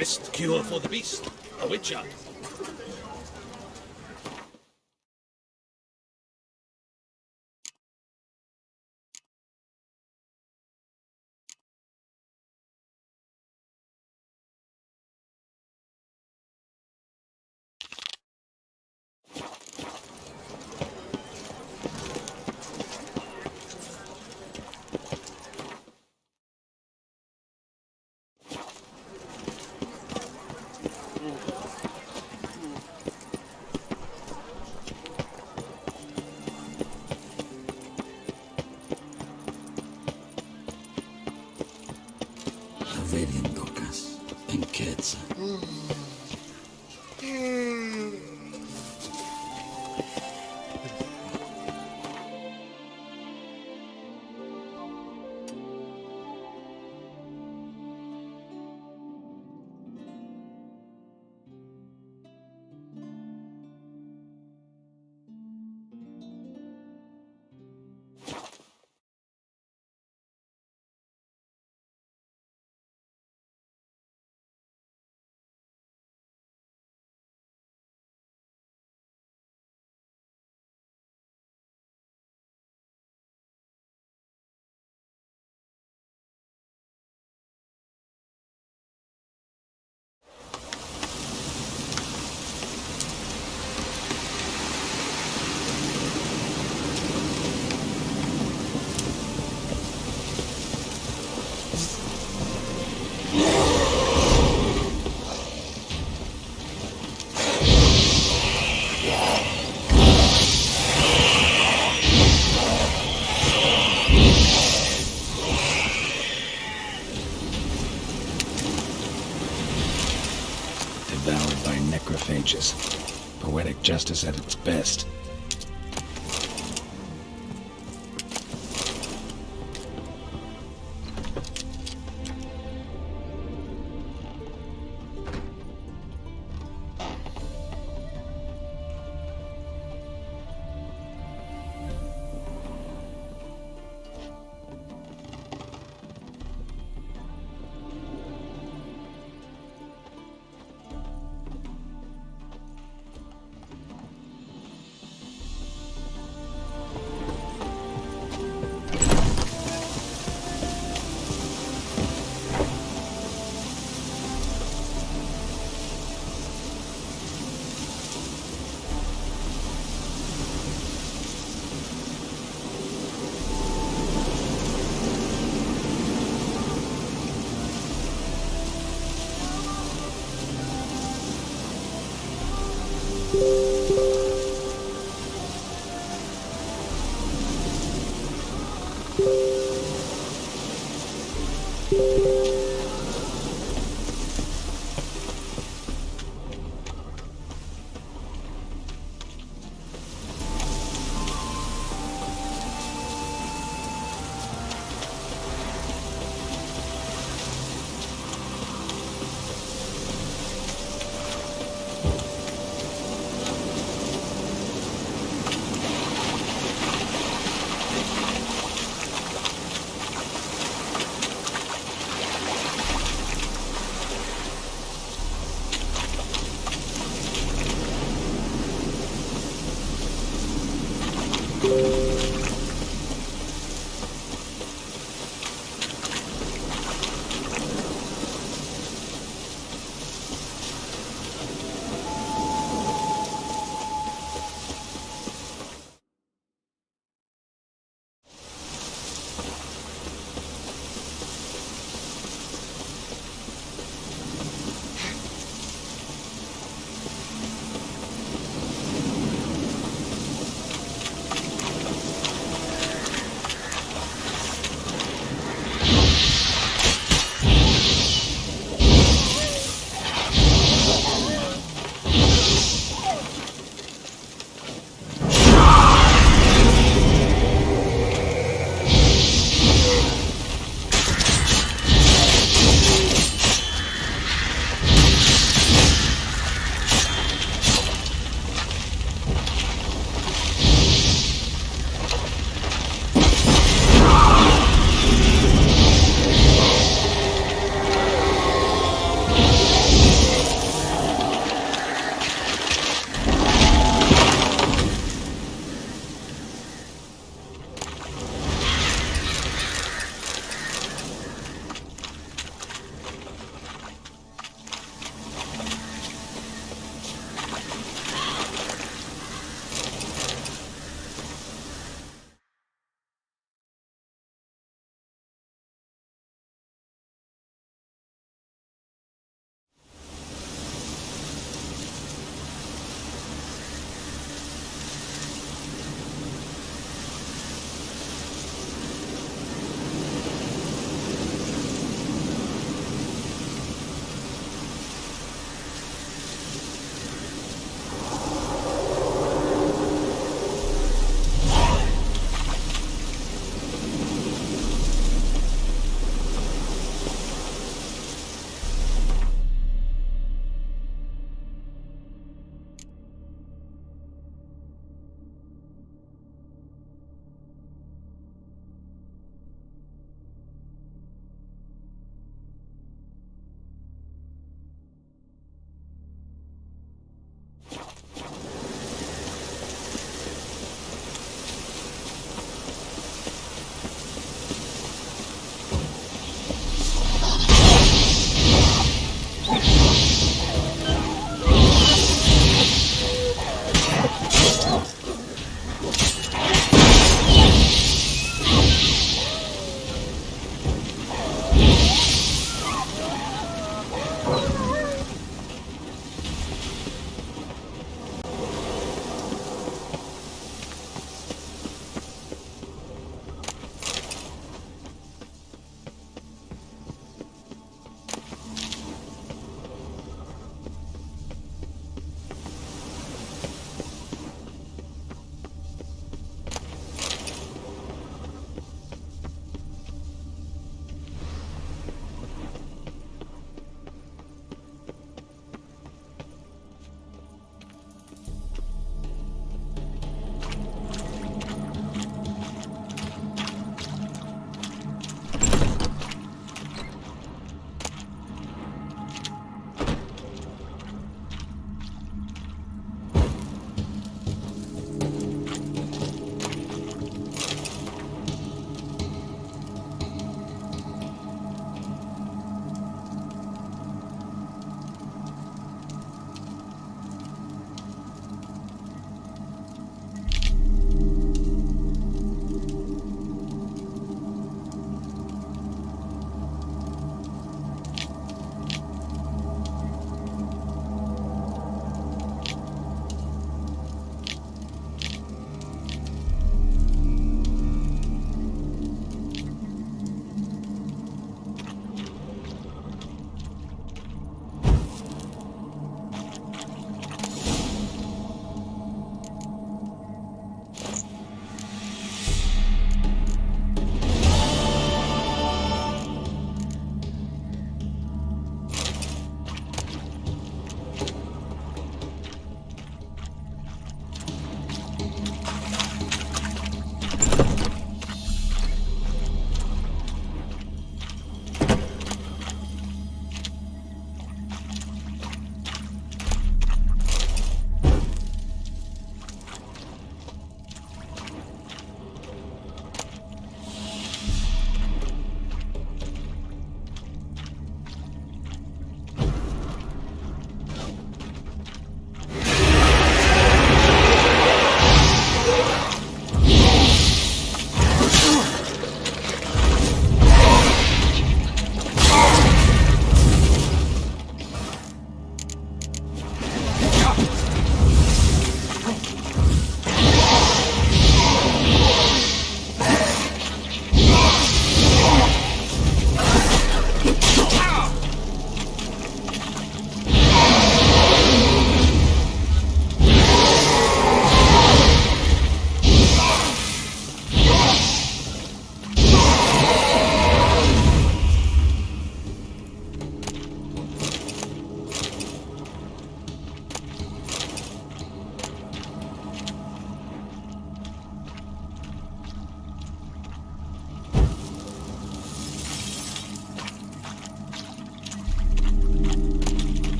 Best cure for the beast, a witcher. Averien Dokas, Enquetza. Devoured by necrophages. Poetic justice at its best.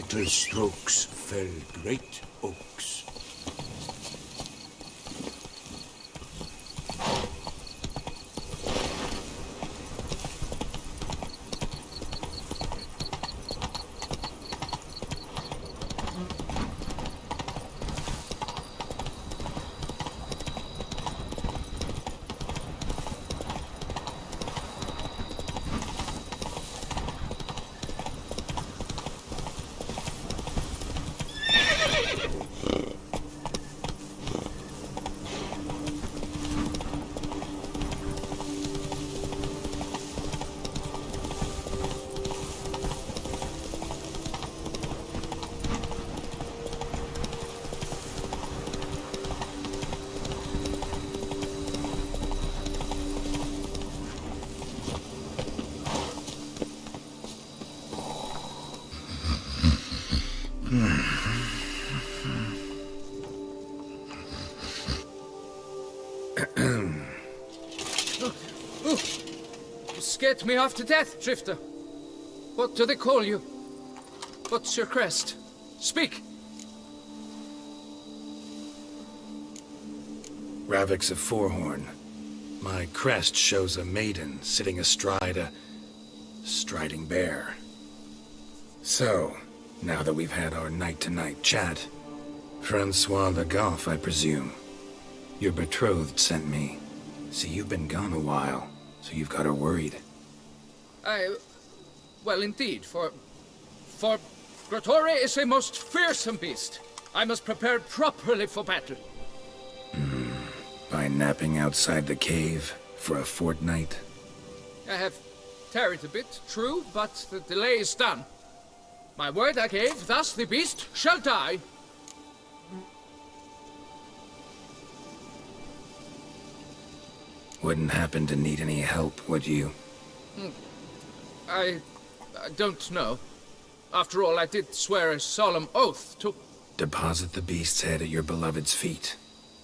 Little strokes fell great oaks. You scared me half to death, Drifter. What do they call you? What's your crest? Speak! Ravix of Fourhorn. My crest shows a maiden sitting astride a striding bear. So, now that we've had our night-to-night chat, Francois Le Goff, I presume. Your betrothed sent me. See, you've been gone a while, so you've got her worried. Well, indeed, for Grotore is a most fearsome beast. I must prepare properly for battle. By napping outside the cave for a fortnight? I have tarried a bit, true, but the delay is done. My word I gave, thus the beast shall die. Wouldn't happen to need any help, would you? I don't know. After all, I did swear a solemn oath to... Deposit the beast's head at your beloved's feet.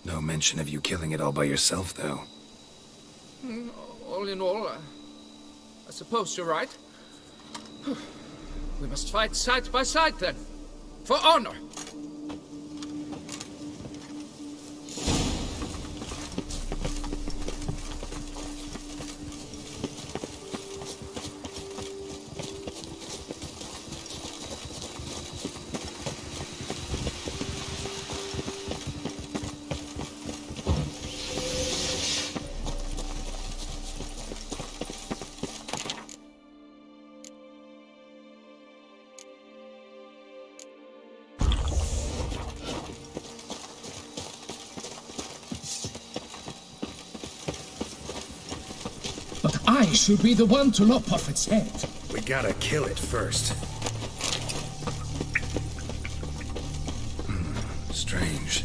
No mention of you killing it all by yourself, though. All in all, I suppose you're right. We must fight side by side, then. For honor! But I should be the one to lop off its head. We gotta kill it first. Strange.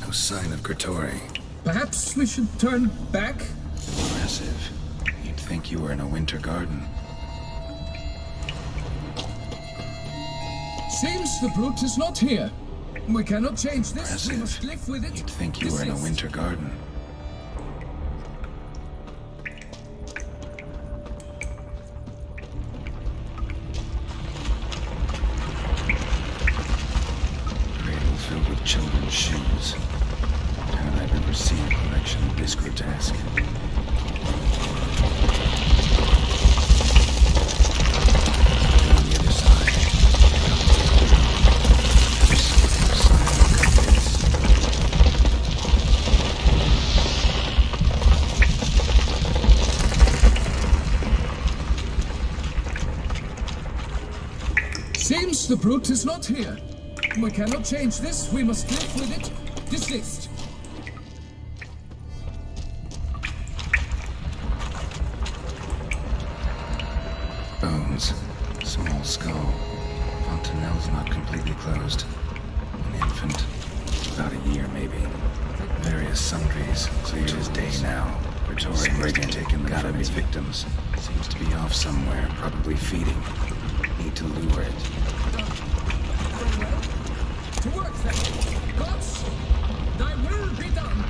No sign of Grotore. Perhaps we should turn back? Impressive. You'd think you were in a winter garden. Seems the brute is not here. We cannot change this. We must Impressive. live with it. You'd think you were in a Desist. winter garden. Cradle filled with children's shoes. Doubt I've ever seen a collection this grotesque. On the other side. Seems the brute is not here. We cannot change this. We must live with it. Desist. Bones. Small skull. Fontanelle's not completely closed. An infant. About a year, maybe. Various sundries. Clear as day now. Grotore has been taken them from its victims. Seems to be off somewhere, probably feeding. Need to lure it. To work then. Gods, thy will be done.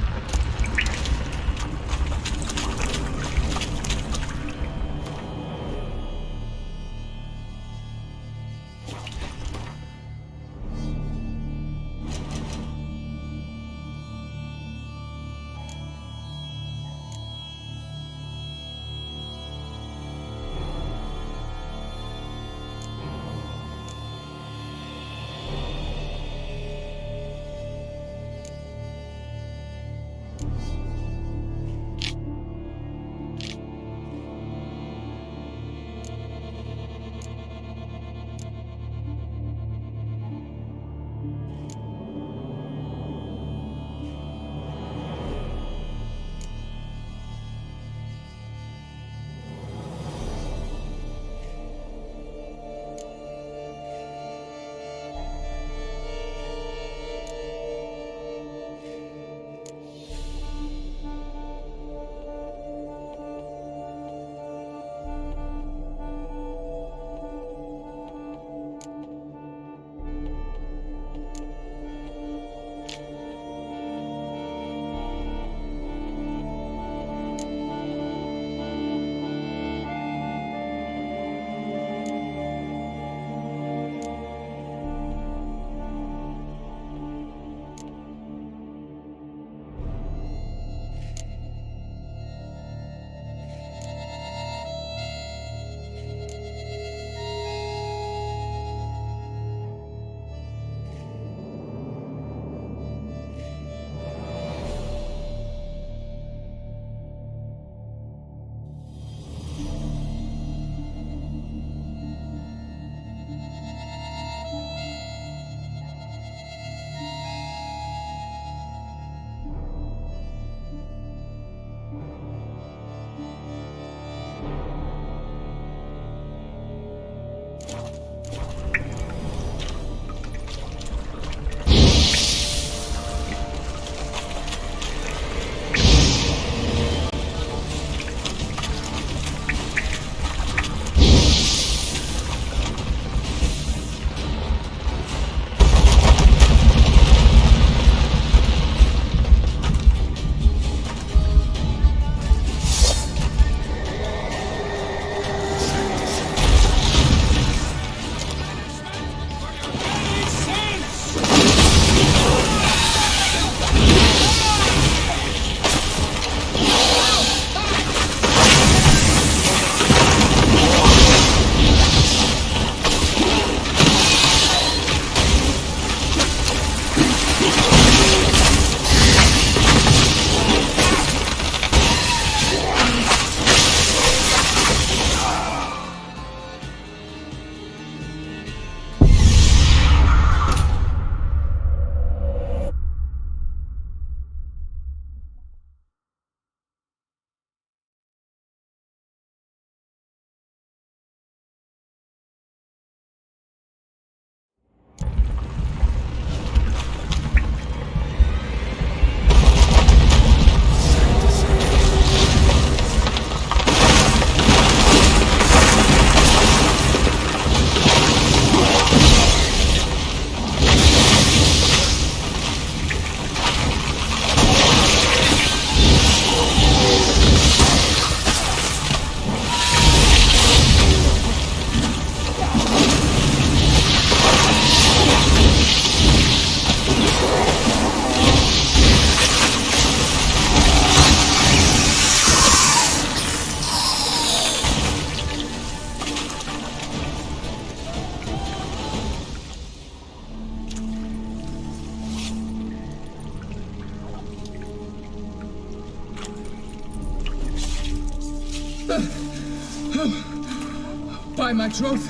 By my troth,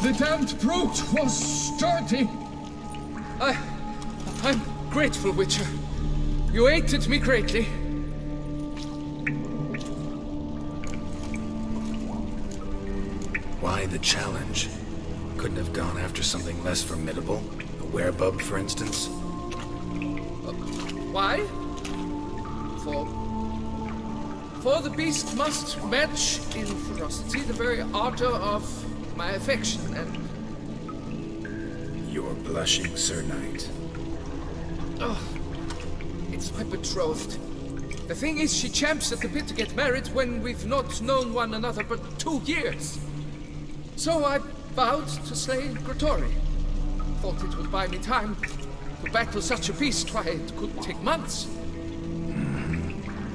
the damned brute was sturdy. I'm grateful, Witcher. You aided me greatly. Why the challenge? Couldn't have gone after something less formidable? A werebub, for instance? Why? For the beast must match in ferocity the very ardor of my affection, and You're blushing, Sir Knight. it's my betrothed. The thing is, she champs at the bit to get married when we've not known one another but 2 years. So I vowed to slay Gratory. Thought it would buy me time. To battle such a beast, why, it could take months.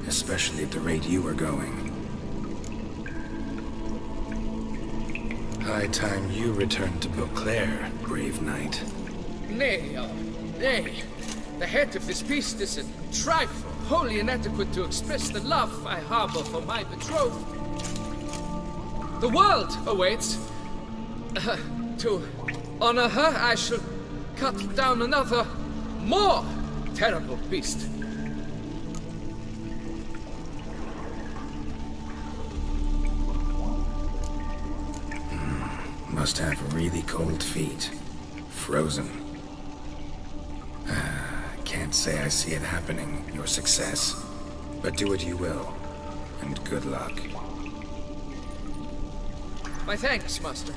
Especially at the rate you were going. High time you returned to Beauclair, brave knight. Nay, nay. The head of this beast is a trifle, wholly inadequate to express the love I harbor for my betrothed. The world awaits. To honor her, I shall cut down another, more terrible beast. Must have really cold feet. Frozen. Can't say I see it happening, your success. But do what you will, and good luck. My thanks, Master.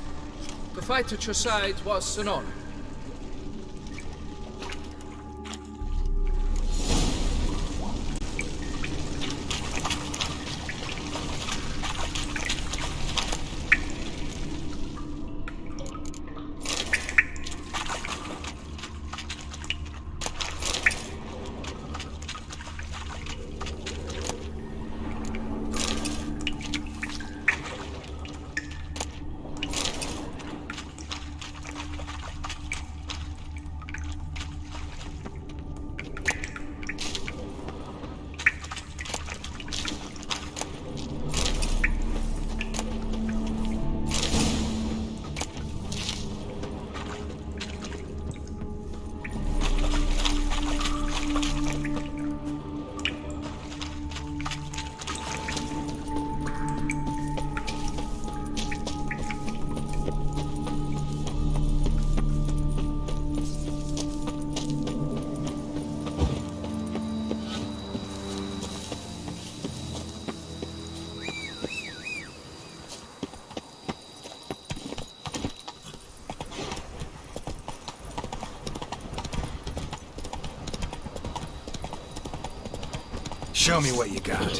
To fight at your side was an honor. Show me what you got.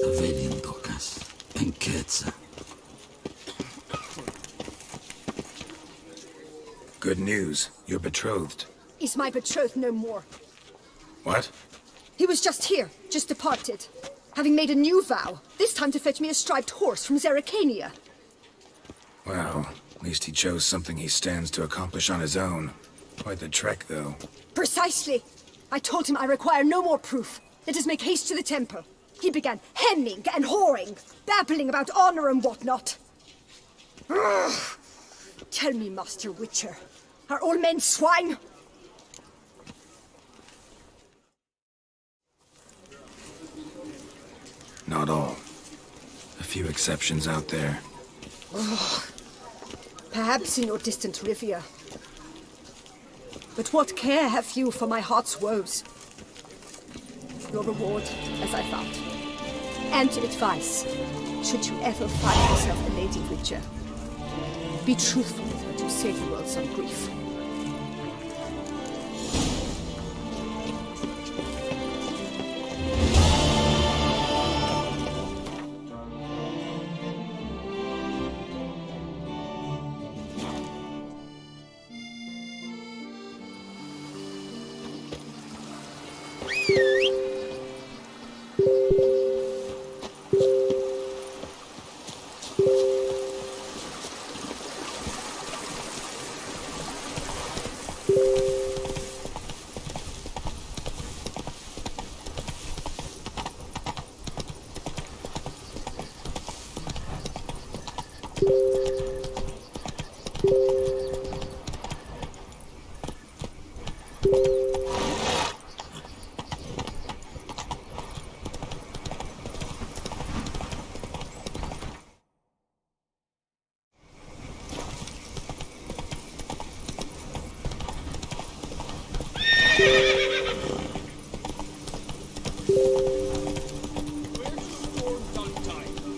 Avelian Docas and Quetzal. Good news. You're betrothed. Is my betrothed no more? What? He was just here, just departed. Having made a new vow, this time to fetch me a striped horse from Zerrikania. Well, at least he chose something he stands to accomplish on his own. Quite the trek, though. Precisely. I told him I require no more proof. Let us make haste to the temple. He began hemming and whoring, babbling about honor and whatnot. Ugh. Tell me, Master Witcher, are all men swine? Not all. A few exceptions out there. Perhaps in your distant Rivia. But what care have you for my heart's woes? Your reward, as I found. And advice, should you ever find yourself a Lady Witcher. Be truthful with her to save the world some grief.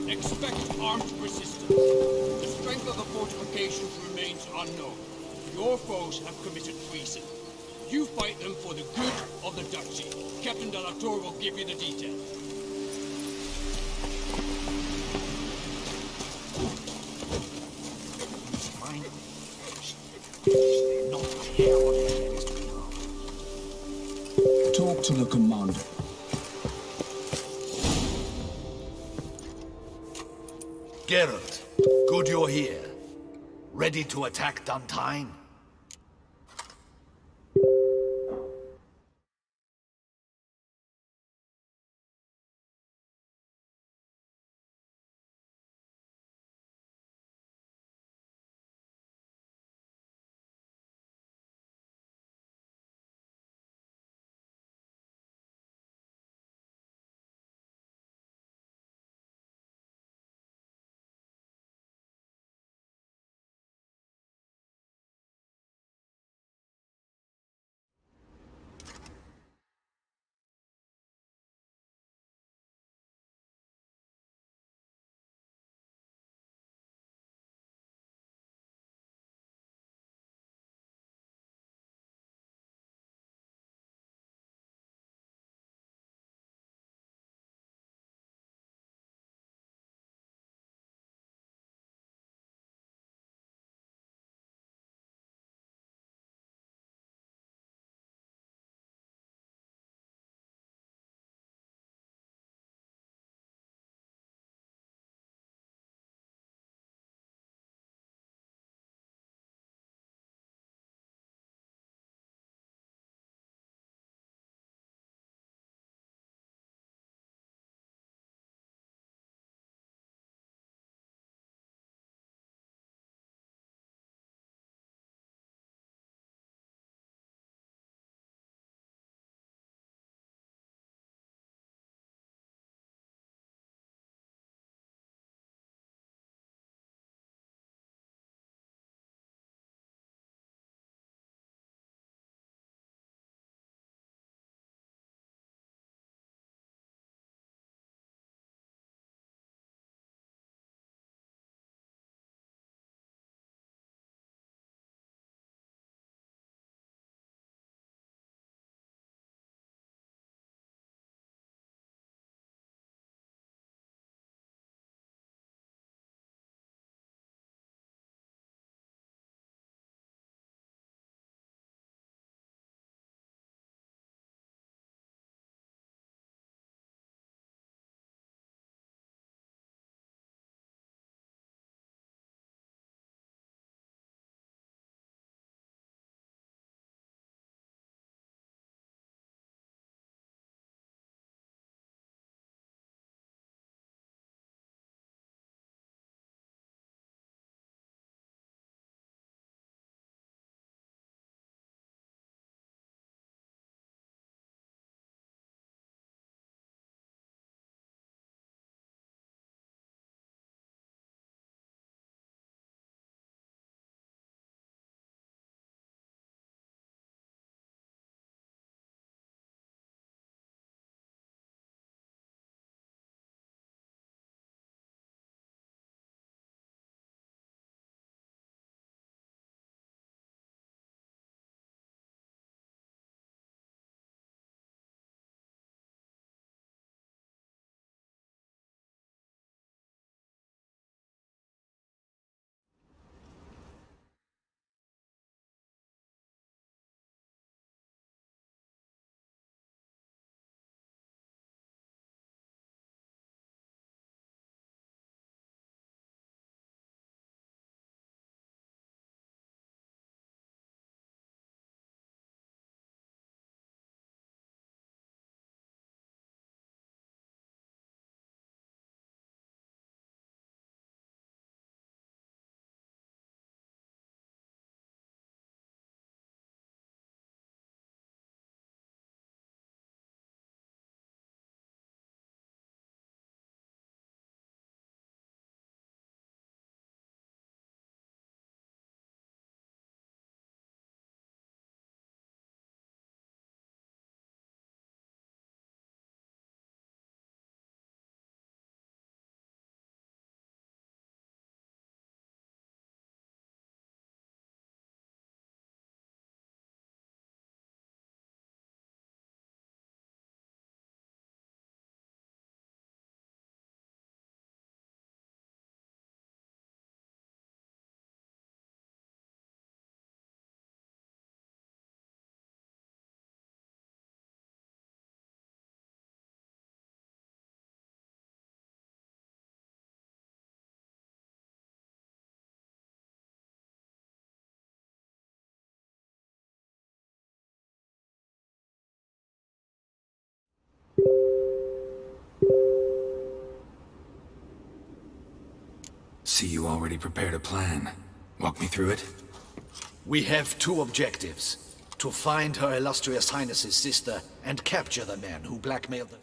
Expect armed resistance. The strength of the fortifications remains unknown. Your foes have committed treason. You fight them for the good of the Duchy. Captain de la Tour will give you the details. Talk to the commander. Geralt, good you're here. Ready to attack Duntine? See, you already prepared a plan. Walk me through it. We have two objectives. To find Her Illustrious Highness's sister and capture the man who blackmailed the...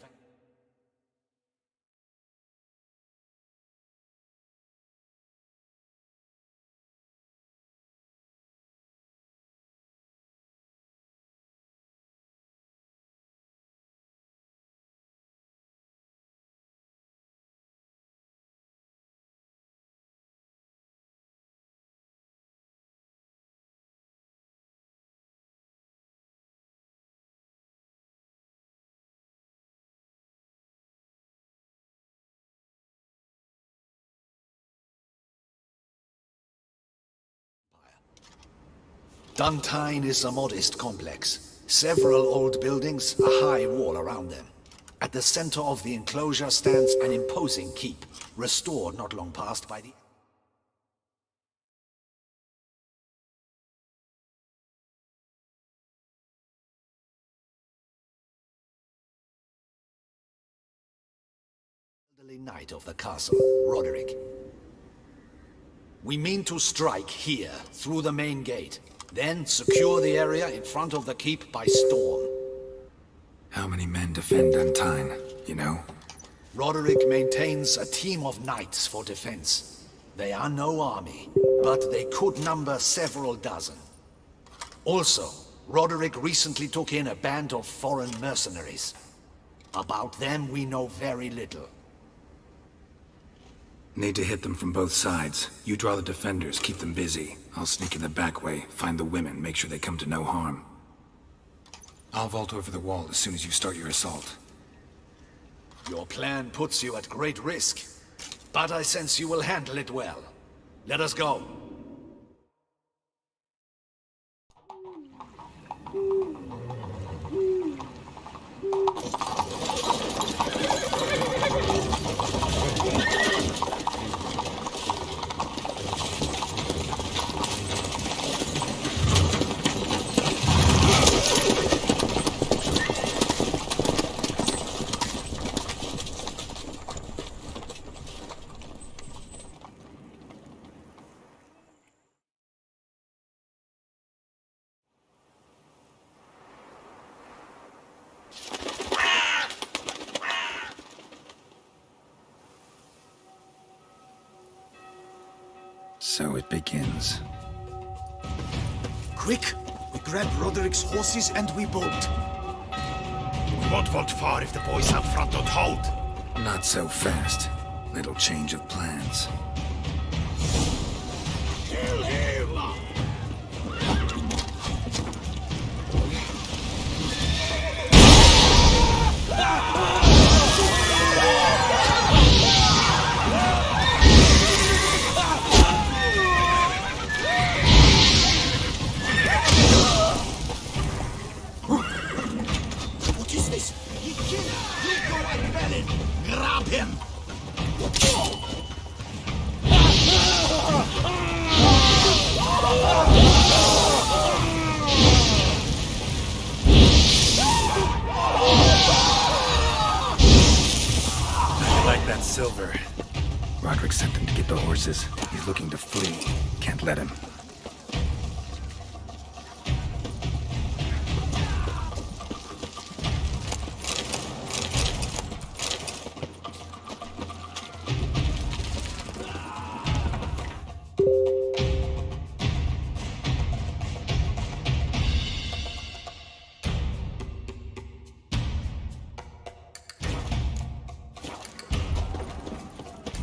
Duntine is a modest complex. Several old buildings, a high wall around them. At the center of the enclosure stands an imposing keep, restored not long past by the... elderly knight of the castle, Roderick. We mean to strike here, through the main gate. Then secure the area in front of the keep by storm. How many men defend Duntine, you know? Roderick maintains a team of knights for defense. They are no army, but they could number several dozen. Also, Roderick recently took in a band of foreign mercenaries. About them we know very little. Need to hit them from both sides. You draw the defenders, keep them busy. I'll sneak in the back way, find the women, make sure they come to no harm. I'll vault over the wall as soon as you start your assault. Your plan puts you at great risk, but I sense you will handle it well. Let us go. So it begins. Quick! We grab Roderick's horses and we bolt. We won't vault far if the boys up front don't hold. Not so fast. Little change of plans. Kill him! What is this? He killed Rico and Bellin! Grab him! I like that silver. Roderick sent him to get the horses. He's looking to flee. Can't let him.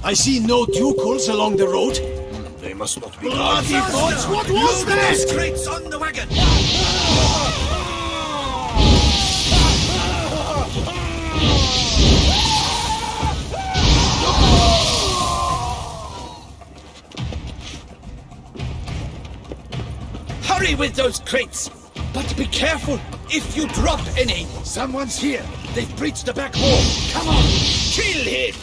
I see no ducals along the road. They must not be bloody gods! What was that? Those crates on the wagon! Hurry with those crates! But be careful! If you drop any, someone's here! They've breached the back wall! Come on! Kill him!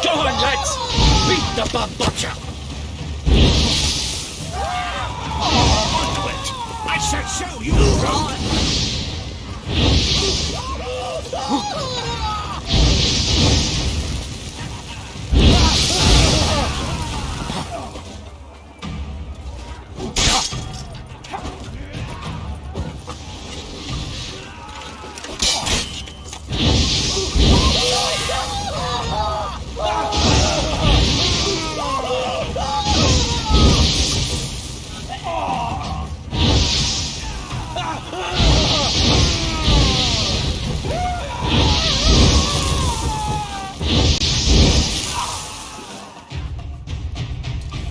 Go on, lads! Beat the bum butcher! Onto it! I I shall show you!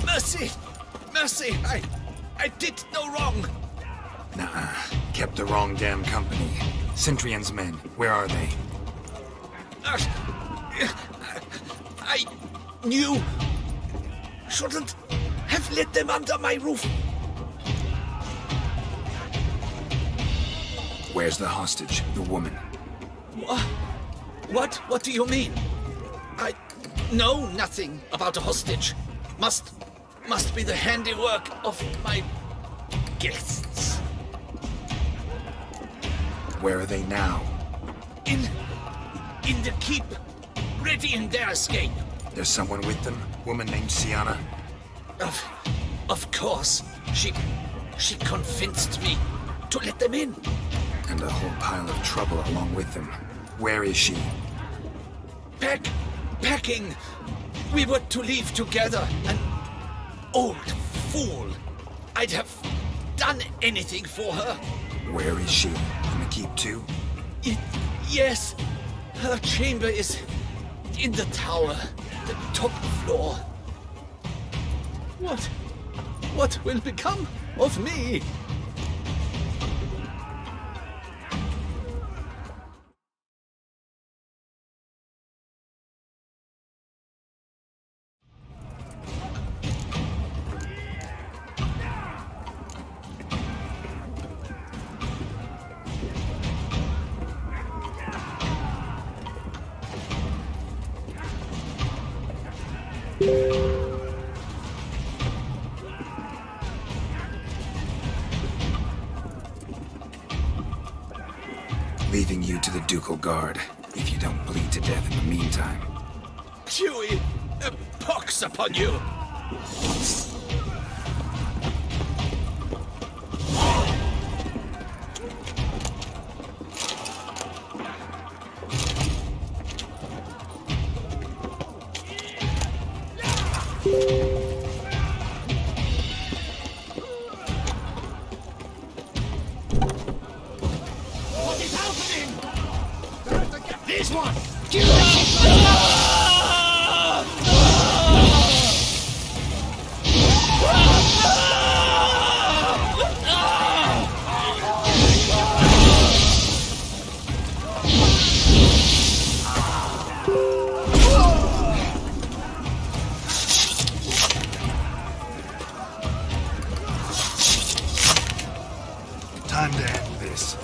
Mercy! Mercy! I did no wrong! Nuh-uh. Kept the wrong damn company. Centrion's men, where are they? I knew... Shouldn't have let them under my roof. Where's the hostage, the woman? What do you mean? I know nothing about a hostage. Must be the handiwork of my guests. Where are they now? In the keep, ready in their escape. There's someone with them? Woman named Sienna? Of course. She convinced me to let them in. And a whole pile of trouble along with them. Where is she? Packing. We were to leave together. An old fool. I'd have done anything for her. Where is she? In the keep too? Yes. Her chamber is in the tower, the top floor. What will become of me? Leaving you to the Ducal Guard, if you don't bleed to death in the meantime. Chewie, a pox upon you! What is happening? This one! Time to end this.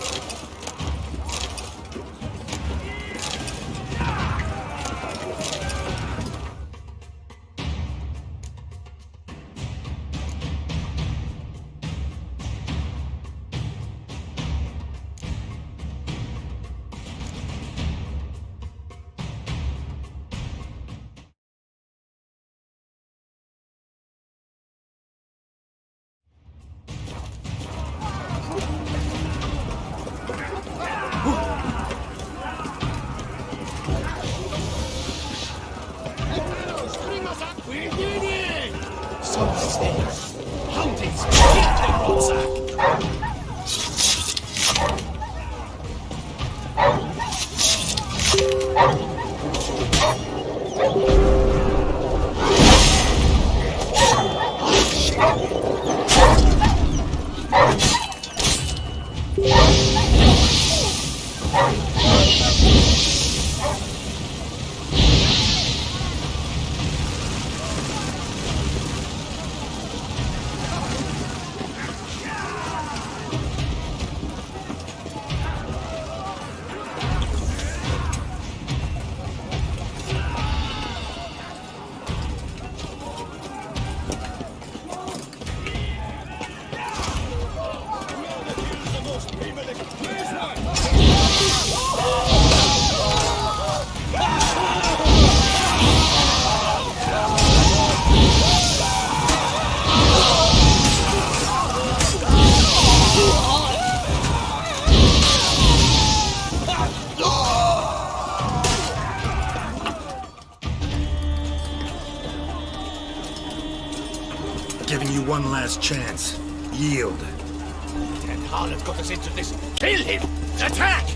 one last chance. Yield. And Harlot got us into this. Kill him! Attack!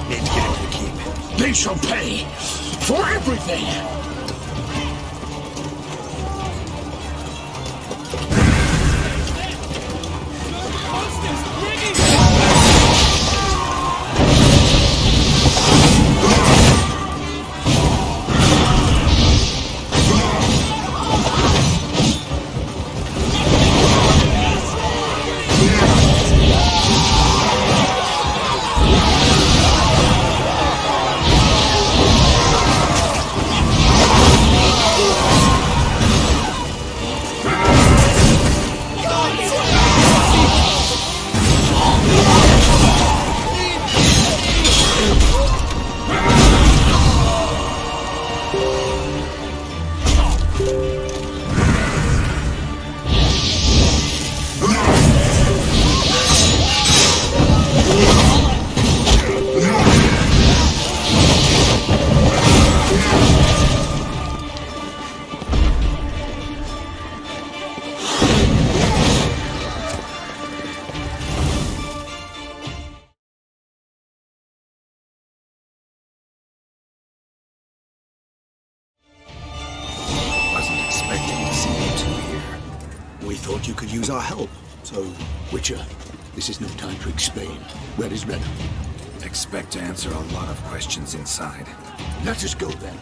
Need to get into the keep. They shall pay for everything! Wasn't expecting to see you two here. We thought you could use our help. So, Witcher, this is no time to explain. Where is Renna? Expect to answer a lot of questions inside. Let us go then.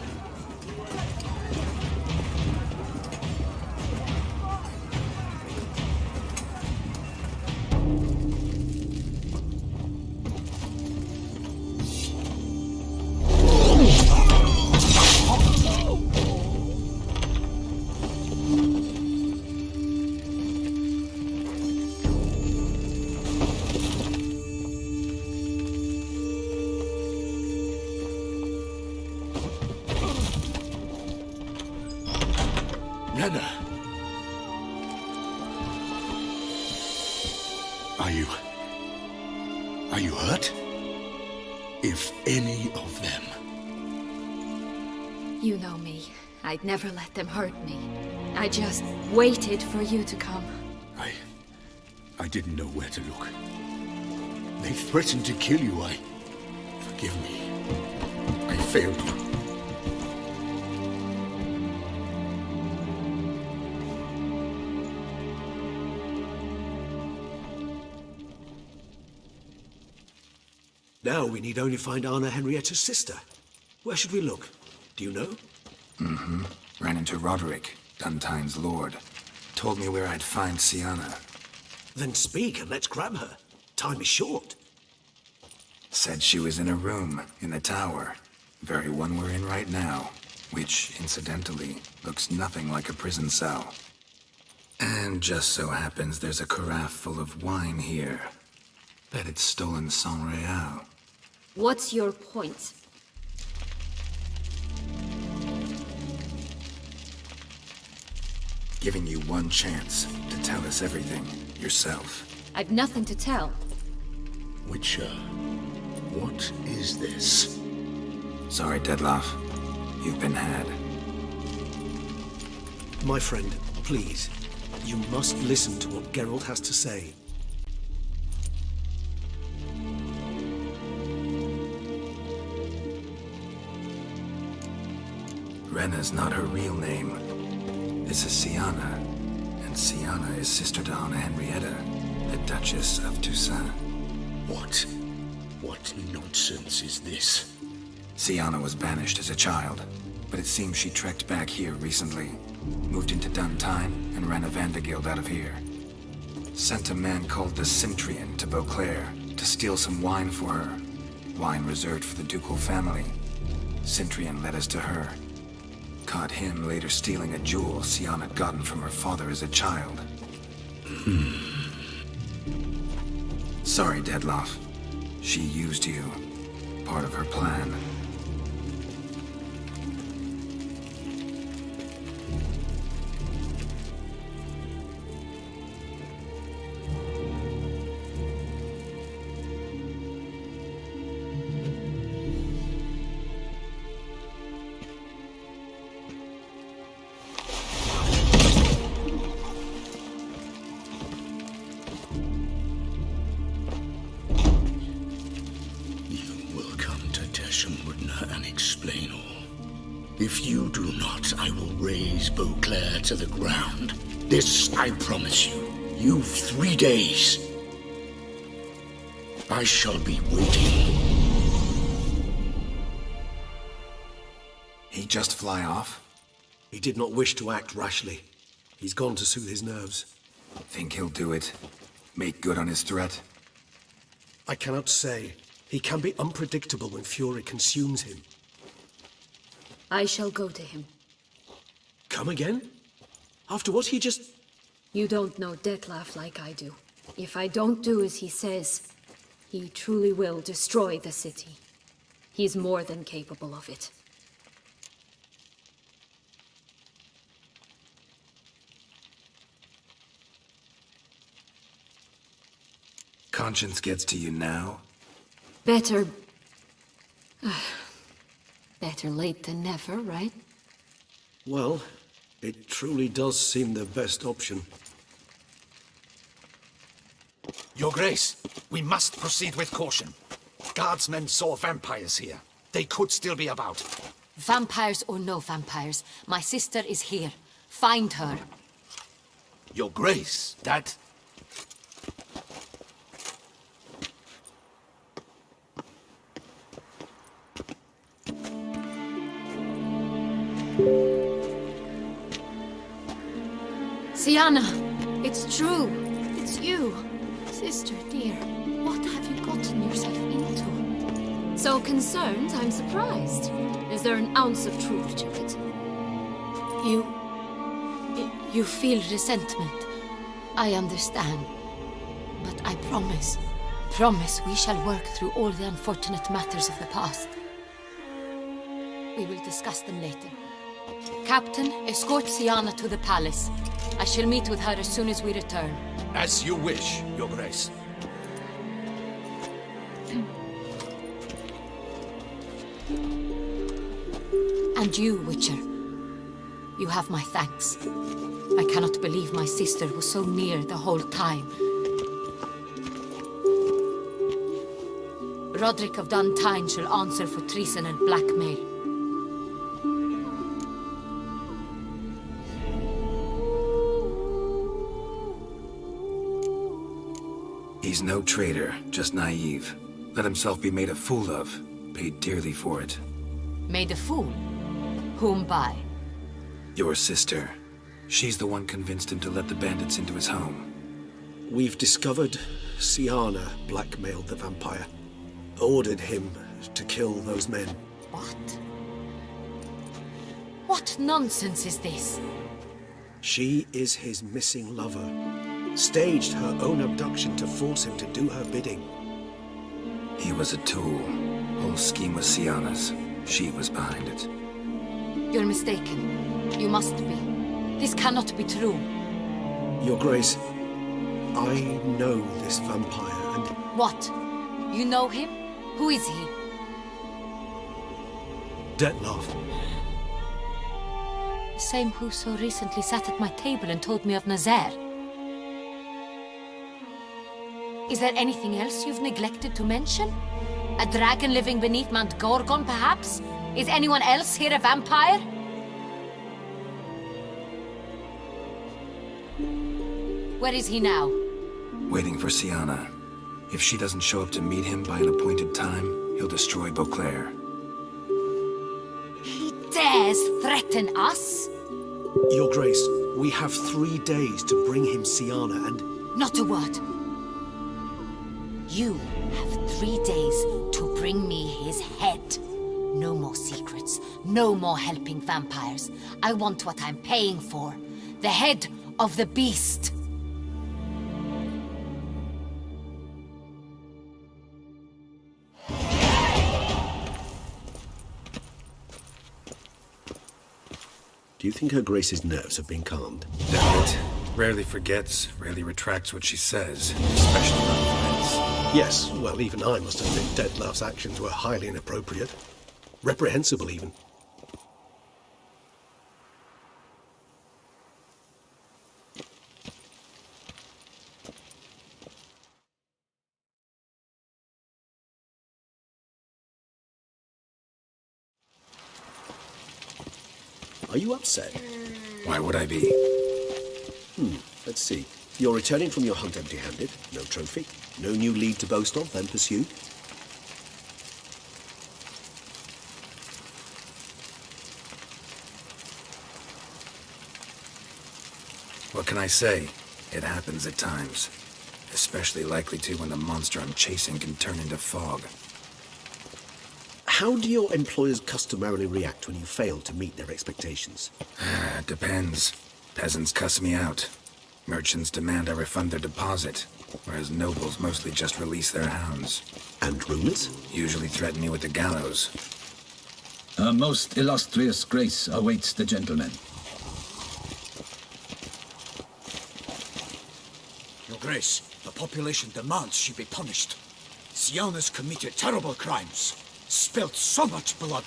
Renna! Are you hurt? If any of them. You know me. I'd never let them hurt me. I just waited for you to come. I didn't know where to look. They threatened to kill you. Forgive me. I failed you. Now we need only find Anna Henrietta's sister. Where should we look? Do you know? Ran into Roderick, Duntine's lord. Told me where I'd find Sienna. Then speak and let's grab her. Time is short. Said she was in a room in the tower. Very one we're in right now. Which, incidentally, looks nothing like a prison cell. And just so happens there's a carafe full of wine here. Bet it's stolen San Real. What's your point? Giving you one chance to tell us everything yourself. I've nothing to tell. Witcher, what is this? Sorry, Dettlaff. You've been had. My friend, please. You must listen to what Geralt has to say. Renna's not her real name. This is Sienna. And Sienna is sister to Anna Henrietta, the Duchess of Toussaint. What? What nonsense is this? Sienna was banished as a child, but it seems she trekked back here recently. Moved into Duntine and ran a Vanderguild out of here. Sent a man called the Cintrian to Beauclair to steal some wine for her. Wine reserved for the ducal family. Cintrian led us to her. Caught him later stealing a jewel Sian had gotten from her father as a child. Sorry, Dettlaff. She used you. Part of her plan. And explain all. If you do not, I will raise Beauclair to the ground. This I promise you. You've 3 days. I shall be waiting. He just fly off? He did not wish to act rashly. He's gone to soothe his nerves. Think he'll do it? Make good on his threat? I cannot say. He can be unpredictable when fury consumes him. I shall go to him. Come again? After what he just... You don't know Dettlaff like I do. If I don't do as he says, he truly will destroy the city. He's more than capable of it. Conscience gets to you now? Better... better late than never, right? Well, it truly does seem the best option. Your Grace, we must proceed with caution. Guardsmen saw vampires here. They could still be about. Vampires or no vampires, my sister is here. Find her. Your Grace, that... Siana, it's true. It's you. Sister, dear, what have you gotten yourself into? So concerned, I'm surprised. Is there an ounce of truth to it? You feel resentment. I understand. But I promise we shall work through all the unfortunate matters of the past. We will discuss them later. Captain, escort Siana to the palace. I shall meet with her as soon as we return. As you wish, Your Grace. And you, Witcher. You have my thanks. I cannot believe my sister was so near the whole time. Roderick of Duntine shall answer for treason and blackmail. He's no traitor, just naive. Let himself be made a fool of. Paid dearly for it. Made a fool? Whom by? Your sister. She's the one convinced him to let the bandits into his home. We've discovered Siana blackmailed the vampire. Ordered him to kill those men. What? What nonsense is this? She is his missing lover. Staged her own abduction to force him to do her bidding. He was a tool. Whole scheme was Siana's. She was behind it. You're mistaken. You must be. This cannot be true. Your Grace, I know this vampire and... What? You know him? Who is he? Dettlaff. The same who so recently sat at my table and told me of Nazaire. Is there anything else you've neglected to mention? A dragon living beneath Mount Gorgon, perhaps? Is anyone else here a vampire? Where is he now? Waiting for Siana. If she doesn't show up to meet him by an appointed time, he'll destroy Beauclair. He dares threaten us? Your Grace, we have 3 days to bring him Siana and... Not a word. You have 3 days to bring me his head. No more secrets. No more helping vampires. I want what I'm paying for. The head of the beast. Do you think Her Grace's nerves have been calmed? Doubt it. Rarely forgets, rarely retracts what she says, especially on offense. Yes, well, even I must admit Dettlaff's actions were highly inappropriate. Reprehensible, even. Are you upset? Why would I be? Let's see. You're returning from your hunt empty-handed. No trophy. No new lead to boast of, then pursue. What can I say? It happens at times. Especially likely to when the monster I'm chasing can turn into fog. How do your employers customarily react when you fail to meet their expectations? Depends. Peasants cuss me out. Merchants demand I refund their deposit, whereas nobles mostly just release their hounds. And rulers? Usually threaten me with the gallows. A most illustrious grace awaits the gentleman. Your Grace, the population demands she be punished. Syanna's committed terrible crimes. Spilt so much blood.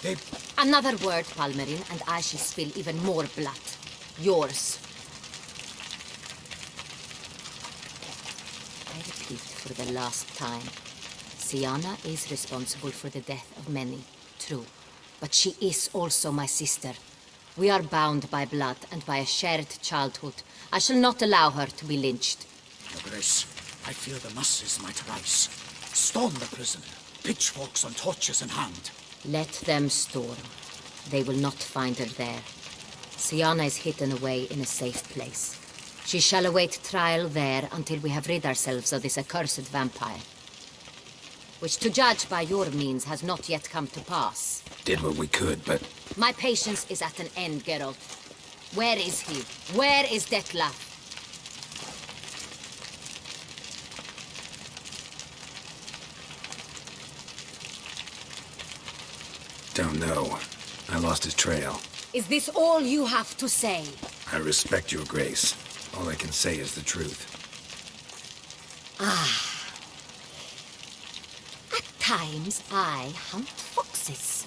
They... Another word, Palmerin, and I shall spill even more blood. Yours. I repeat for the last time. Syanna is responsible for the death of many, true. But she is also my sister. We are bound by blood and by a shared childhood. I shall not allow her to be lynched. Your Grace, I fear the masses might rise. Storm the prison. Pitchforks and torches in hand. Let them storm. They will not find her there. Syanna is hidden away in a safe place. She shall await trial there until we have rid ourselves of this accursed vampire. Which, to judge by your means, has not yet come to pass. Did what we could, but... My patience is at an end, Geralt. Where is he? Where is Dettlaff? Don't know. I lost his trail. Is this all you have to say? I respect your grace. All I can say is the truth. At times, I hunt foxes.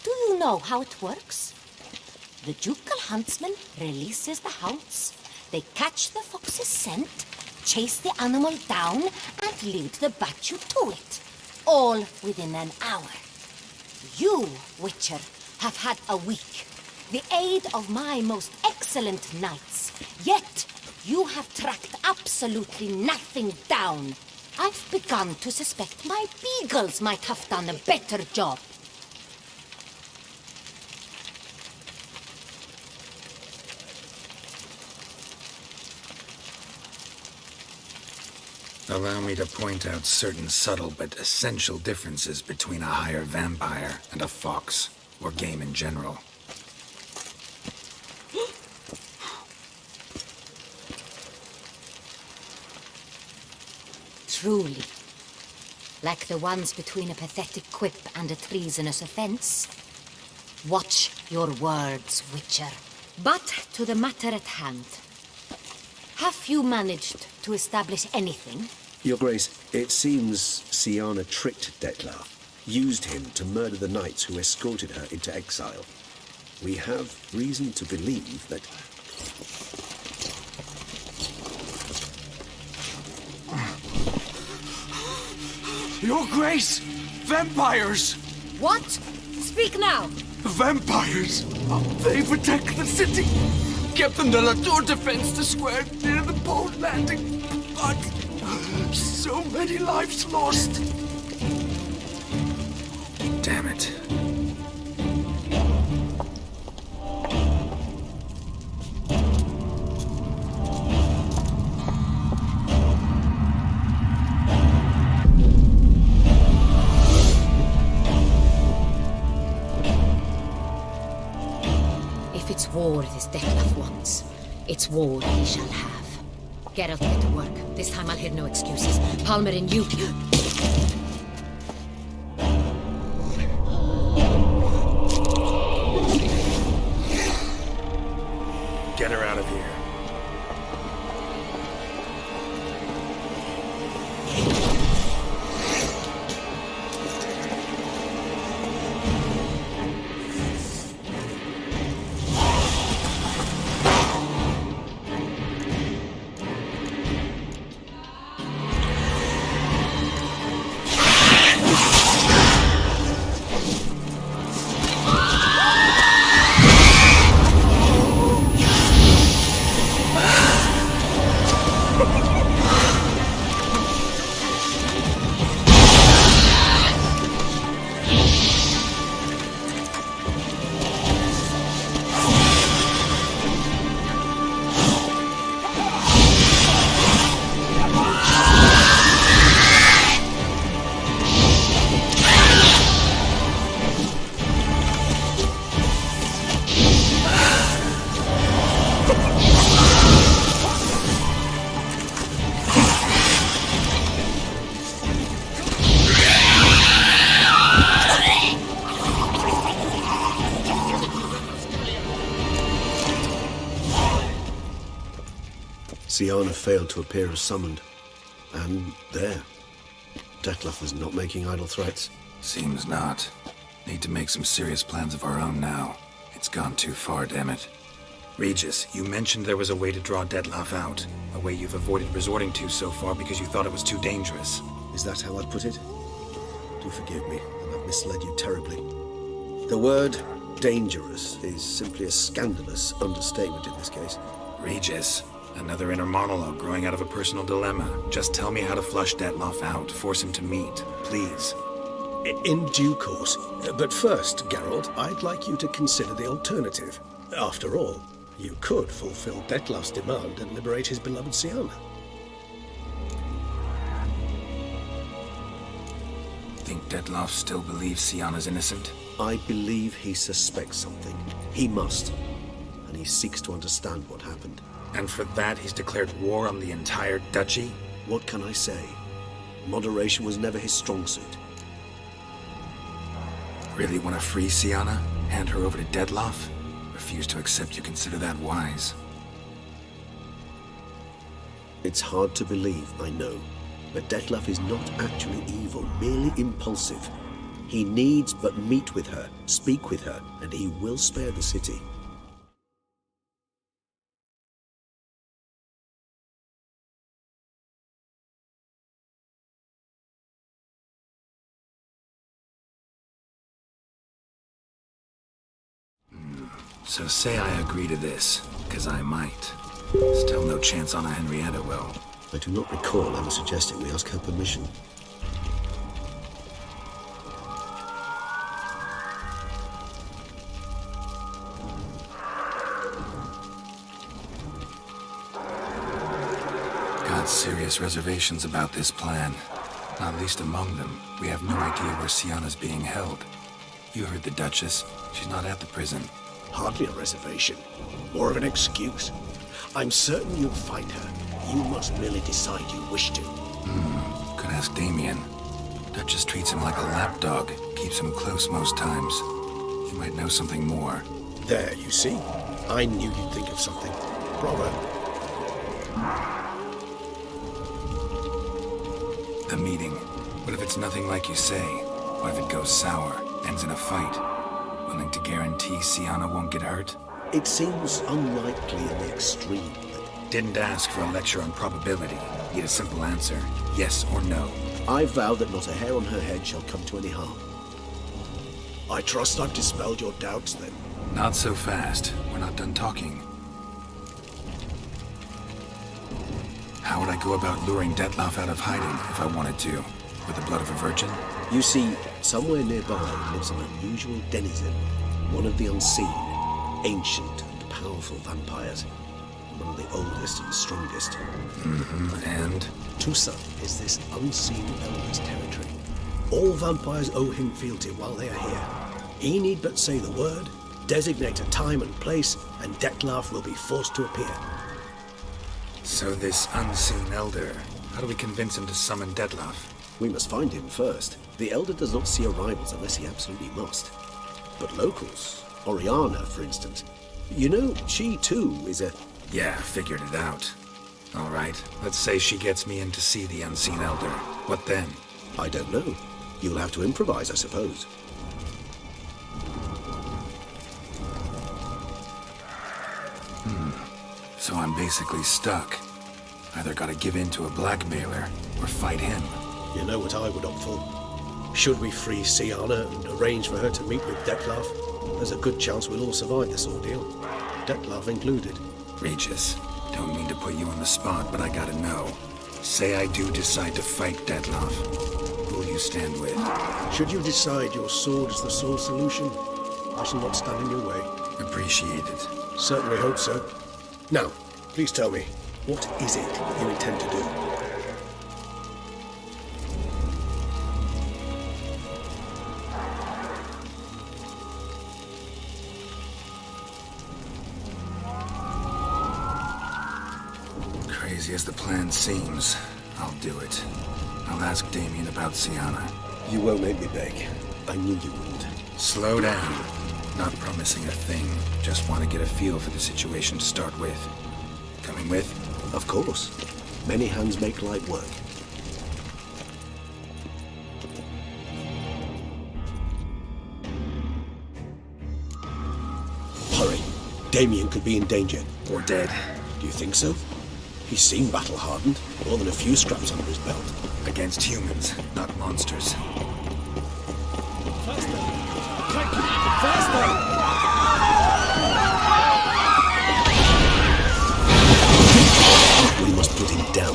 Do you know how it works? The ducal huntsman releases the hounds. They catch the fox's scent, chase the animal down, and lead the Bachu to it. All within an hour. You, Witcher, have had a week. The aid of my most excellent knights. Yet, you have tracked absolutely nothing down. I've begun to suspect my beagles might have done a better job. Allow me to point out certain subtle but essential differences between a higher vampire and a fox, or game in general. Truly. Like the ones between a pathetic quip and a treasonous offense. Watch your words, Witcher. But to the matter at hand. Have you managed to establish anything? Your Grace, it seems Syanna tricked Dettlaff, used him to murder the knights who escorted her into exile. We have reason to believe that... Your Grace! Vampires! What? Speak now! Vampires! They protect the city! Captain de la Tour defends the square near the boat landing, but so many lives lost. Damn it. war this Detlef wants. It's war he shall have. Geralt, get to work. This time I'll hear no excuses. Palmer and you... Get her out of here. Syanna failed to appear as summoned. And there. Detlef was not making idle threats. Seems not. Need to make some serious plans of our own now. It's gone too far, damn it. Regis, you mentioned there was a way to draw Detlef out. A way you've avoided resorting to so far because you thought it was too dangerous. Is that how I'd put it? Do forgive me, and I've misled you terribly. The word dangerous is simply a scandalous understatement in this case. Regis, another inner monologue growing out of a personal dilemma. Just tell me how to flush Detlef out. Force him to meet, please. In due course. But first, Geralt, I'd like you to consider the alternative. After all, you could fulfill Detlef's demand and liberate his beloved Syanna. Think Detlef still believes Syanna's innocent? I believe he suspects something. He must. And he seeks to understand what happened. And for that, he's declared war on the entire duchy? What can I say? Moderation was never his strong suit. Really want to free Syanna? Hand her over to Detlef? Refuse to accept you consider that wise. It's hard to believe, I know. But Detlef is not actually evil, merely impulsive. He needs but meet with her, speak with her, and he will spare the city. So say I agree to this, because I might. Still no chance Anna Henrietta will. I do not recall ever suggesting we ask her permission. Got serious reservations about this plan. Not least among them, we have no idea where Syanna's being held. You heard the Duchess. She's not at the prison. Hardly a reservation. More of an excuse. I'm certain you'll find her. You must merely decide you wish to. Could ask Damien. Duchess treats him like a lapdog. Keeps him close most times. He might know something more. There, you see? I knew you'd think of something. Bravo. The meeting. What if it's nothing like you say? What if it goes sour? Ends in a fight? Willing to guarantee Syanna won't get hurt? It seems unlikely in the extreme. Didn't ask for a lecture on probability. Need a simple answer. Yes or no. I vow that not a hair on her head shall come to any harm. I trust I've dispelled your doubts, then. Not so fast. We're not done talking. How would I go about luring Detlef out of hiding if I wanted to? With the blood of a virgin? You see, somewhere nearby lives an unusual denizen. One of the unseen, ancient and powerful vampires. One of the oldest and strongest. And? Tusa is this unseen elder's territory. All vampires owe him fealty while they are here. He need but say the word, designate a time and place, and Dettlaff will be forced to appear. So this unseen elder, how do we convince him to summon Dettlaff? We must find him first. The elder does not see arrivals unless he absolutely must. But locals, Oriana, for instance, you know, she too is a... Yeah, figured it out. All right, let's say she gets me in to see the unseen elder. What then? I don't know. You'll have to improvise, I suppose. So I'm basically stuck. Either gotta give in to a blackmailer, or fight him. You know what I would opt for? Should we free Siana and arrange for her to meet with Dettlaff, there's a good chance we'll all survive this ordeal. Dettlaff included. Regis, don't mean to put you on the spot, but I gotta know. Say I do decide to fight Dettlaff. Who'll you stand with? Should you decide your sword is the sole solution, I shall not stand in your way. Appreciate it. Certainly hope so. Now, please tell me, what is it you intend to do? Crazy as the plan seems, I'll do it. I'll ask Damien about Siana. You won't make me beg. I knew you wouldn't. Slow down. Not promising a thing. Just want to get a feel for the situation to start with. Coming with? Of course. Many hands make light work. Hurry. Damien could be in danger. Or dead. Do you think so? He seemed battle-hardened. More than a few scraps under his belt. Against humans, not monsters. We must put him down.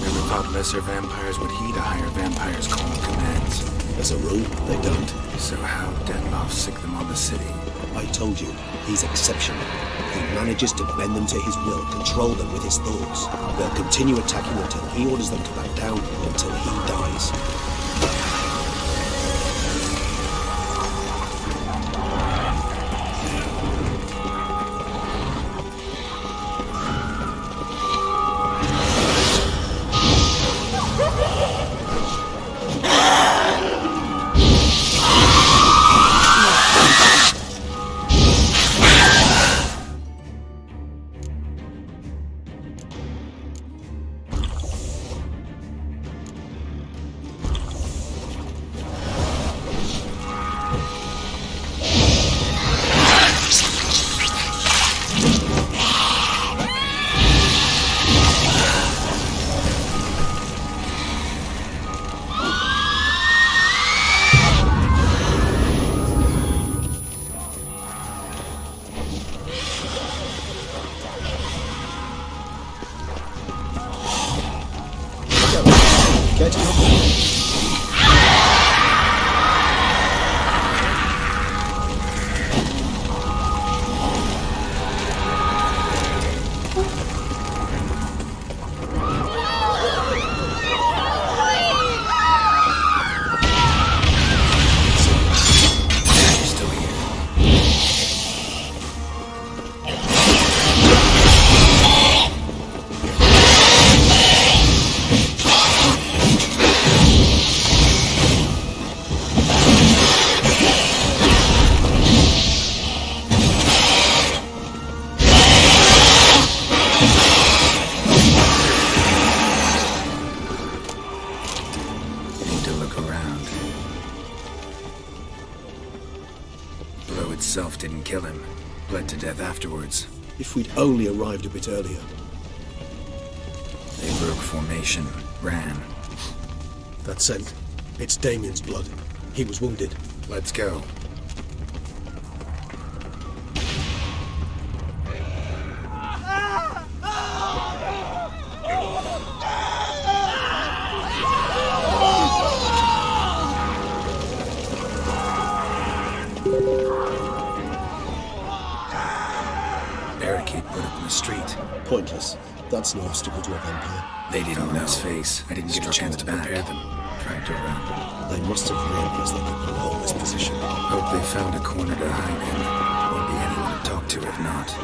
Never thought lesser vampires would heed a higher vampire's call and commands. As a rule, they don't. So how Dettlaff sick them on the city? I told you, he's exceptional. He manages to bend them to his will, control them with his thoughts. They'll continue attacking until he orders them to back down, until he dies. Itself didn't kill him. Bled to death afterwards. If we'd only arrived a bit earlier. They broke formation, ran. That scent. It's Damien's blood. He was wounded. Let's go. Pointless. That's no obstacle to a vampire. They didn't know his face. I didn't get a chance to prepare them. Tried to run. They must have realized that they could hold this position. Hope they found a corner to hide in. Won't be anyone to talk to if not.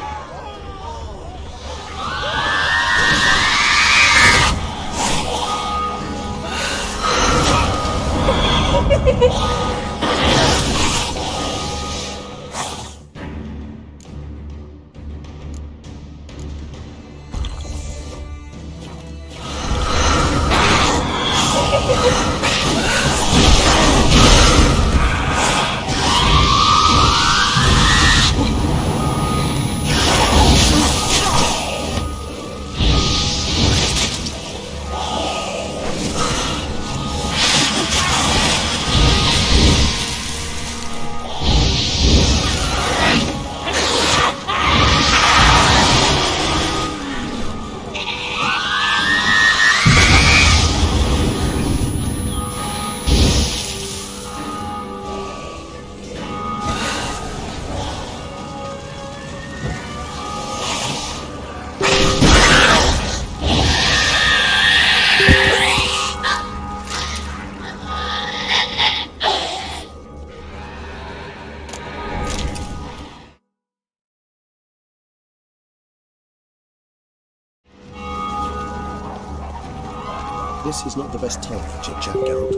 This is not the best time for chit-chat, Geralt.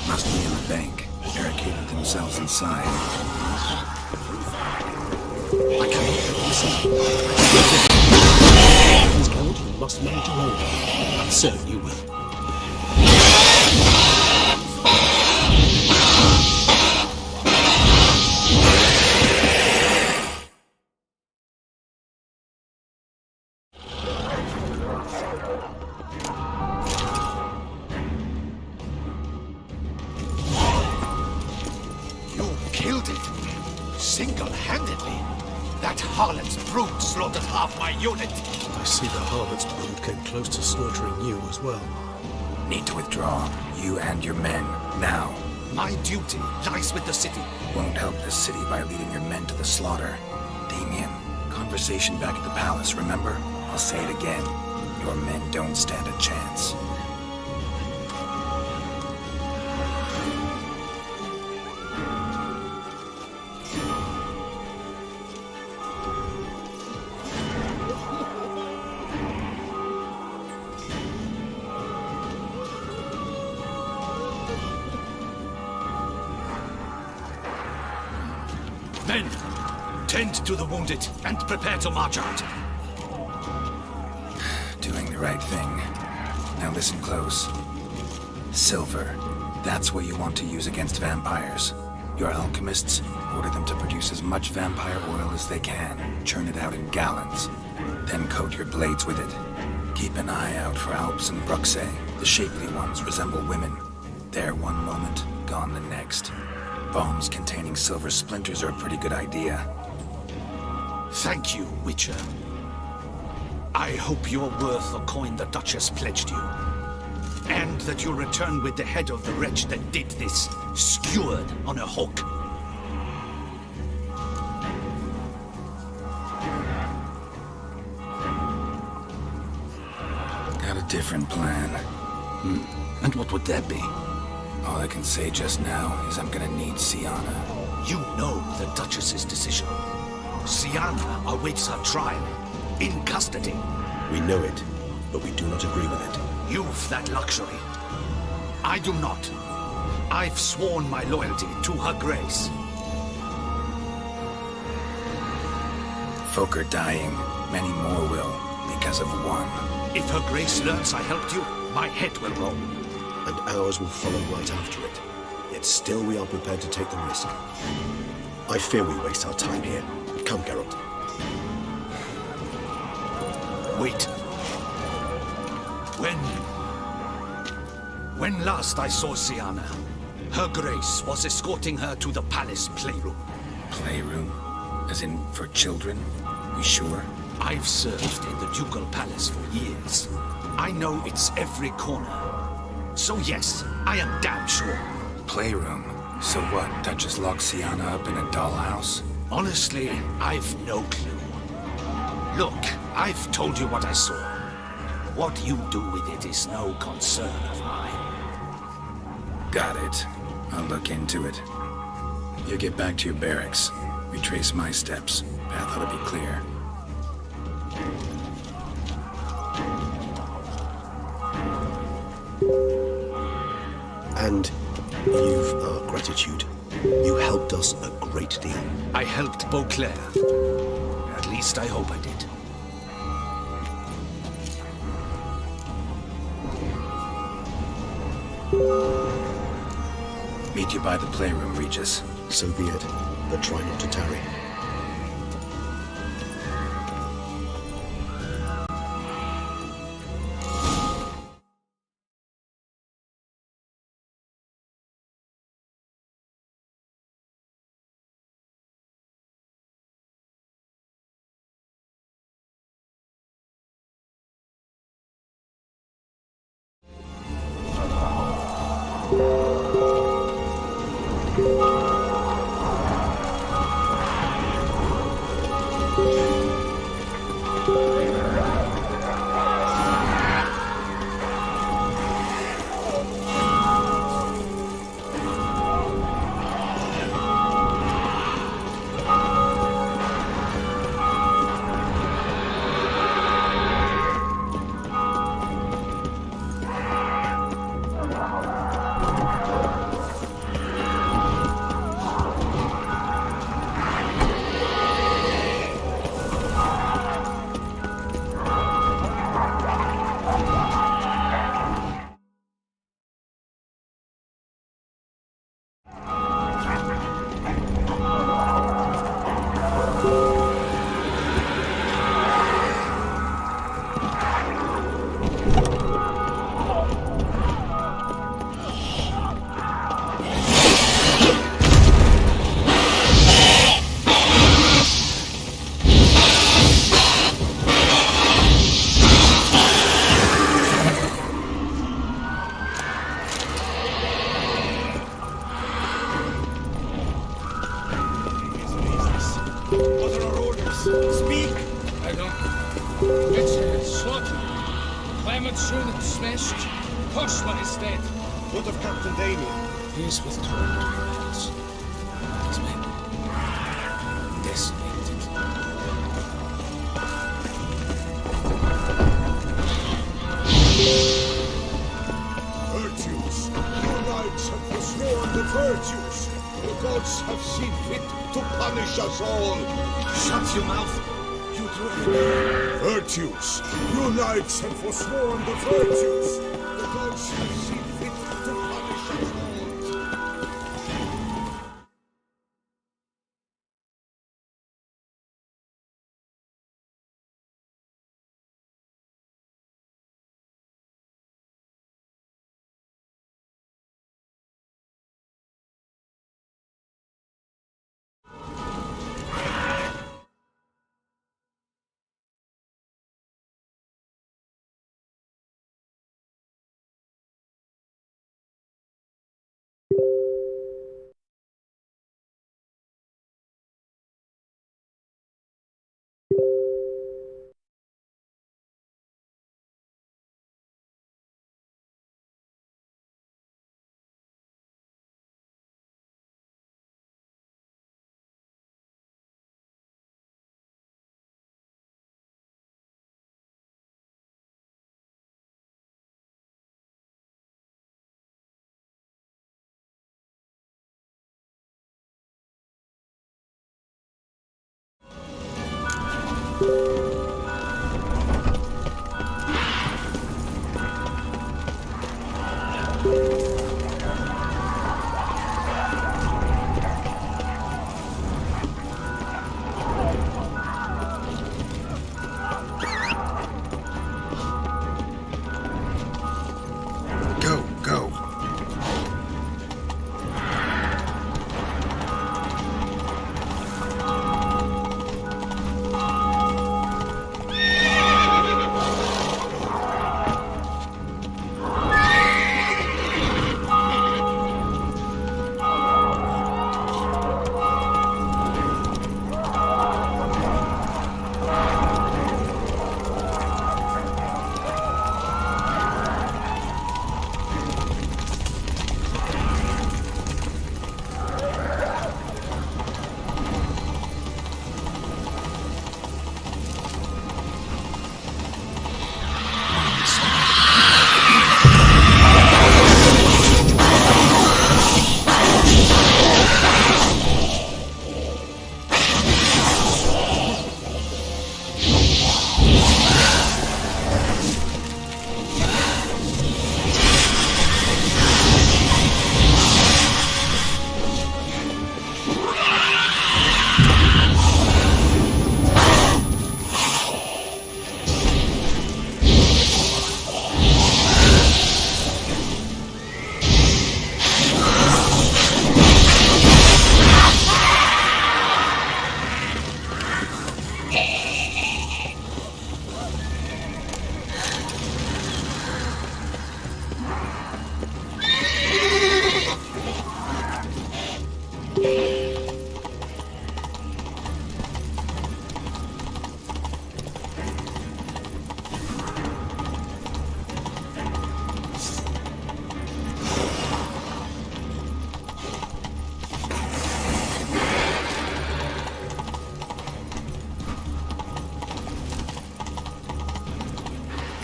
Must be in the bank. Barricaded themselves inside. I cannot help myself. Miss Geralt, you must manage your own. I'm certain you will. Single-handedly? That harlot's brood slaughtered half my unit. I see the harlot's brood came close to slaughtering you as well. Need to withdraw. You and your men. Now. My duty lies with the city. Won't help the city by leading your men to the slaughter. Damien, conversation back at the palace, remember? I'll say it again. Your men don't stand a chance. Men, tend to the wounded and prepare to march out. Doing the right thing. Now listen close. Silver. That's what you want to use against vampires. Your alchemists, order them to produce as much vampire oil as they can. Churn it out in gallons. Then coat your blades with it. Keep an eye out for Alps and Bruxae. The shapely ones resemble women. There one moment, gone the next. Bombs containing silver splinters are a pretty good idea. Thank you, Witcher. I hope you're worth the coin the Duchess pledged you. And that you'll return with the head of the wretch that did this, skewered on a hook. Got a different plan. And what would that be? All I can say just now is I'm gonna need Syanna. You know the Duchess's decision. Syanna awaits her trial, in custody. We know it, but we do not agree with it. You've that luxury. I do not. I've sworn my loyalty to her grace. Folk are dying. Many more will, because of one. If her grace learns I helped you, my head will roll. And ours will follow right after it. Yet still we are prepared to take the risk. I fear we waste our time here. Come, Geralt. Wait. When last I saw Syanna, her grace was escorting her to the palace playroom. Playroom? As in, for children? You sure? I've served in the ducal palace for years. I know its every corner. So yes, I am damn sure. Playroom? So what, Duchess locked Sienna up in a dollhouse? Honestly, I've no clue. Look, I've told you what I saw. What you do with it is no concern of mine. Got it. I'll look into it. You get back to your barracks. Retrace my steps. Path ought to be clear. And you've our gratitude. You helped us a great deal. I helped Beauclair. At least I hope I did. Meet you by the playroom, Regis. So be it, but try not to tarry. Virtues! You knights have forsworn the virtues! The gods have seen fit to punish us all!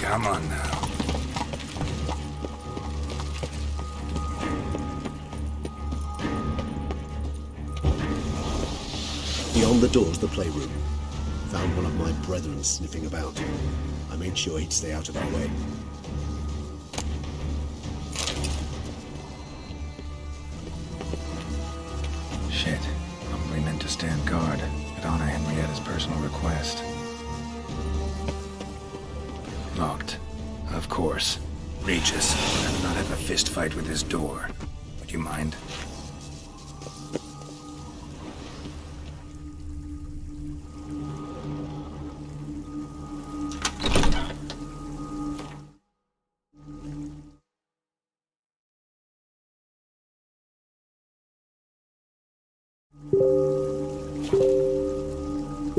Come on now. Beyond the door's the playroom. Found one of my brethren sniffing about. I made sure he'd stay out of our way. Shit. Probably meant to stand guard at Anna Henrietta's personal request. Locked. Of course. Regis, I'd rather not have a fist fight with this door. Would you mind?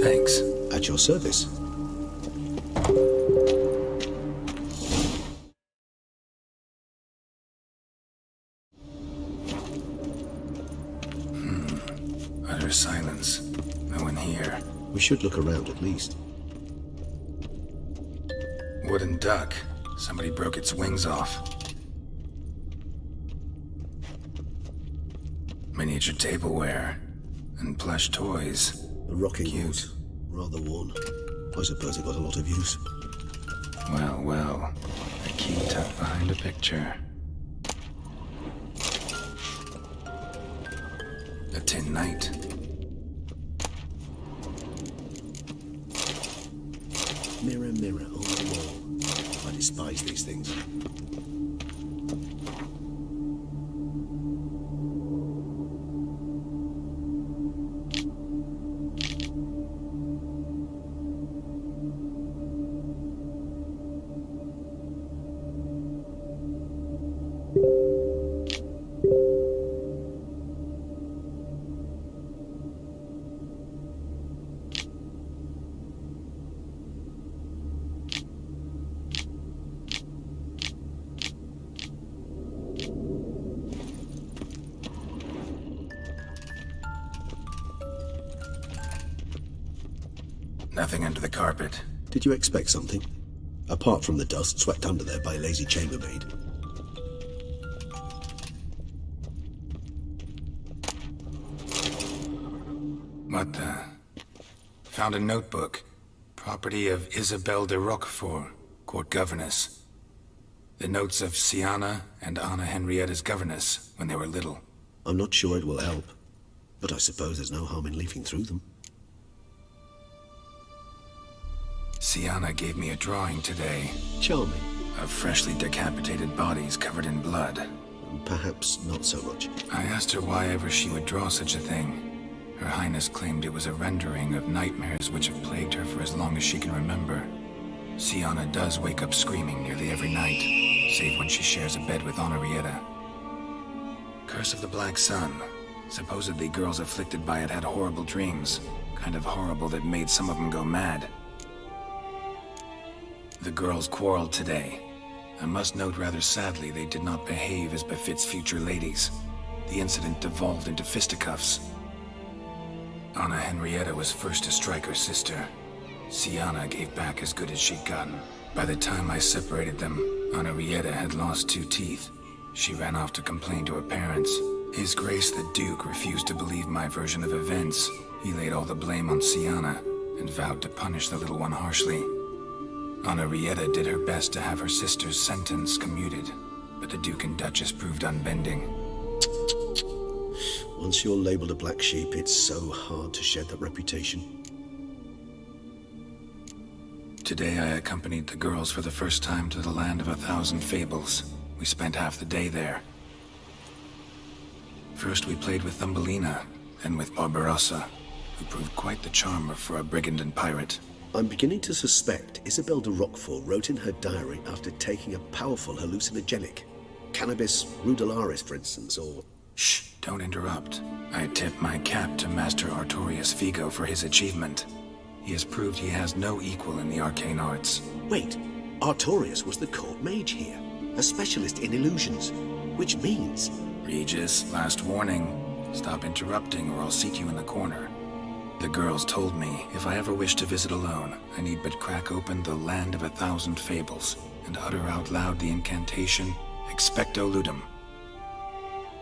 Thanks. At your service. Utter silence. No one here. We should look around at least. Wooden duck. Somebody broke its wings off. Miniature tableware. And plush toys. A rocking horse. Rather worn. I suppose it got a lot of use. Well, well. A key tucked behind a picture. A tin knight. Mirror, mirror on the wall. I despise these things. Nothing under the carpet. Did you expect something? Apart from the dust swept under there by a lazy chambermaid. What the? Found a notebook. Property of Isabelle de Roquefort, court governess. The notes of Siana and Anna Henrietta's governess when they were little. I'm not sure it will help, but I suppose there's no harm in leafing through them. Siana gave me a drawing today. Charming. Of freshly decapitated bodies covered in blood. Perhaps not so much. I asked her why ever she would draw such a thing. Her Highness claimed it was a rendering of nightmares which have plagued her for as long as she can remember. Siana does wake up screaming nearly every night, save when she shares a bed with Henrietta. Curse of the Black Sun. Supposedly girls afflicted by it had horrible dreams. Kind of horrible that made some of them go mad. The girls quarreled today. I must note rather sadly they did not behave as befits future ladies. The incident devolved into fisticuffs. Anna Henrietta was first to strike her sister. Siana gave back as good as she'd gotten. By the time I separated them, Henrietta had lost 2 teeth. She ran off to complain to her parents. His Grace the Duke refused to believe my version of events. He laid all the blame on Siana and vowed to punish the little one harshly. Henrietta did her best to have her sister's sentence commuted, but the Duke and Duchess proved unbending. Once you're labeled a black sheep, it's so hard to shed that reputation. Today I accompanied the girls for the first time to the land of 1,000 fables. We spent half the day there. First we played with Thumbelina, then with Barbarossa, who proved quite the charmer for a brigand and pirate. I'm beginning to suspect Isabelle de Roquefort wrote in her diary after taking a powerful hallucinogenic. Cannabis rudelaris, for instance, or... Shh, don't interrupt. I tip my cap to Master Artorius Figo for his achievement. He has proved he has no equal in the arcane arts. Wait, Artorius was the court mage here, a specialist in illusions, which means... Regis, last warning. Stop interrupting or I'll seat you in the corner. The girls told me if I ever wish to visit alone, I need but crack open the Land of 1,000 Fables and utter out loud the incantation Expecto Ludum.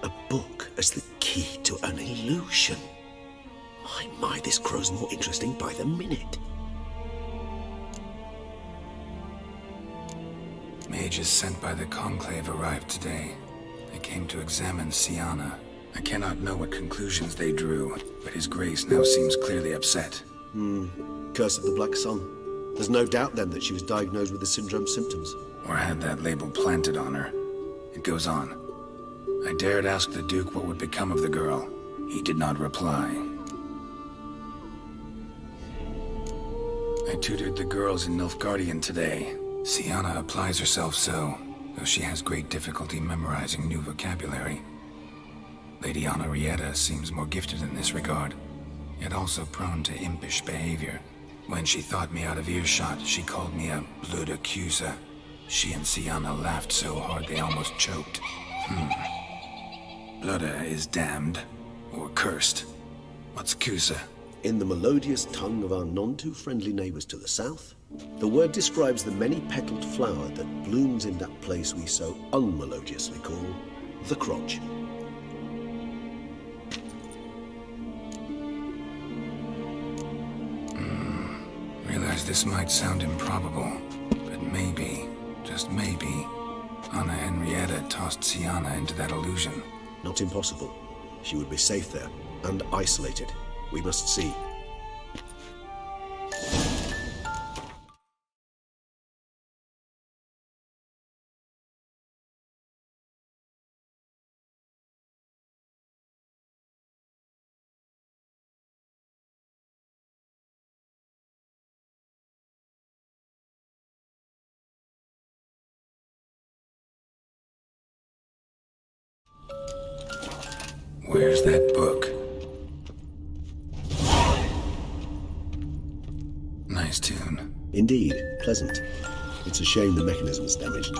A book as the key to an illusion. My, this grows more interesting by the minute. Mages sent by the Conclave arrived today. They came to examine Siana. I cannot know what conclusions they drew, but His Grace now seems clearly upset. Curse of the Black Sun. There's no doubt then that she was diagnosed with the syndrome symptoms. Or had that label planted on her. It goes on. I dared ask the Duke what would become of the girl. He did not reply. I tutored the girls in Nilfgaardian today. Siana applies herself so, though she has great difficulty memorizing new vocabulary. Lady Honorrietta seems more gifted in this regard, yet also prone to impish behavior. When she thought me out of earshot, she called me a blood accuser. She and Siana laughed so hard they almost choked. Blooda is damned, or cursed. What's Cusa? In the melodious tongue of our none-too-friendly neighbors to the south, the word describes the many-petaled flower that blooms in that place we so unmelodiously call the crotch. Realize this might sound improbable, but maybe, just maybe, Anna Henrietta tossed Siana into that illusion. Not impossible. She would be safe there, and isolated. We must see. Where's that book? Nice tune. Indeed, pleasant. It's a shame the mechanism's damaged.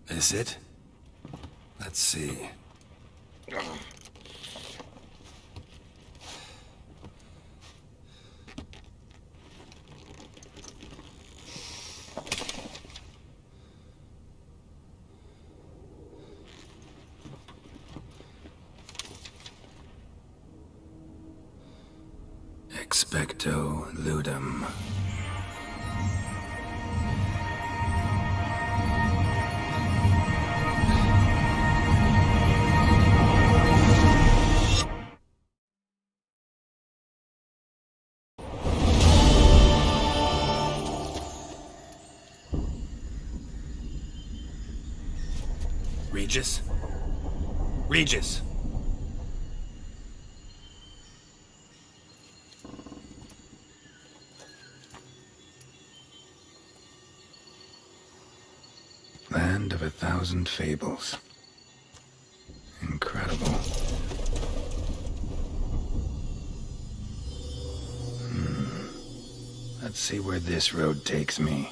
This it? Let's see. Expecto Ludum. Regis? Regis! Land of 1,000 Fables. Incredible. Let's see where this road takes me.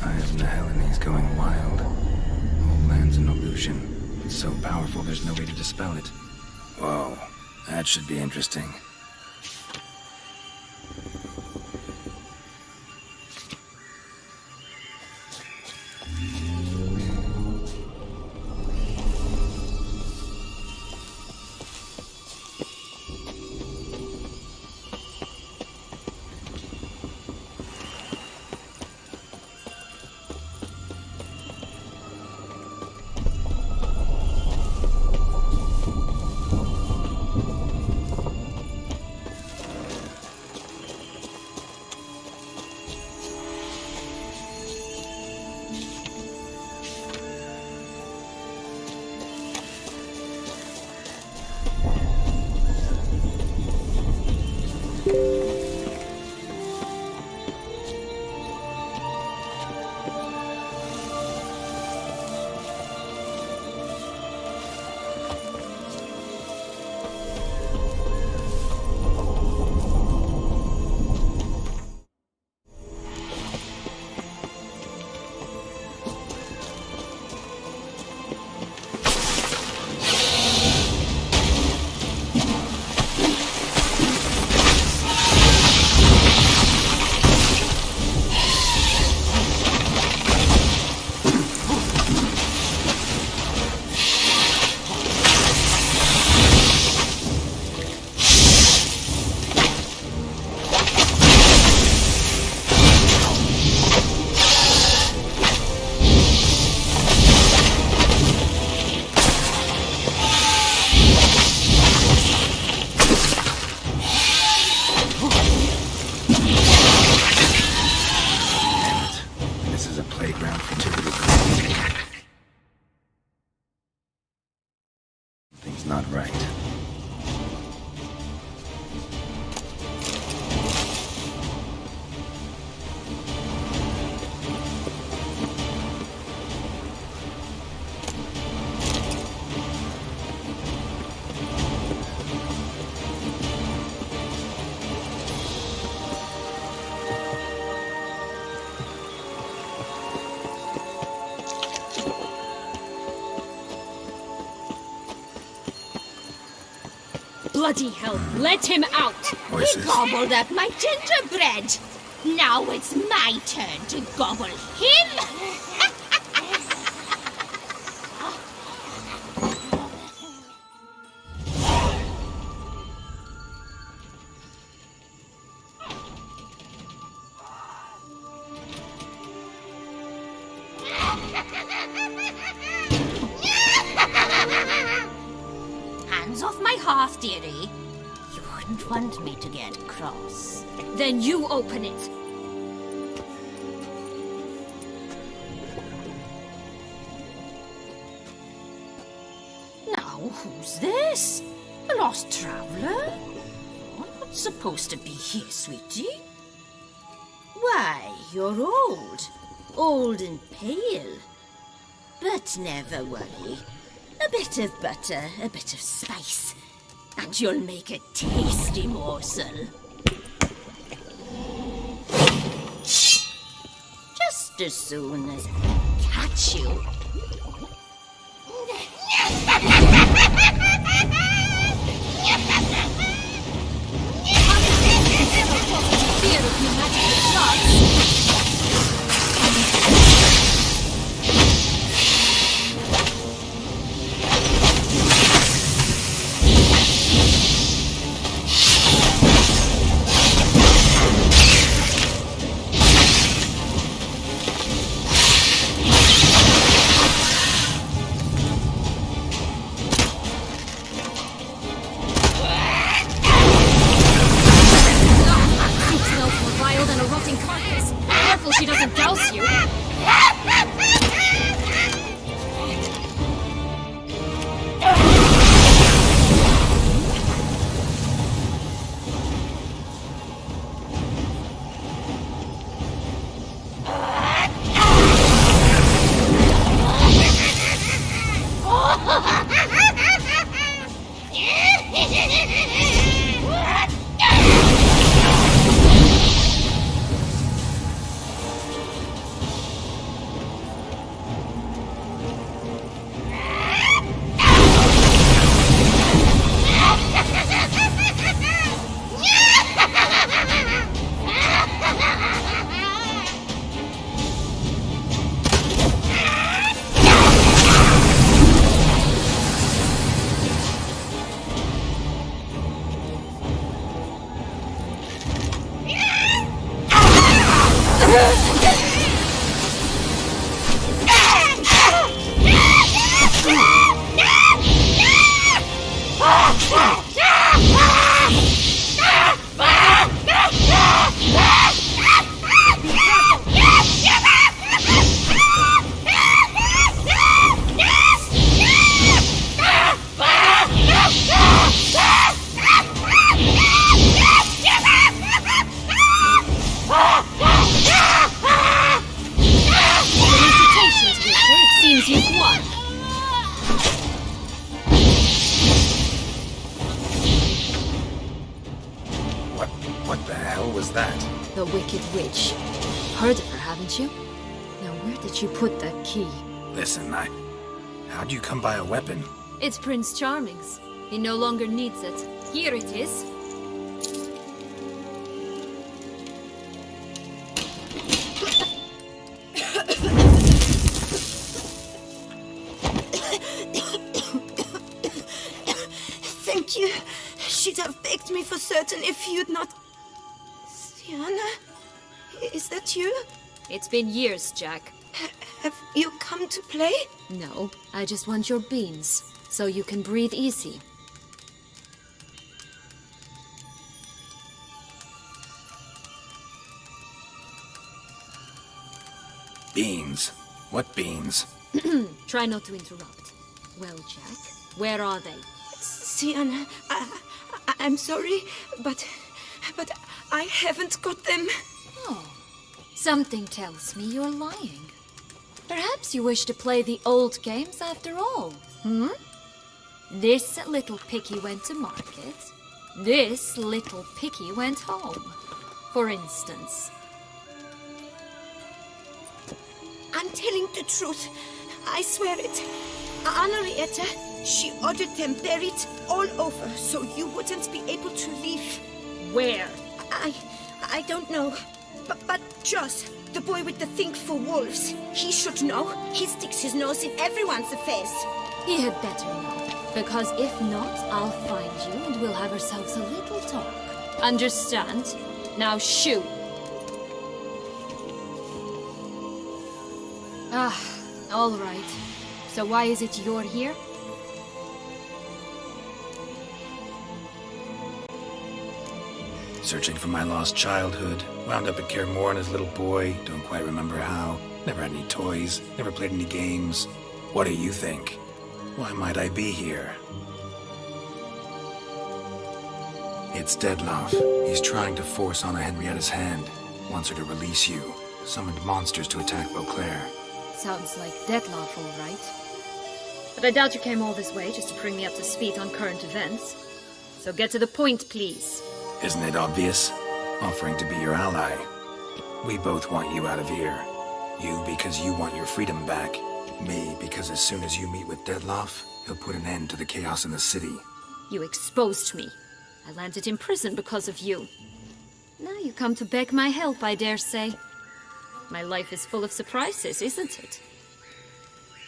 Eyes in the Hellenes going wild. Whole land's an illusion. It's so powerful there's no way to dispel it. Whoa, that should be interesting. This is a playground for typical criminals. Things not right. Bloody hell, let him out! Voices. He gobbled up my gingerbread. Now it's my turn to gobble him. Hands off my hearth, dearie. You wouldn't want me to get cross. Then you open it. Now, who's this? A lost traveler? You're not supposed to be here, sweetie. Why, you're old. Old and pale. But never worry. A bit of butter, a bit of spice, and you'll make a tasty morsel. Just as soon as I catch you. Fear of your magical shots. She doesn't douse you. What the hell was that? The Wicked Witch. Heard of her, haven't you? Now, where did you put that key? Listen, how'd you come by a weapon? It's Prince Charming's. He no longer needs it. Here it is. Thank you. She'd have begged me for certain if you'd not... Sienna? Is that you? It's been years, Jack. Have you come to play? No, I just want your beans, so you can breathe easy. Beans? What beans? Try not to interrupt. Well, Jack, where are they? Sienna, I'm sorry, but I haven't got them. Oh, something tells me you're lying. Perhaps you wish to play the old games after all, This little piggy went to market. This little piggy went home, for instance. I'm telling the truth. I swear it. Henrietta, she ordered them buried all over so you wouldn't be able to leave. Where? I don't know. But Joss, the boy with the thing for wolves, he should know. He sticks his nose in everyone's affairs. He had better know, because if not, I'll find you and we'll have ourselves a little talk. Understand? Now shoo! All right. So why is it you're here? Searching for my lost childhood. Wound up at Kaer Morhen as a little boy. Don't quite remember how. Never had any toys. Never played any games. What do you think? Why might I be here? It's Dettlaff. He's trying to force Anna Henrietta's hand. Wants her to release you. Summoned monsters to attack Beauclair. Sounds like Dettlaff, all right. But I doubt you came all this way just to bring me up to speed on current events. So get to the point, please. Isn't it obvious? Offering to be your ally. We both want you out of here. You because you want your freedom back. Me because as soon as you meet with Dettlaff, he'll put an end to the chaos in the city. You exposed me. I landed in prison because of you. Now you come to beg my help, I dare say. My life is full of surprises, isn't it?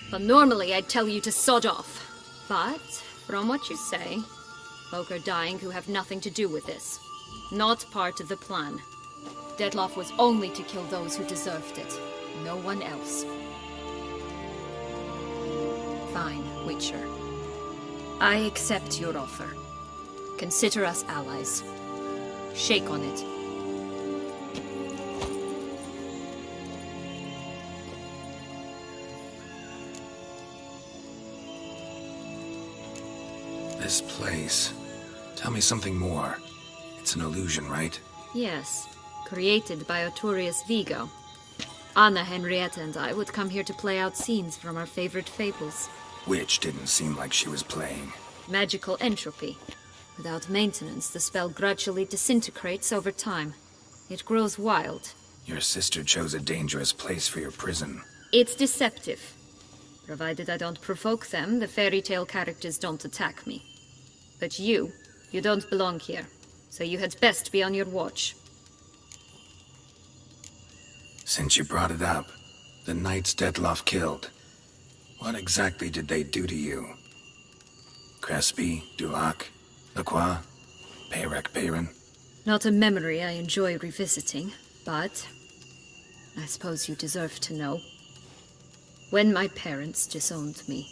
But normally I'd tell you to sod off. But, from what you say, folk are dying who have nothing to do with this. Not part of the plan. Dettlaff was only to kill those who deserved it. No one else. Fine, Witcher. I accept your offer. Consider us allies. Shake on it. This place. Tell me something more. It's an illusion, right? Yes, created by Artorius Vigo. Anna, Henrietta, and I would come here to play out scenes from our favorite fables. Which didn't seem like she was playing. Magical entropy. Without maintenance, the spell gradually disintegrates over time. It grows wild. Your sister chose a dangerous place for your prison. It's deceptive. Provided I don't provoke them, the fairy tale characters don't attack me. But you don't belong here. So you had best be on your watch. Since you brought it up, the knights Dettlaff killed. What exactly did they do to you? Crespi, Dulac, Lacroix, Peyrac Peyran? Not a memory I enjoy revisiting, but I suppose you deserve to know. When my parents disowned me,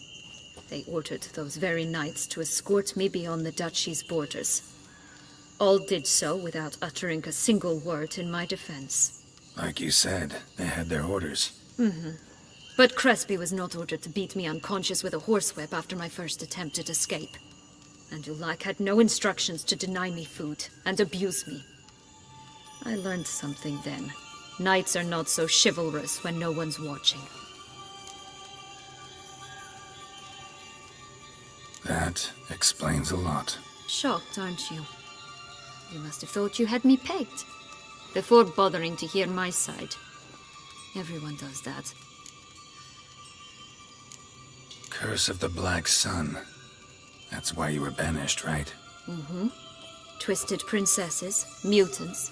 they ordered those very knights to escort me beyond the duchy's borders. All did so without uttering a single word in my defense. Like you said, they had their orders. But Crespi was not ordered to beat me unconscious with a horsewhip after my first attempted escape. And Dulac had no instructions to deny me food and abuse me. I learned something then. Knights are not so chivalrous when no one's watching. That explains a lot. Shocked, aren't you? You must have thought you had me pegged. Before bothering to hear my side. Everyone does that. Curse of the Black Sun. That's why you were banished, right? Twisted princesses, mutants.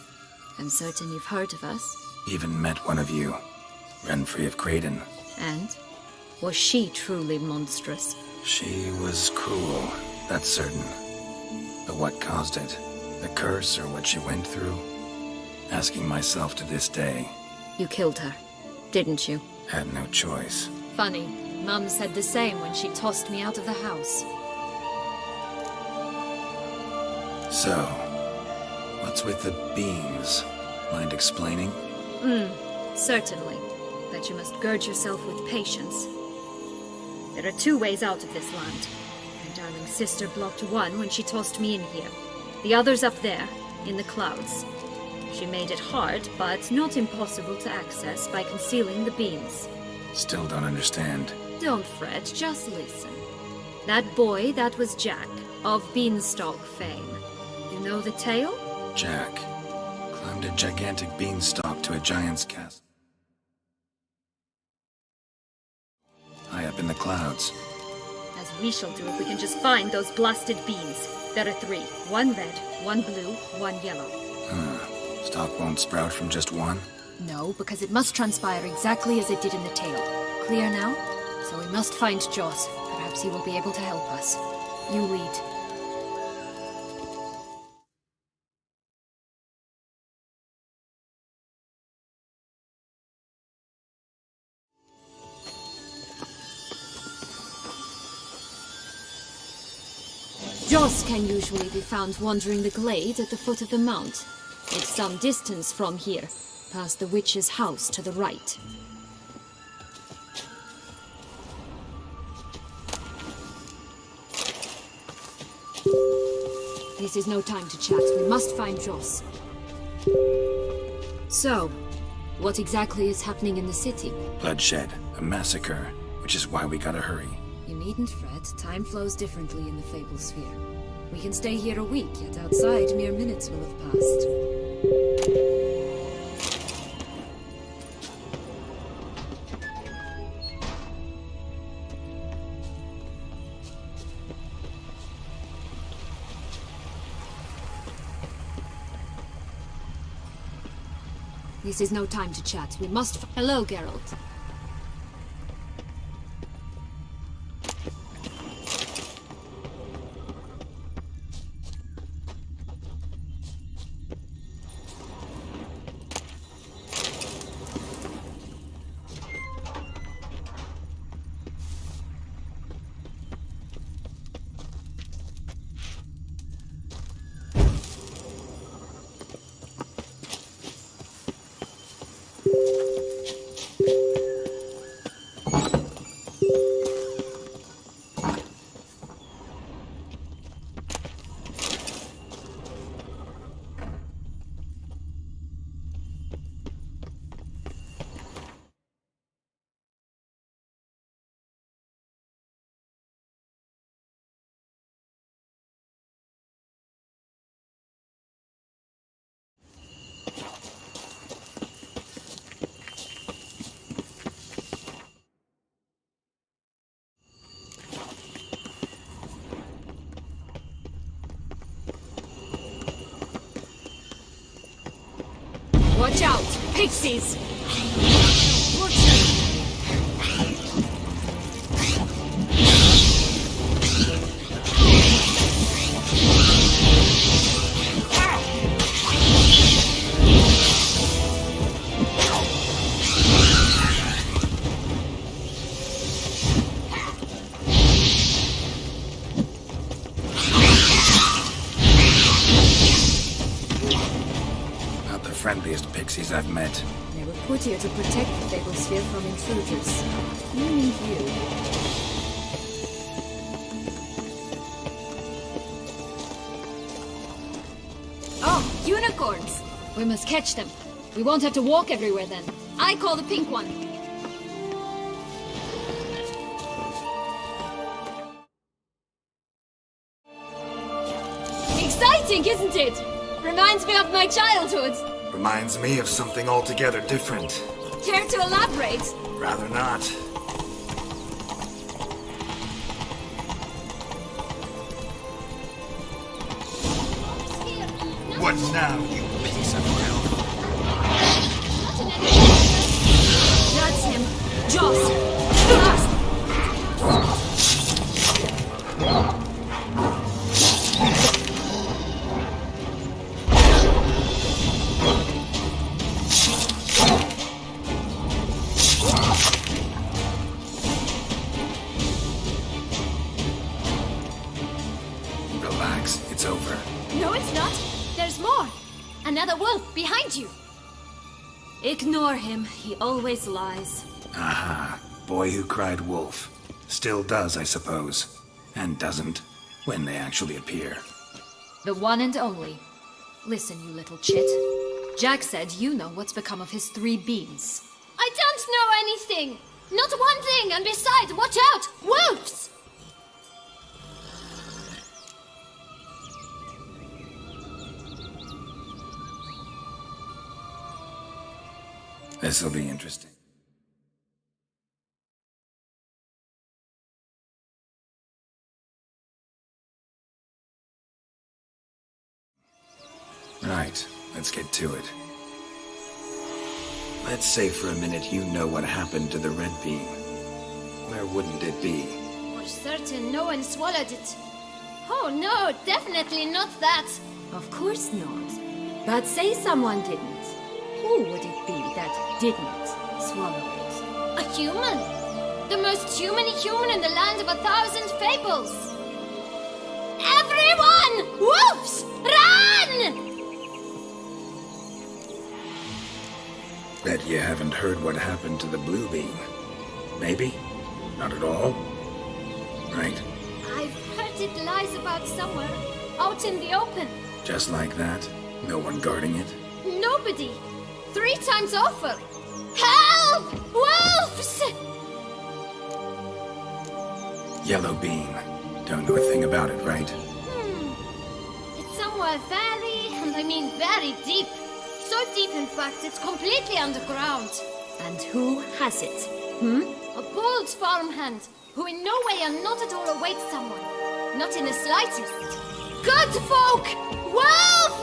I'm certain you've heard of us. Even met one of you. Renfri of Craden. And? Was she truly monstrous? She was cruel, that's certain. But what caused it? The curse or what she went through? Asking myself to this day. You killed her, didn't you? Had no choice. Funny. Mum said the same when she tossed me out of the house. So, what's with the beams? Mind explaining? Certainly. that you must gird yourself with patience. There are 2 ways out of this land. My darling sister blocked one when she tossed me in here. The other's up there, in the clouds. She made it hard, but not impossible to access by concealing the beams. Still don't understand. Don't fret, just listen. That boy, that was Jack, of Beanstalk fame. You know the tale? Jack climbed a gigantic beanstalk to a giant's castle. High up in the clouds. As we shall do if we can just find those blasted beans. There are 3. 1 red, 1 blue, 1 yellow. Stalk won't sprout from just one? No, because it must transpire exactly as it did in the tale. Clear now? So we must find Joss. Perhaps he will be able to help us. You lead. Joss can usually be found wandering the glade at the foot of the mount. It's some distance from here, past the witch's house to the right. This is no time to chat. We must find Joss. So, what exactly is happening in the city? Bloodshed, a massacre, which is why we gotta hurry. You needn't fret. Time flows differently in the Fable Sphere. We can stay here a week, yet outside mere minutes will have passed. This is no time to chat. We must Hello, Geralt. Watch out! Pixies! Friendliest pixies I've met. They were put here to protect the Fable Sphere from intruders. We need you. Oh, unicorns! We must catch them. We won't have to walk everywhere then. I call the pink one. Exciting, isn't it? Reminds me of my childhood. Reminds me of something altogether different. Care to elaborate? Rather not. What now, you piece of hell? That's him. Joss. Fast. Relax, it's over. No, it's not. There's more. Another wolf behind you. Ignore him. He always lies. Aha. Boy who cried wolf. Still does, I suppose. And doesn't, when they actually appear. The one and only. Listen, you little chit. Jack said you know what's become of his 3 beans. I don't know anything! Not one thing, and besides, watch out! Wolves! This'll be interesting. Right, let's get to it. Let's say for a minute you know what happened to the Red Bean. Where wouldn't it be? For certain, no one swallowed it. Oh no, definitely not that. Of course not. But say someone didn't. Who would it be that didn't swallow it? A human! The most humany human in the land of 1,000 fables! Everyone! Wolves! Run! Bet you haven't heard what happened to the Blue Bean. Maybe? Not at all? Right? I've heard it lies about somewhere, out in the open. Just like that? No one guarding it? Nobody! 3 times over! Help! Wolves! Yellow Bean. Don't know a thing about it, right? It's somewhere very, and I mean very deep. So deep, in fact, it's completely underground. And who has it? A bold farmhand, who in no way and not at all awaits someone. Not in the slightest. Good folk! Wolf!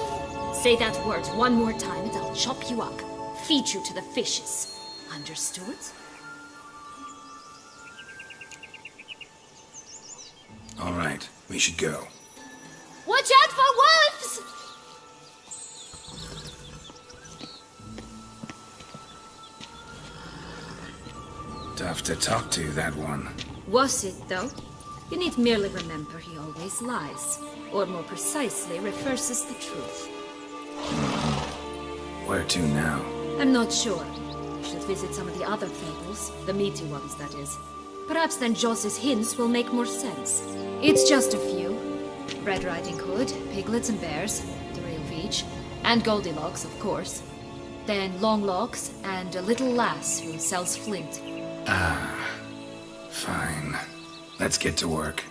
Say that word one more time and I'll chop you up. Feed you to the fishes. Understood? All right, we should go. Watch out for wolves! Tough to talk to, that one. Was it, though? You need merely remember he always lies. Or more precisely, reverses the truth. Where to now? I'm not sure. We should visit some of the other fables. The meaty ones, that is. Perhaps then Joss's hints will make more sense. It's just a few. Red Riding Hood, piglets and bears, 3 of each. And Goldilocks, of course. Then Longlocks and a little lass who sells flint. Ah, fine. Let's get to work.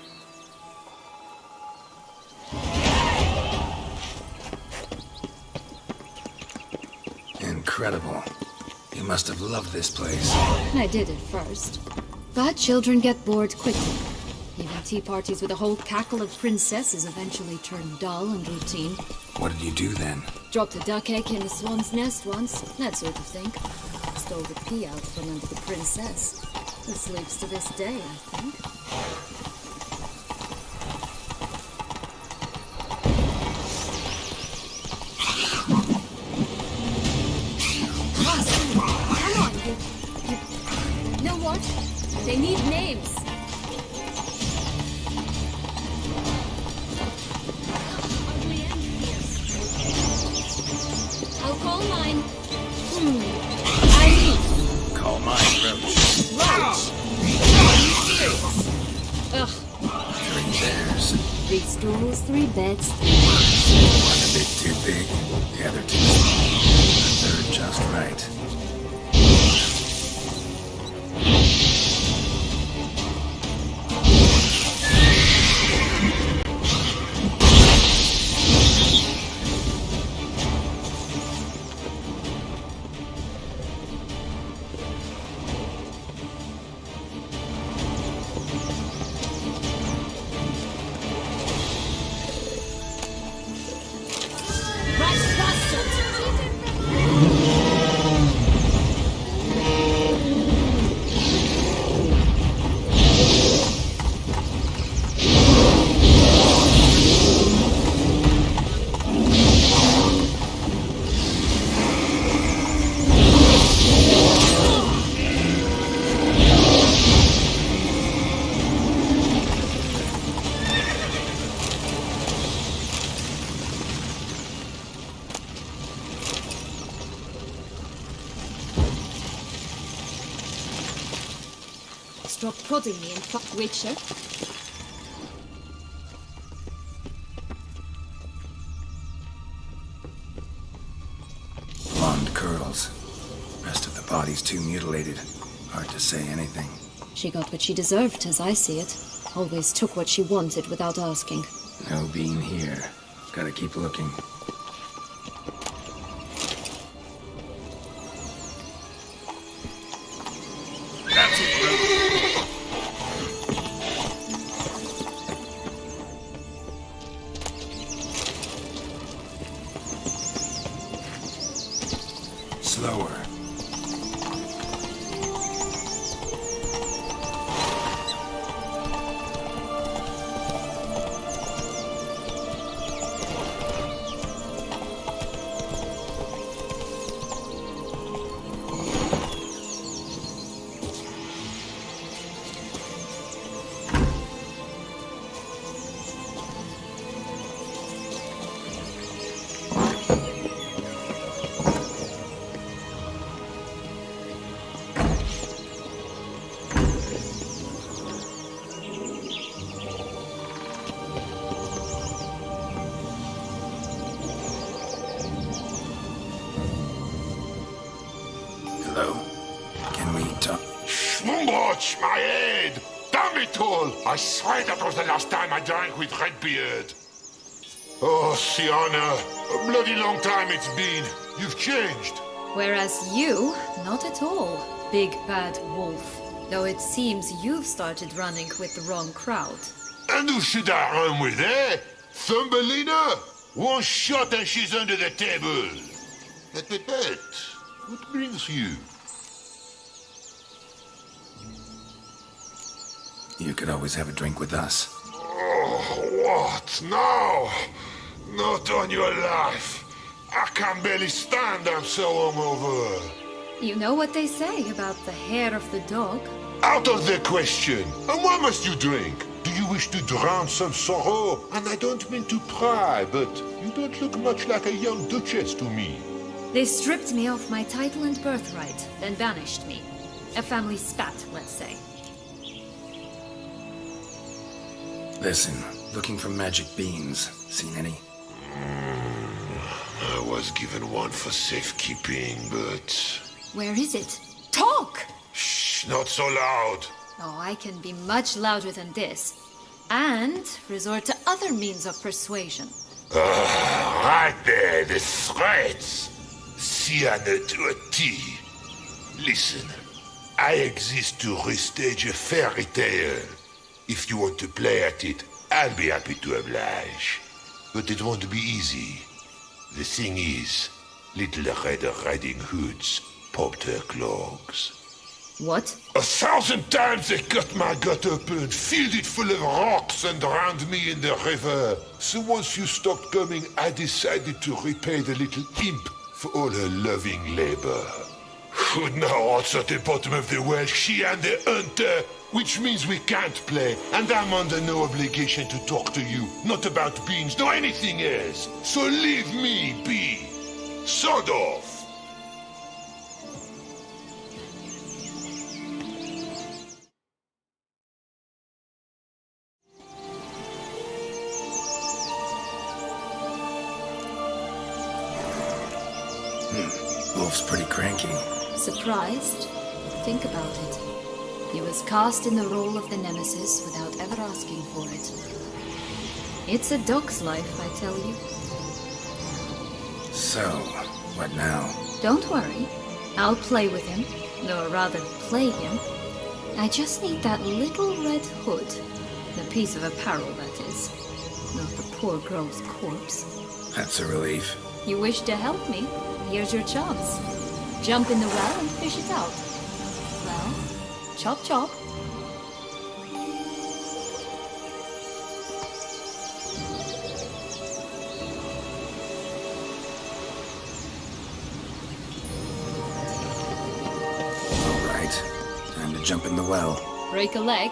Incredible. You must have loved this place. I did at first. But children get bored quickly. Even tea parties with a whole cackle of princesses eventually turn dull and routine. What did you do then? Dropped a duck egg in the swan's nest once, that sort of thing. Stole the pea out from under the princess. Who sleeps to this day, I think. Come on, you know what? They need names. I'll call mine. Eileen. Call mine Roach. Roach. Ugh. 3 bears. 3 stools, 3 beds. One a bit too big, the other too small. The 3rd just right. Right stop prodding me and fuck Witcher? Blonde curls. Rest of the body's too mutilated. Hard to say anything. She got what she deserved, as I see it. Always took what she wanted without asking. No being here. Gotta keep looking. That's it, bro. Slower. Hello? Can we talk? Schmumbroch, my head! Damn it all! I swear that was the last time I drank with Redbeard. Oh, Sienna, a bloody long time it's been. You've changed. Whereas you, not at all, big bad wolf. Though it seems you've started running with the wrong crowd. And who should I run with, eh? Thumbelina? One shot and she's under the table. But, what brings you? You could always have a drink with us. Oh, what now? Not on your life. I can barely stand, I'm so hungover. You know what they say about the hair of the dog? Out of the question. And why must you drink? Do you wish to drown some sorrow? And I don't mean to pry, but you don't look much like a young duchess to me. They stripped me of my title and birthright, then banished me. A family spat, let's say. Listen, looking for magic beans. Seen any? I was given one for safekeeping, but... Where is it? Talk! Shh, not so loud. Oh, I can be much louder than this. And resort to other means of persuasion. Right there, the threats. Sienna to a T. Listen, I exist to restage a fairy tale. If you want to play at it, I'll be happy to oblige. But it won't be easy. The thing is, Little Red Riding Hoods popped her clogs. What? 1,000 times they cut my gut open, filled it full of rocks and drowned me in the river. So once you stopped coming, I decided to repay the little imp for all her loving labor. Now what's at the bottom of the well, she and the hunter, which means we can't play, and I'm under no obligation to talk to you, not about beans, nor anything else. So leave me be. Sod off. Wolf's pretty cranky. Surprised? Think about it. He was cast in the role of the Nemesis without ever asking for it. It's a dog's life, I tell you. So, what now? Don't worry. I'll play with him. Or rather, play him. I just need that little red hood. The piece of apparel, that is. Not the poor girl's corpse. That's a relief. You wish to help me? Here's your chance. Jump in the well and fish it out. Well, chop chop. All right. Time to jump in the well. Break a leg.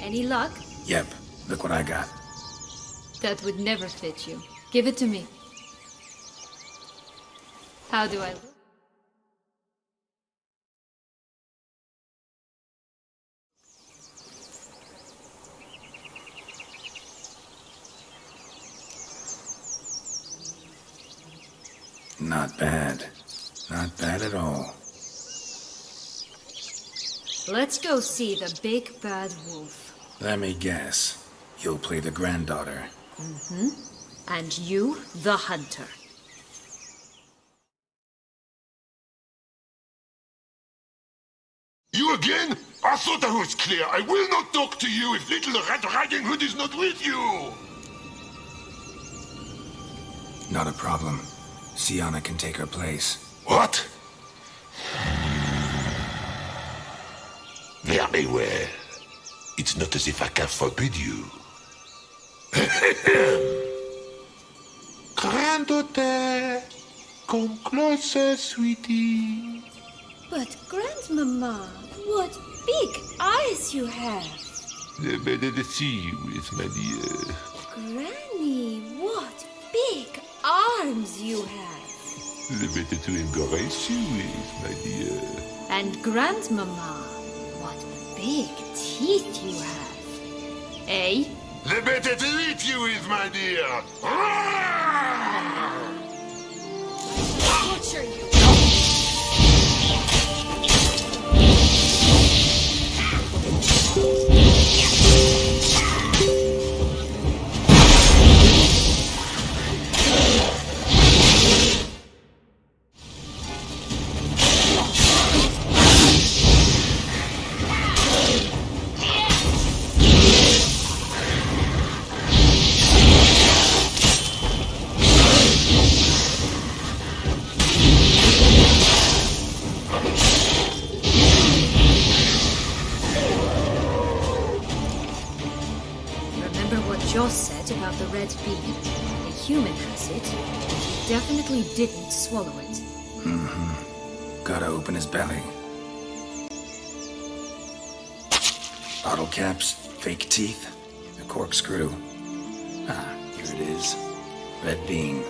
Any luck? Yep, look what I got. That would never fit you. Give it to me. How do I look? Not bad. Not bad at all. Let's go see the big bad wolf. Let me guess. You'll play the granddaughter. Mm-hmm. And you, the hunter. You again? I thought I was clear. I will not talk to you if little Red Riding Hood is not with you! Not a problem. Sienna can take her place. What? Very well. It's not as if I can forbid you. Granddaughter, come closer, sweetie. But Grandmama, what big eyes you have. Better to see you with, my dear. Granny, what big arms you have. Better to embrace you with, my dear. And Grandmama, what big teeth you have. Eh? The better to eat you with, my dear. Butcher you. Joss said about the red bee. A human has it. He definitely didn't swallow it. Mm-hmm. Gotta open his belly. Bottle caps, fake teeth, a corkscrew. Ah, here it is. Red bean.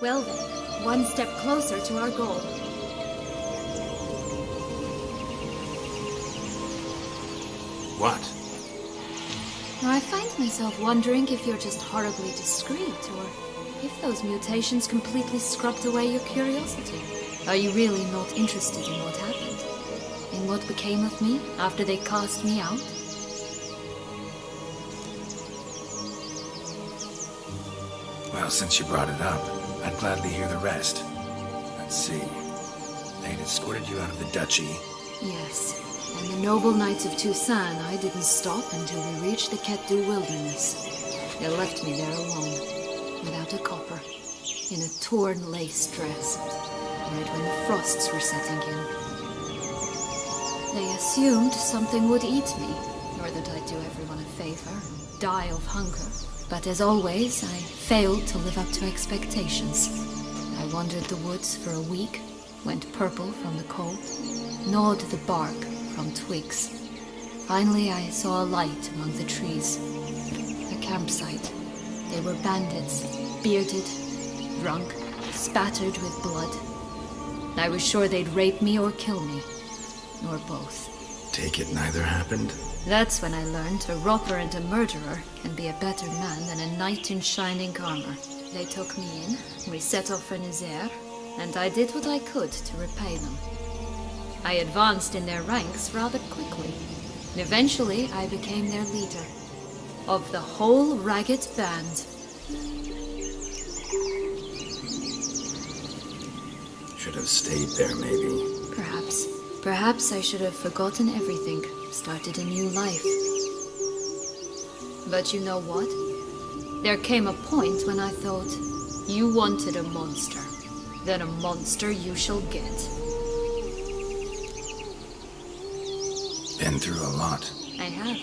Well then, one step closer to our goal. What? I find myself wondering if you're just horribly discreet, or if those mutations completely scrubbed away your curiosity. Are you really not interested in what happened? In what became of me after they cast me out? Well, since you brought it up, I'd gladly hear the rest. Let's see. They'd escorted you out of the duchy. Yes. And the noble knights of Toussaint, I didn't stop until we reached the Ketdu wilderness. They left me there alone, without a copper, in a torn lace dress, right when the frosts were setting in. They assumed something would eat me, or that I'd do everyone a favor, die of hunger. But as always, I failed to live up to expectations. I wandered the woods for a week, went purple from the cold, gnawed the bark from twigs. Finally, I saw a light among the trees. A campsite. They were bandits, bearded, drunk, spattered with blood. I was sure they'd rape me or kill me, or both. Take it neither happened? That's when I learned a robber and a murderer can be a better man than a knight in shining armor. They took me in, we set off for Nazaire, and I did what I could to repay them. I advanced in their ranks rather quickly. Eventually, I became their leader. Of the whole ragged band. Should have stayed there, maybe. Perhaps. Perhaps I should have forgotten everything, started a new life. But you know what? There came a point when I thought, you wanted a monster. Then a monster you shall get. Been through a lot. I have.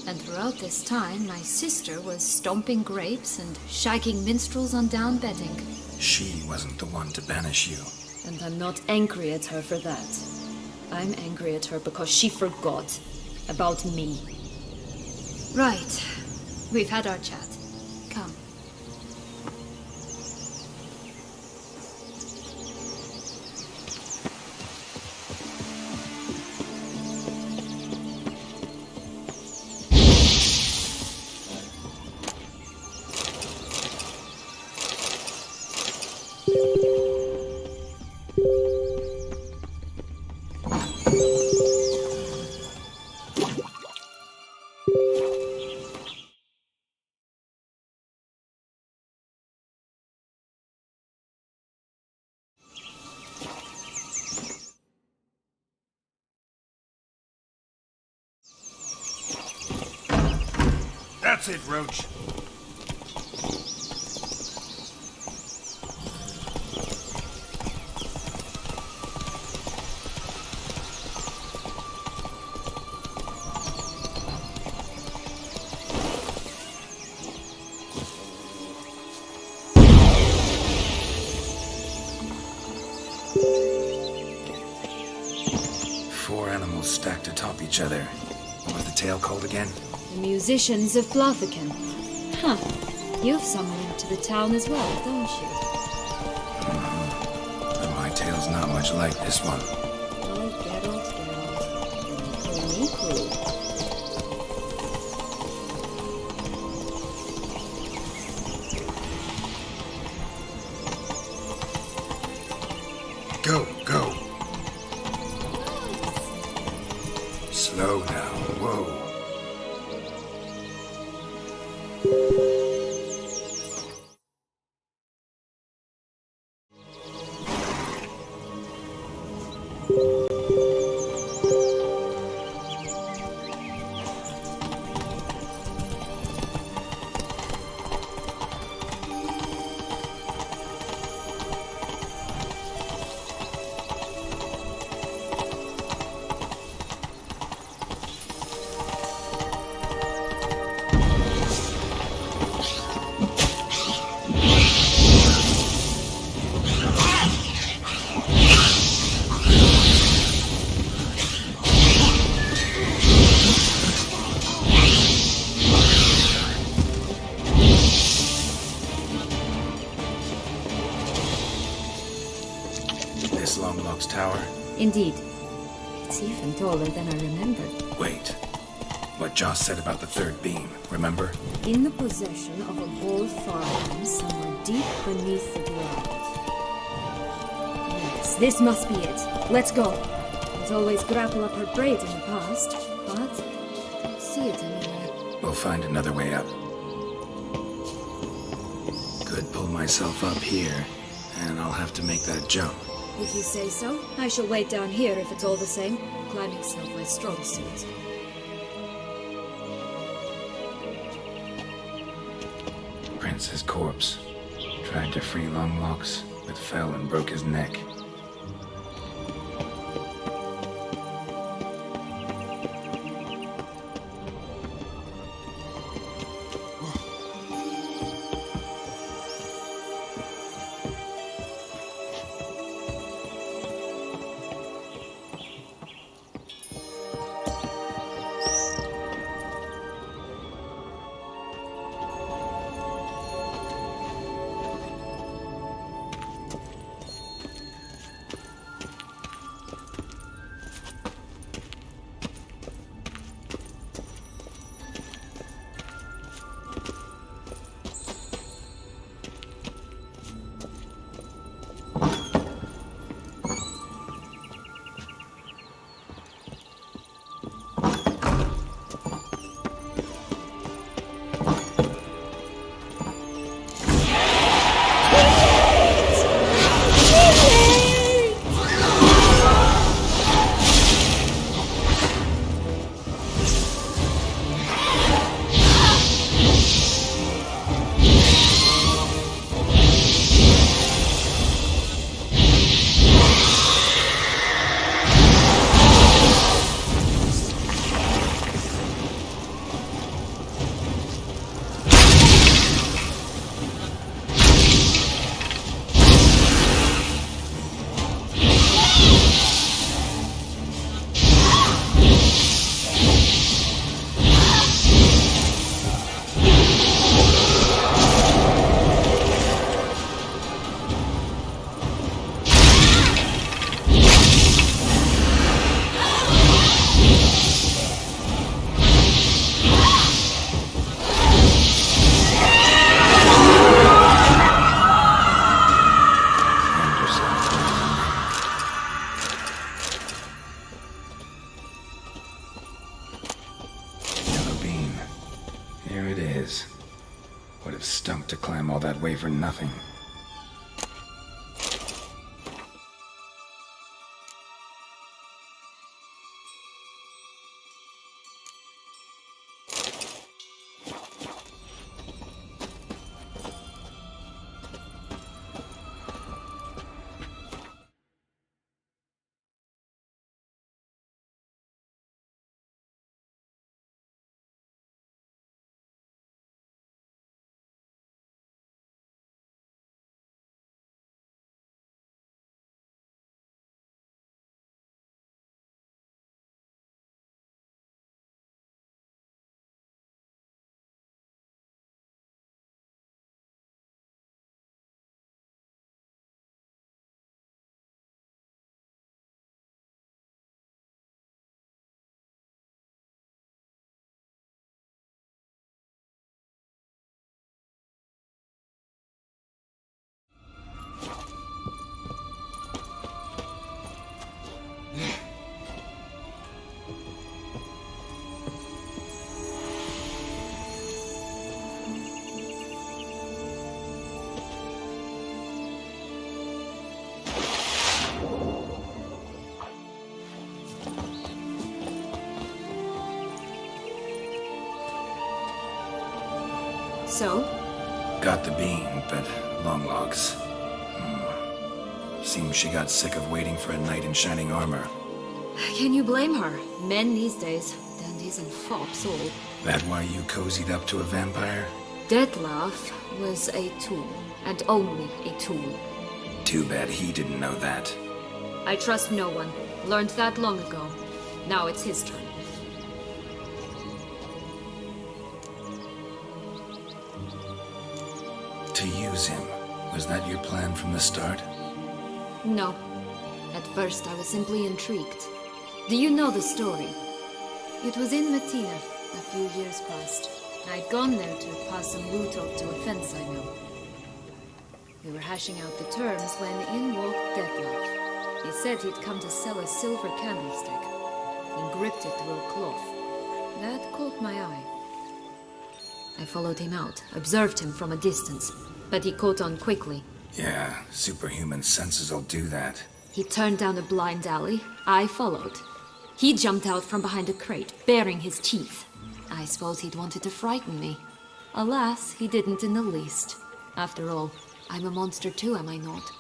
And throughout this time, my sister was stomping grapes and shaking minstrels on down bedding. She wasn't the one to banish you. And I'm not angry at her for that. I'm angry at her because she forgot about me. Right. We've had our chat. Come. That's it, Roach. Four animals stacked atop each other. What was the tale called again? The musicians of Blaviken. Huh. You've some link to the town as well, don't you? But my tale's not much like this one. Oh, Geralt. Call me cruel. Go. Slow now. Whoa. This Longlock's tower? Indeed. It's even taller than I remembered. Wait. What Joss said about the third beam, remember? In the possession of a gold farm somewhere deep beneath the ground. Yes, this must be it. Let's go. It's always grapple up her braid in the past, but I don't see it anywhere. We'll find another way up. Could pull myself up here, and I'll have to make that jump. If you say so, I shall wait down here if it's all the same. Climbing's not my strong suit. Prince's corpse. Tried to free Longlocks, but fell and broke his neck. Here it is. Would have stunk to climb all that way for nothing. So? Got the bean, but long logs. Seems she got sick of waiting for a knight in shining armor. Can you blame her? Men these days, dandies and fops all. That why you cozied up to a vampire? Dettlaff was a tool, and only a tool. Too bad he didn't know that. I trust no one. Learned that long ago. Now it's his turn. To use him. Was that your plan from the start? No. At first I was simply intrigued. Do you know the story? It was in Metina, a few years past. I'd gone there to pass some loot off to a fence I know. We were hashing out the terms when in walked Dettlaff. He said he'd come to sell a silver candlestick. He gripped it through a cloth. That caught my eye. I followed him out, observed him from a distance, but he caught on quickly. Yeah, superhuman senses will do that. He turned down a blind alley. I followed. He jumped out from behind a crate, baring his teeth. I suppose he'd wanted to frighten me. Alas, he didn't in the least. After all, I'm a monster too, am I not?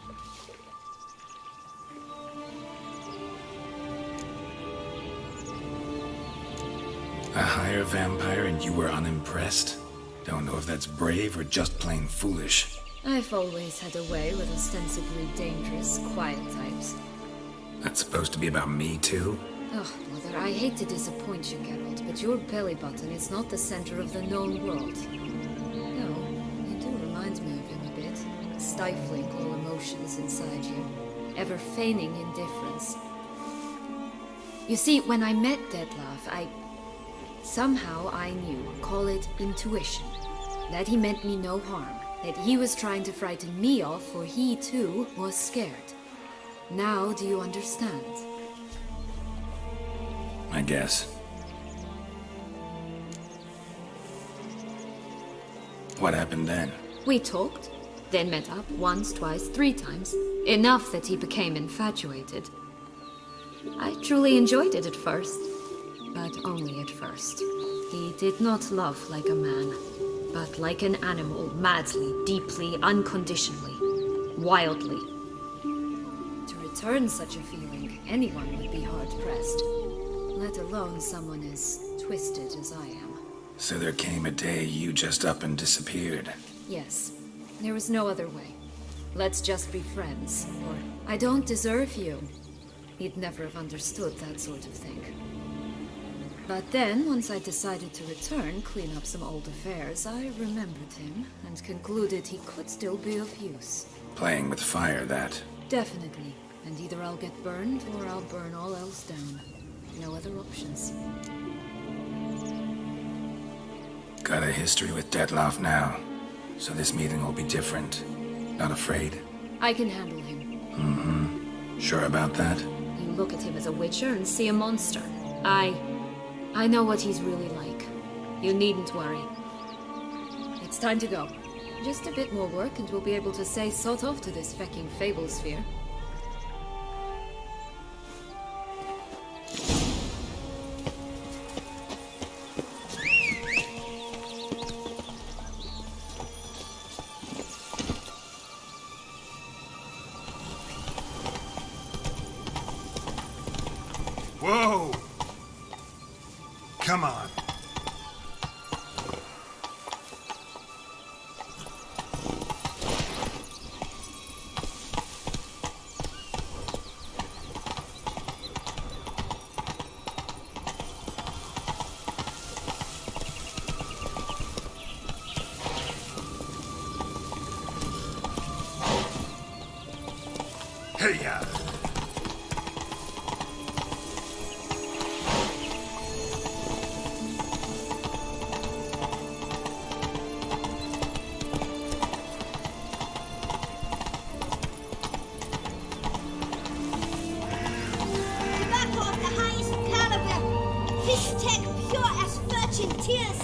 A higher vampire and you were unimpressed? Don't know if that's brave or just plain foolish. I've always had a way with ostensibly dangerous, quiet types. That's supposed to be about me too? Oh, Mother, I hate to disappoint you, Geralt, but your belly button is not the center of the known world. No, you do remind me of him a bit. Stifling all emotions inside you. Ever feigning indifference. You see, when I met Dettlaff, somehow I knew, call it intuition, that he meant me no harm. That he was trying to frighten me off, for he, too, was scared. Now do you understand? I guess. What happened then? We talked, then met up once, twice, 3 times. Enough that he became infatuated. I truly enjoyed it at first, but only at first. He did not love like a man. But like an animal, madly, deeply, unconditionally, wildly. To return such a feeling, anyone would be hard-pressed. Let alone someone as twisted as I am. So there came a day you just up and disappeared. Yes. There was no other way. Let's just be friends, or I don't deserve you. He'd never have understood that sort of thing. But then, once I decided to return, clean up some old affairs, I remembered him and concluded he could still be of use. Playing with fire, that. Definitely. And either I'll get burned or I'll burn all else down. No other options. Got a history with Dettlaff now, so this meeting will be different. Not afraid? I can handle him. Mm-hmm. Sure about that? You look at him as a witcher and see a monster. I know what he's really like. You needn't worry. It's time to go. Just a bit more work and we'll be able to say sort off to this fecking fable sphere. Whoa! Come on. Hey-ya! Tobacco of the highest caliber. Fish tech pure as virgin tears.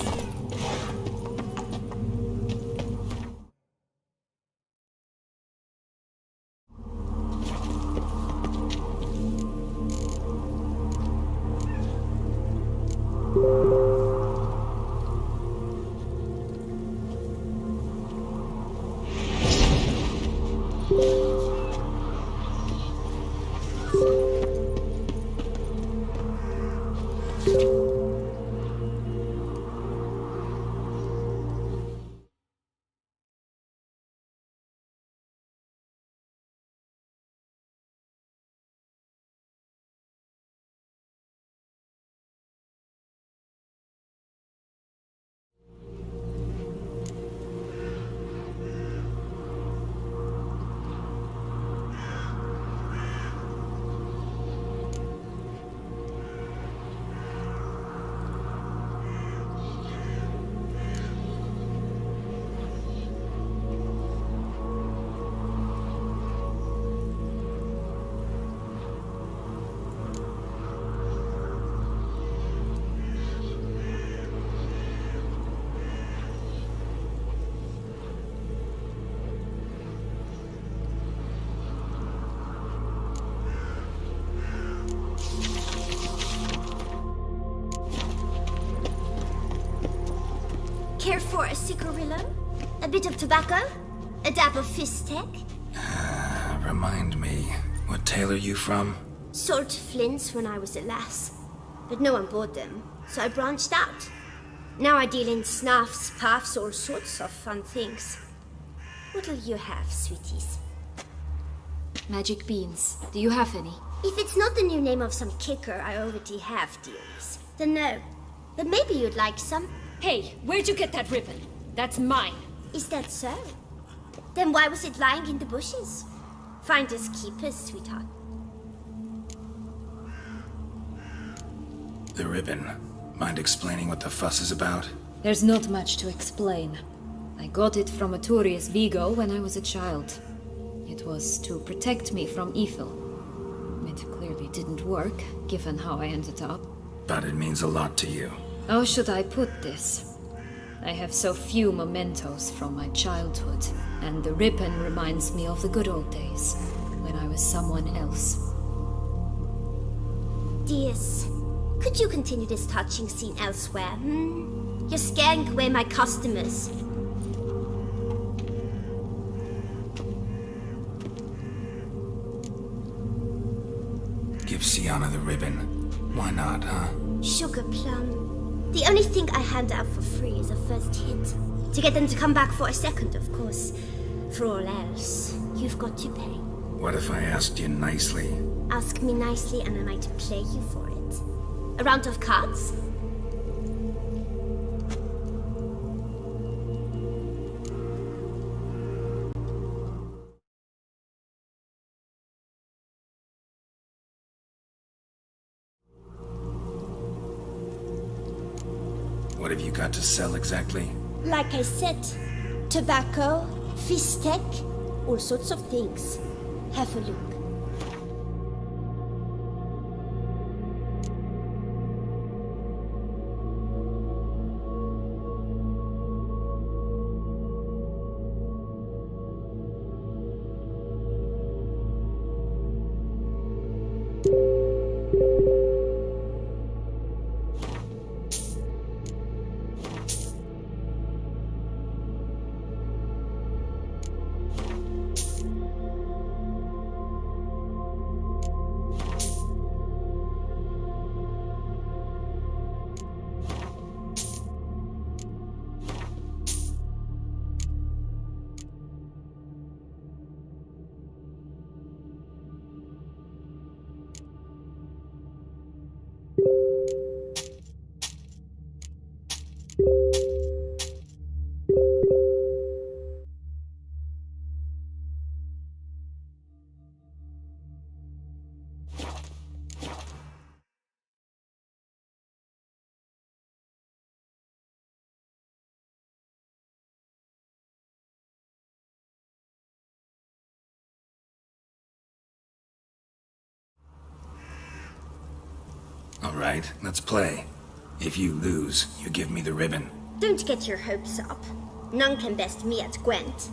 Care for a cigarillo? A bit of tobacco? A dab of Fistech? Remind me, what tale are you from? Sold flints when I was a lass, but no one bought them, so I branched out. Now I deal in snuffs, puffs, all sorts of fun things. What'll you have, sweeties? Magic beans. Do you have any? If it's not the new name of some kicker I already have, dearies, then no. But maybe you'd like some. Hey, where'd you get that ribbon? That's mine. Is that so? Then why was it lying in the bushes? Finders keepers, sweetheart. The ribbon. Mind explaining what the fuss is about? There's not much to explain. I got it from Aturius Vigo when I was a child. It was to protect me from evil. It clearly didn't work, given how I ended up. But it means a lot to you. How should I put this? I have so few mementos from my childhood, and the ribbon reminds me of the good old days, when I was someone else. Dears, could you continue this touching scene elsewhere, You're scaring away my customers. Give Sienna the ribbon. Why not, huh? Sugar plum. The only thing I hand out for free is a first hit. To get them to come back for a second, of course. For all else, you've got to pay. What if I asked you nicely? Ask me nicely and I might play you for it. A round of cards? What have you got to sell exactly? Like I said, tobacco, Fistech, all sorts of things. Have a look. All right, let's play. If you lose, you give me the ribbon. Don't get your hopes up. None can best me at Gwent.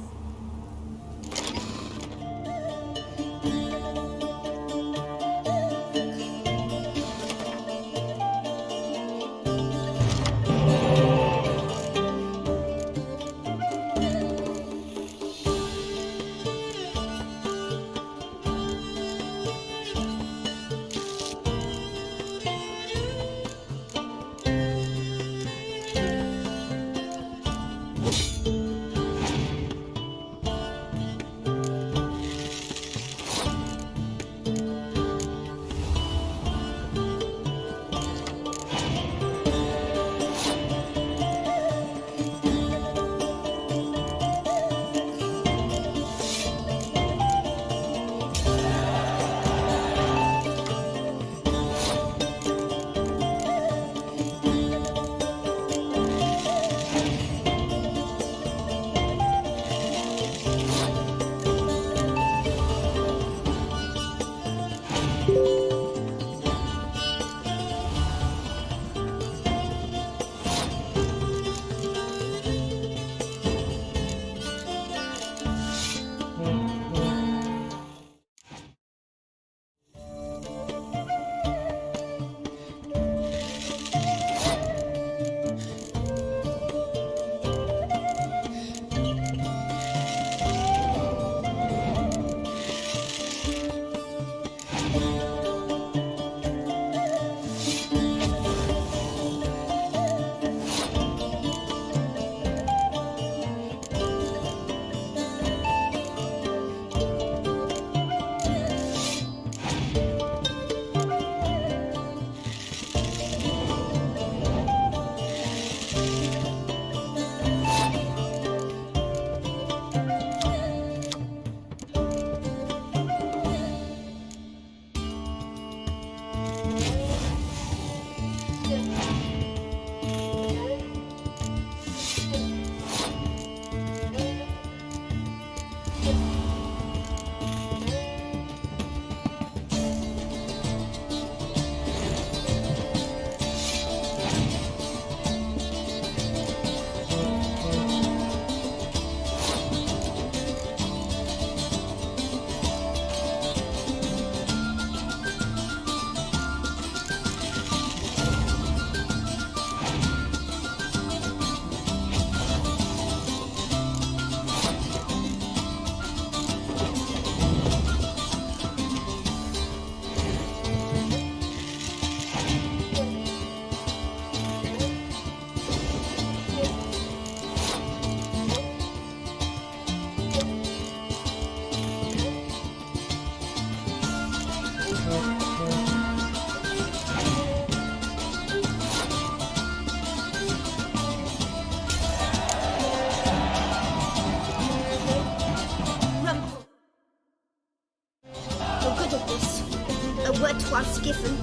Once given.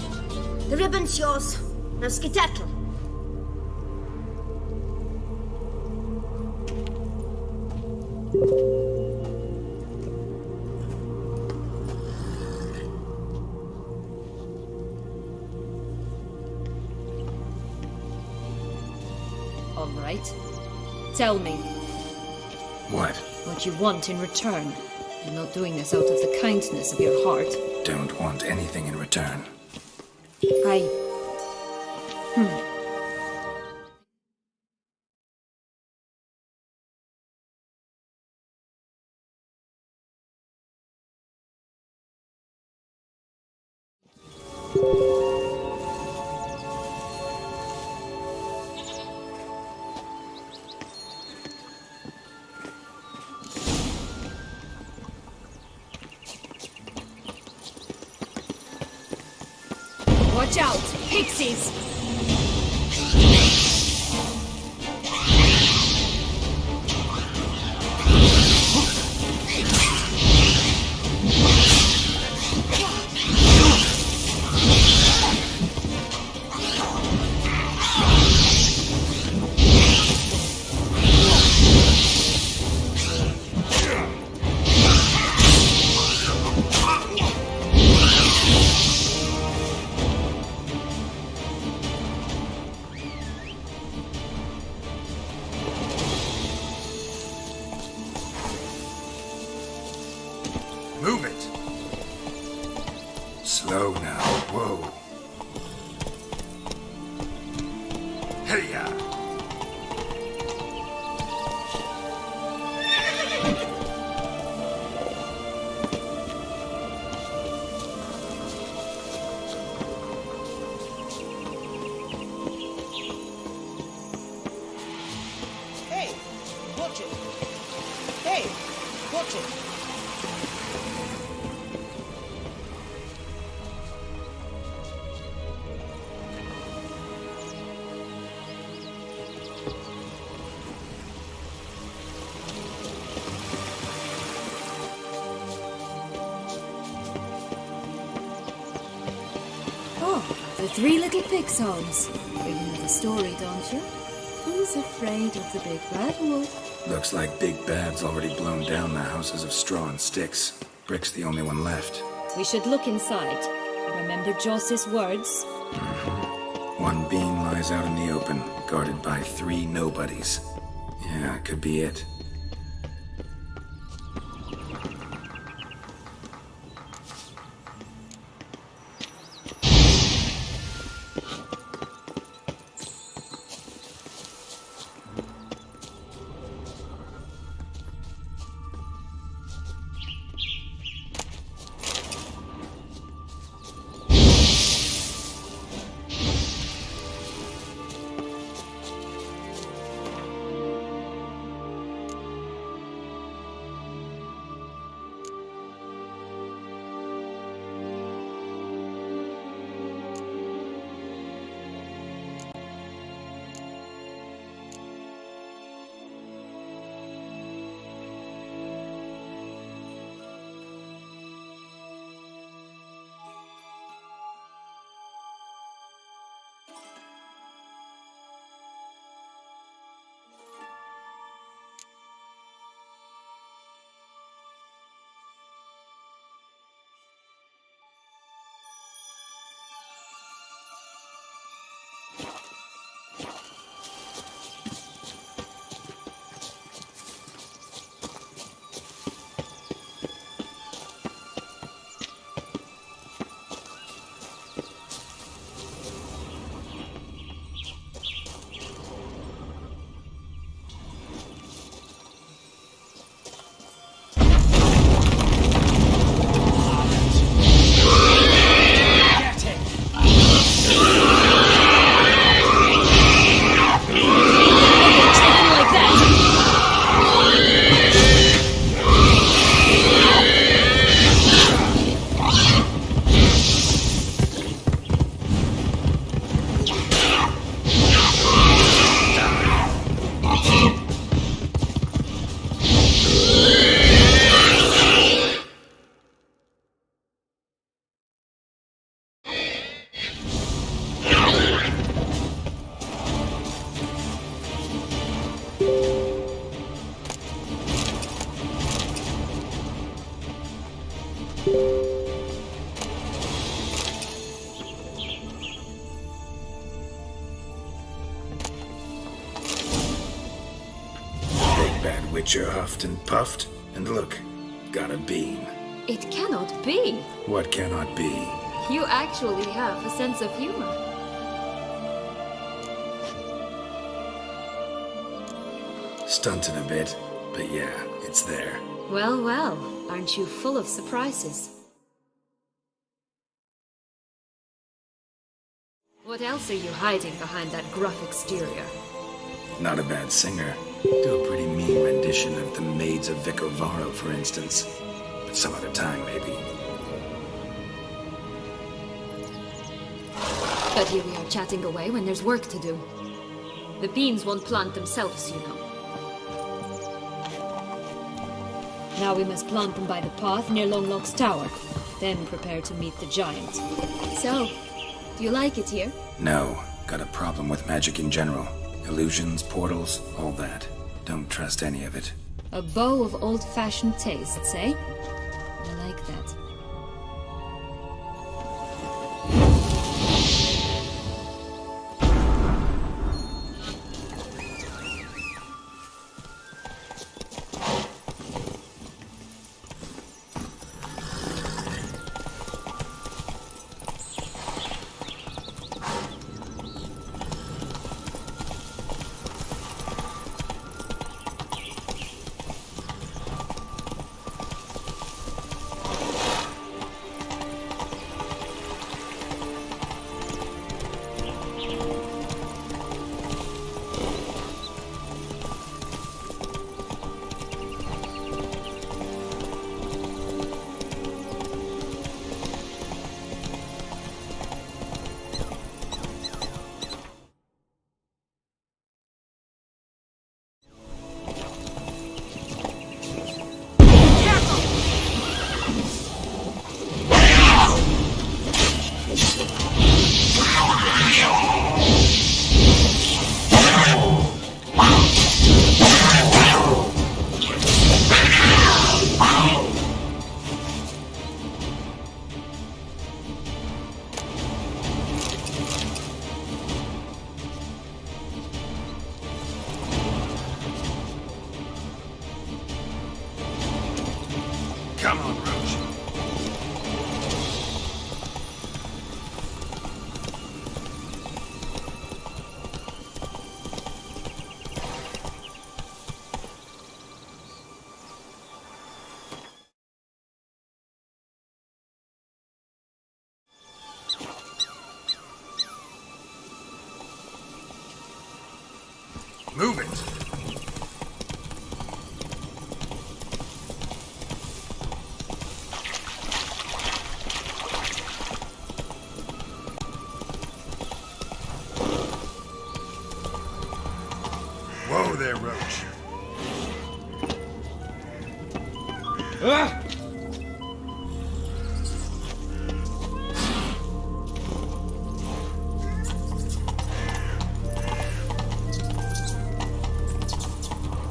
The ribbon's yours. Now skedaddle. All right. Tell me. What? What you want in return. You're not doing this out of the kindness of your heart. Don't want anything in return. Watch out! Pixies! Move it! Slow now. Whoa. Hey-ya! Hey, watch it. Hey, watch it. The Three Little Pigs homes. You know the story, don't you? Who's afraid of the big bad wolf? Looks like Big Bad's already blown down the houses of straw and sticks. Brick's the only one left. We should look inside. Remember Joss's words? One being lies out in the open, guarded by 3 nobodies. Yeah, could be it. Witcher huffed and puffed, and look, got a bean. It cannot be. What cannot be? You actually have a sense of humor. Stunted a bit, but yeah, it's there. Well, well, aren't you full of surprises? What else are you hiding behind that gruff exterior? Not a bad singer. Do a pretty mean rendition of The Maids of Vicovaro, for instance. But some other time, maybe. But here we are chatting away when there's work to do. The beans won't plant themselves, you know. Now we must plant them by the path near Longlock's tower. Then prepare to meet the giant. So, do you like it here? No. Got a problem with magic in general. Illusions, portals, all that. Don't trust any of it. A bow of old-fashioned tastes, eh? I like that. it. Whoa there, Roach. Ah!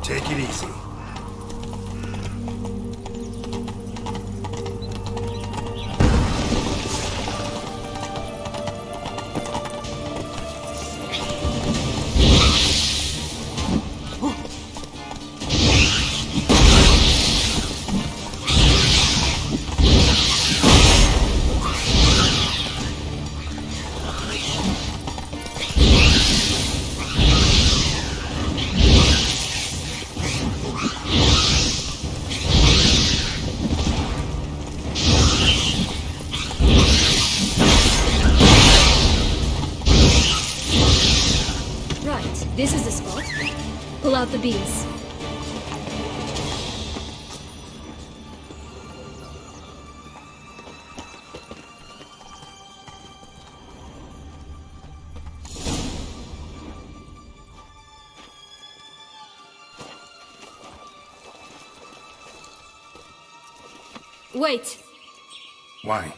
Take it easy. This is the spot. Pull out the beams. Wait! Why?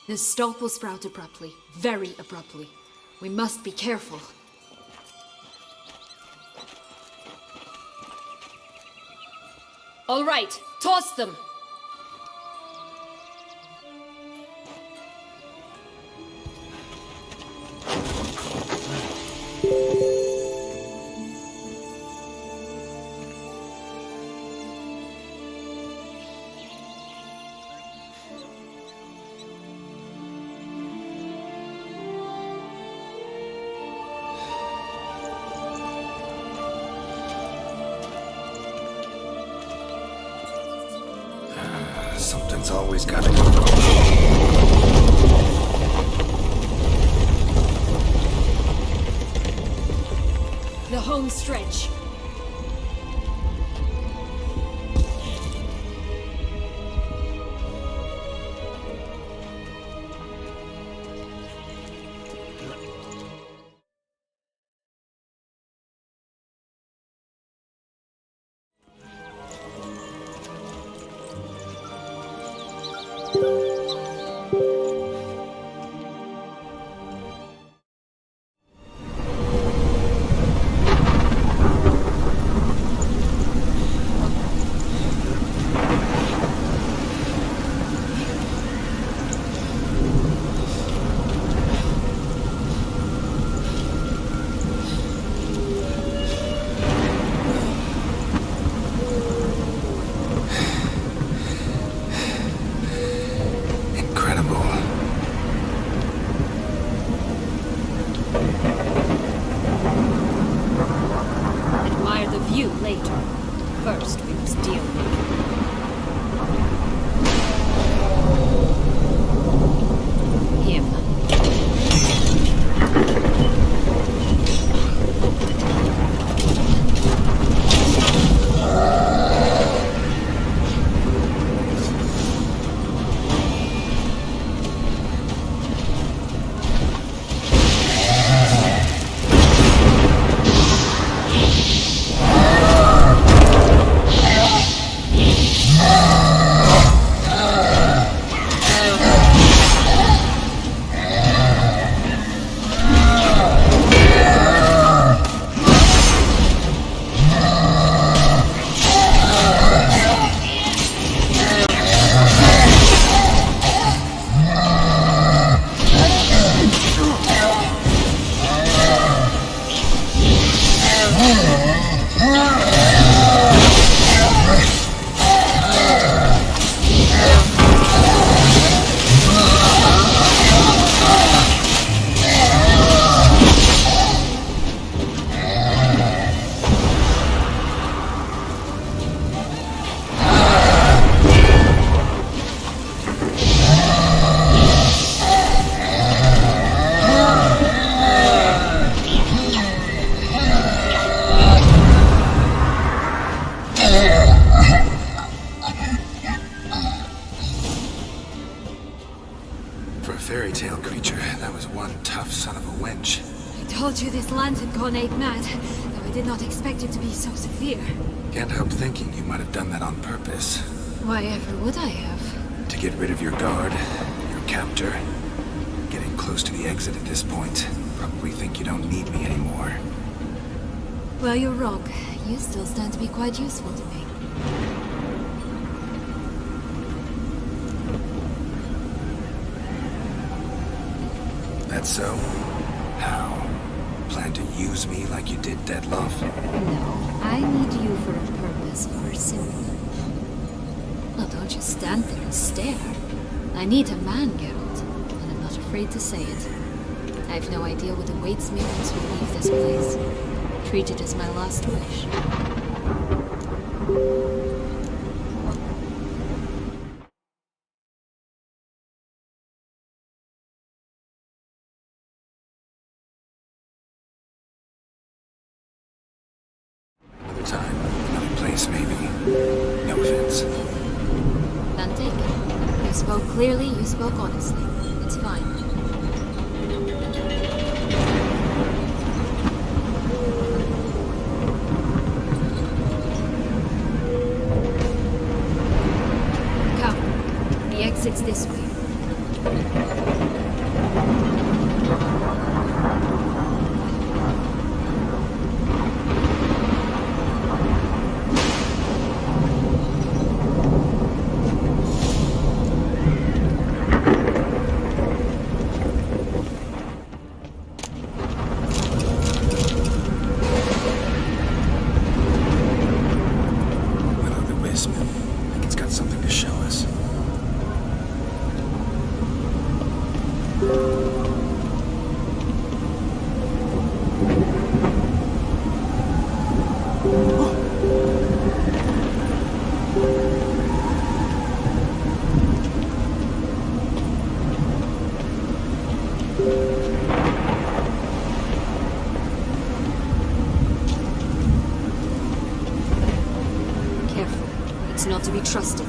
The stalk will sprout abruptly. Very abruptly. We must be careful. All right, toss them! Something's always gotta go. The home stretch. Admire the view later. First, we must deal with him. this land had gone ape mad, though I did not expect it to be so severe. Can't help thinking you might have done that on purpose. Why ever would I have? To get rid of your guard, your captor. Getting close to the exit at this point. Probably think you don't need me anymore. Well, you're wrong. You still stand to be quite useful to me. That's so? How? Plan to use me like you did Dettlaff? No, I need you for a purpose far simpler. Well, don't just stand there and stare. I need a man, Geralt, and I'm not afraid to say it. I have no idea what awaits me once we leave this place. Treat it as my last wish. Another time, another place maybe. No offense. None taken. You spoke clearly, you spoke honestly. It's fine. Come. The exit's this way. Not to be trusted.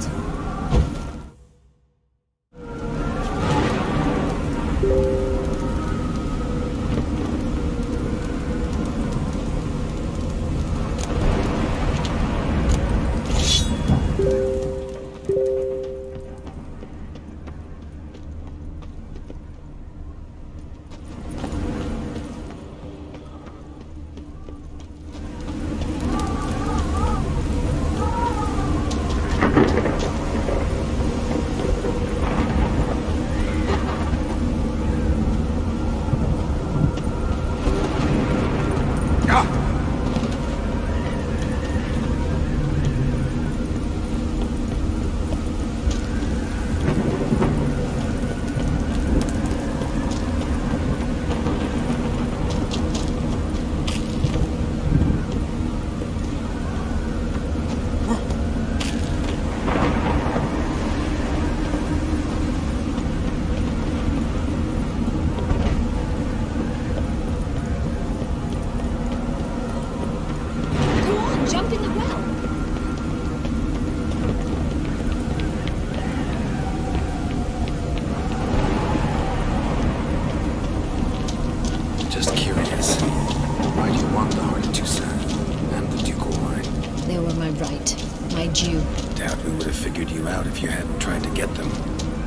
Doubt we would have figured you out if you hadn't tried to get them.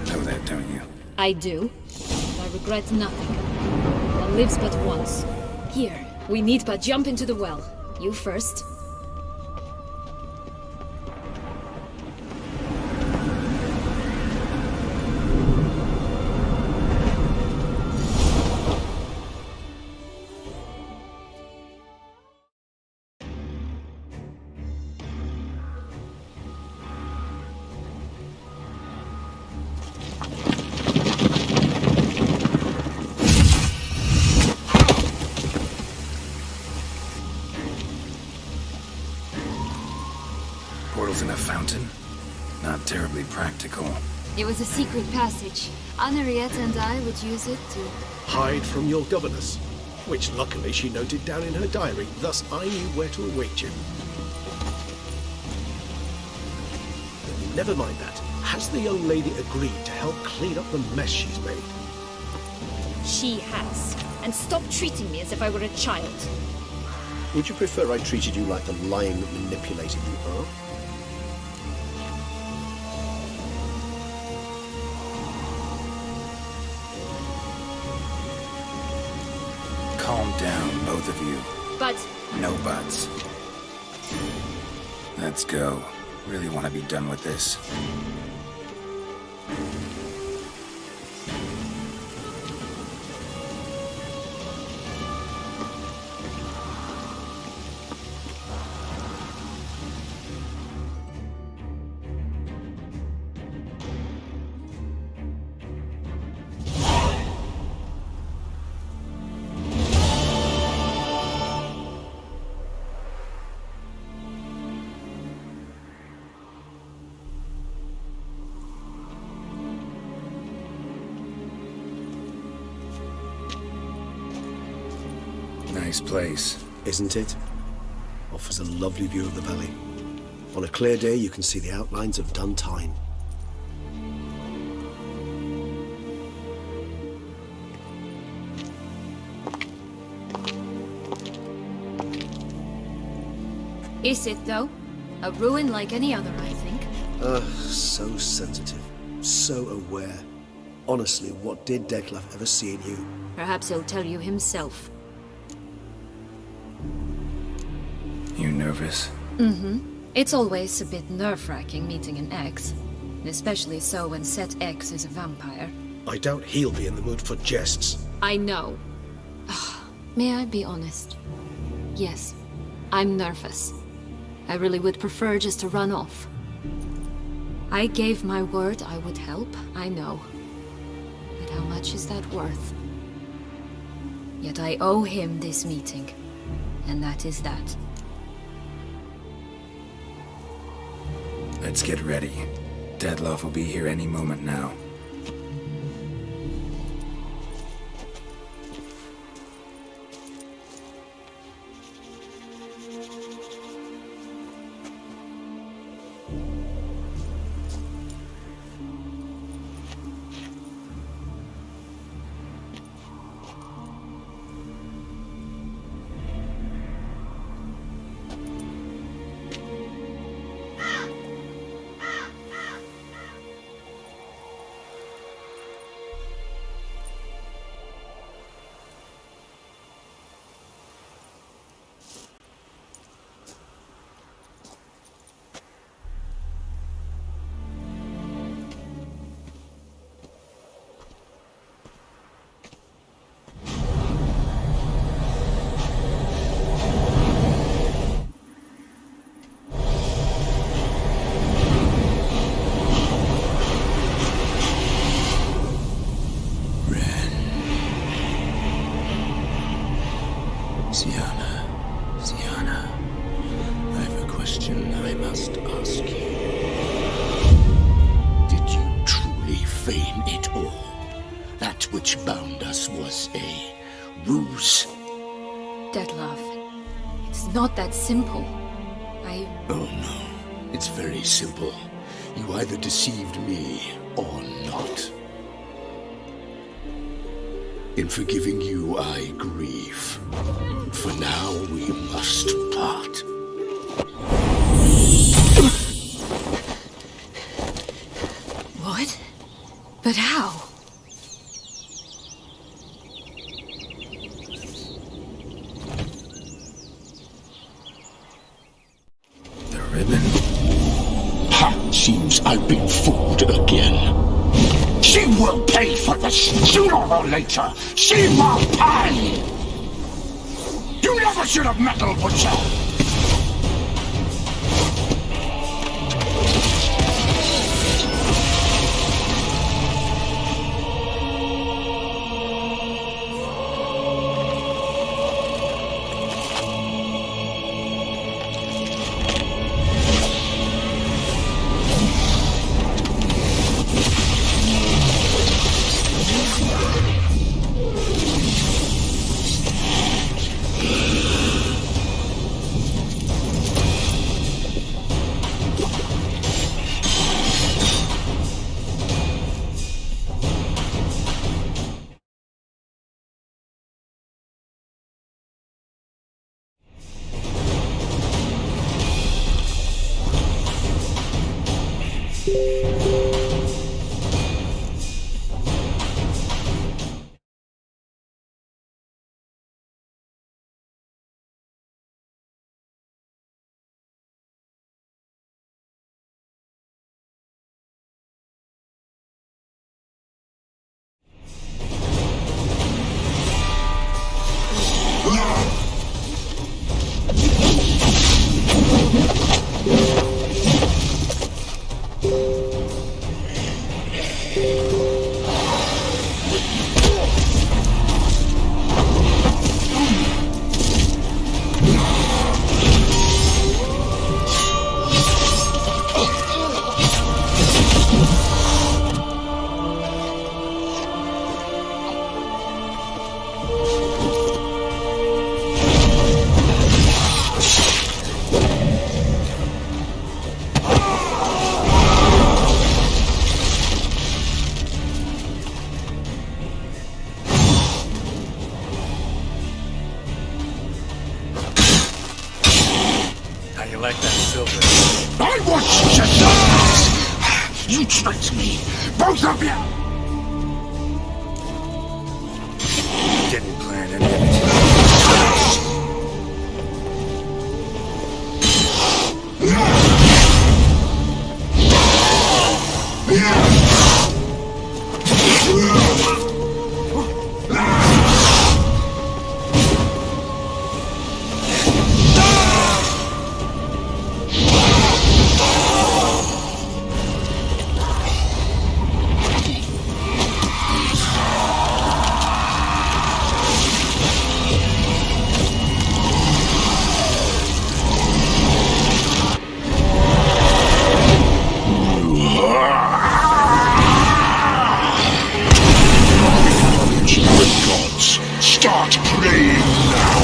Know that, don't you? I do. I regret nothing. One lives but once. Here, we need but jump into the well. You first. Portals in a fountain? Not terribly practical. It was a secret passage. Henriette and I would use it to hide from your governess, which luckily she noted down in her diary, thus I knew where to await you. Never mind that. Has the young lady agreed to help clean up the mess she's made? She has. And stop treating me as if I were a child. Would you prefer I treated you like the lying manipulator you are? Calm down, both of you. But... No buts. Let's go. Really want to be done with this. Nice place. Isn't it? Offers a lovely view of the valley. On a clear day, you can see the outlines of Dun Tine. Is it, though? A ruin like any other, I think. So sensitive. So aware. Honestly, what did Dettlaff ever see in you? Perhaps he'll tell you himself. You nervous? Mm-hmm. It's always a bit nerve-wracking meeting an ex. Especially so when said ex is a vampire. I doubt he'll be in the mood for jests. I know. May I be honest? Yes, I'm nervous. I really would prefer just to run off. I gave my word I would help, I know. But how much is that worth? Yet I owe him this meeting. And that is that. Let's get ready. Dettlaff will be here any moment now. Syanna, I have a question I must ask you. Did you truly feign it all? That which bound us was a ruse? Dettlaff, it's not that simple. Oh no, it's very simple. You either deceived me or not. In forgiving you, I grieve. For now, we must part. What? But how? The ribbon? Ha! Seems I've been fooled again. She will pay for this, sooner or later. She will pay! You never should have meddled with her! like that silver? I want you to die! You tricked me, both of you! Didn't plan any of it. Start praying now!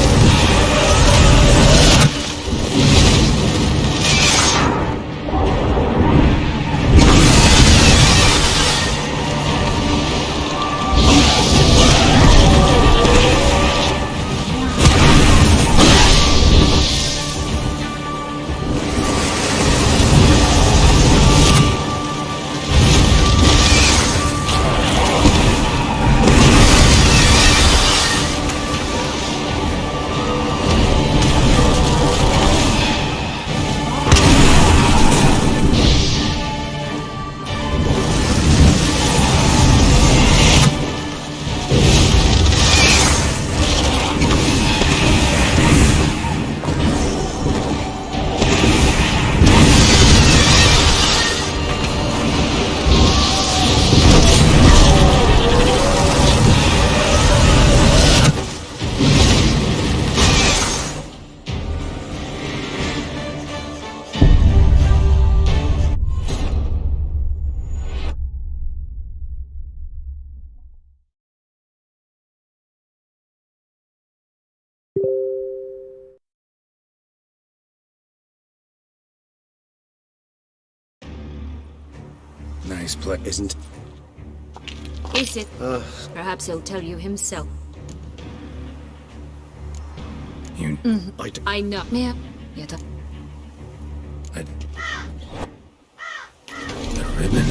Nice play, isn't? Is it? Perhaps he'll tell you himself. You... I know. Mer. The ribbon.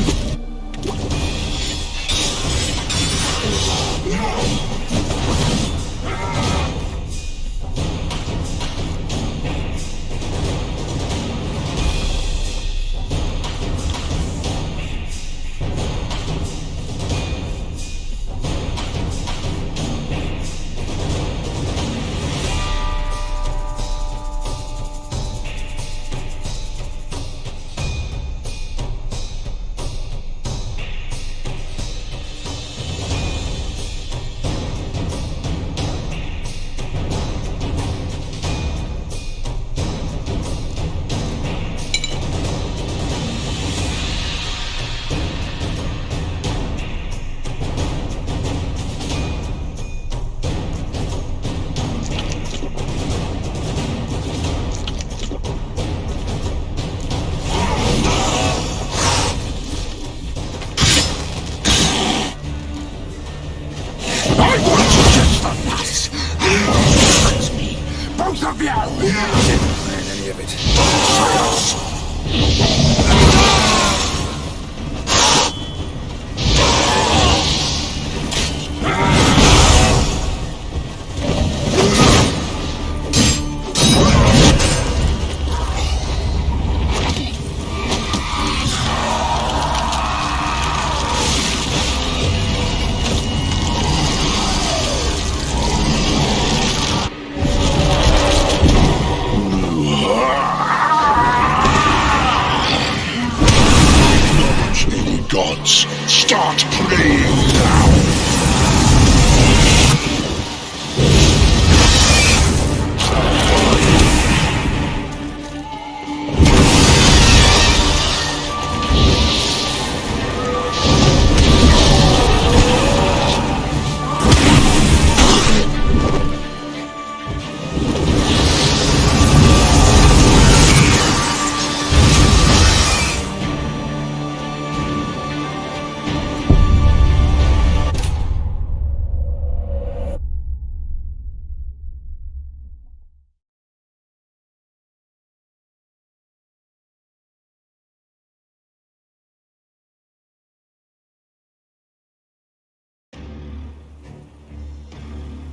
Gods, start praying now!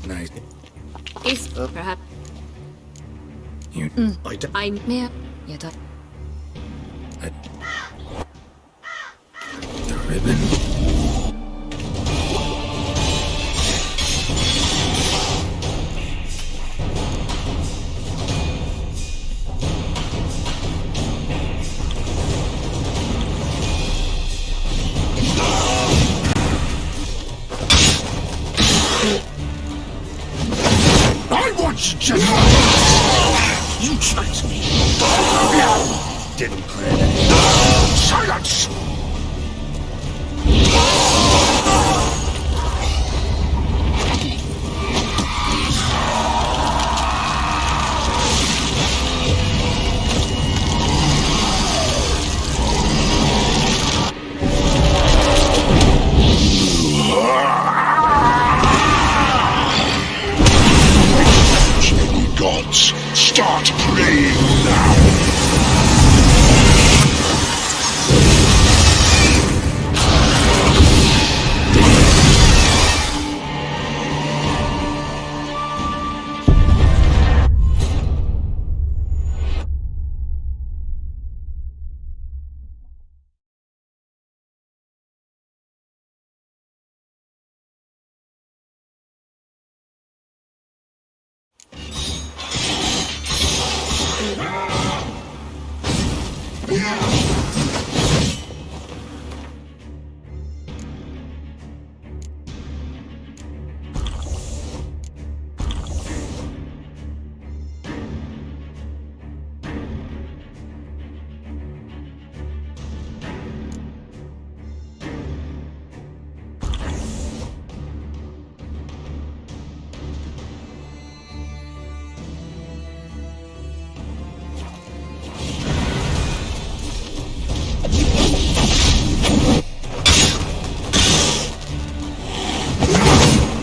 Nice. Is perhaps You. I'm mehr. Yet The ribbon. I want you just... You tricked me. Didn't plan it. Silence! Any gods, start praying now!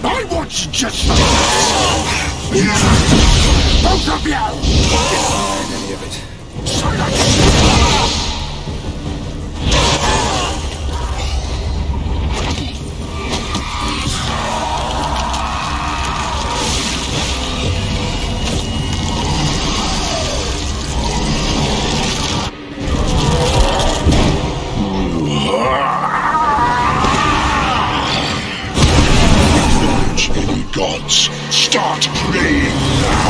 I want you just... Both of you! Didn't plan any of it. Silence! Any gods, start praying now!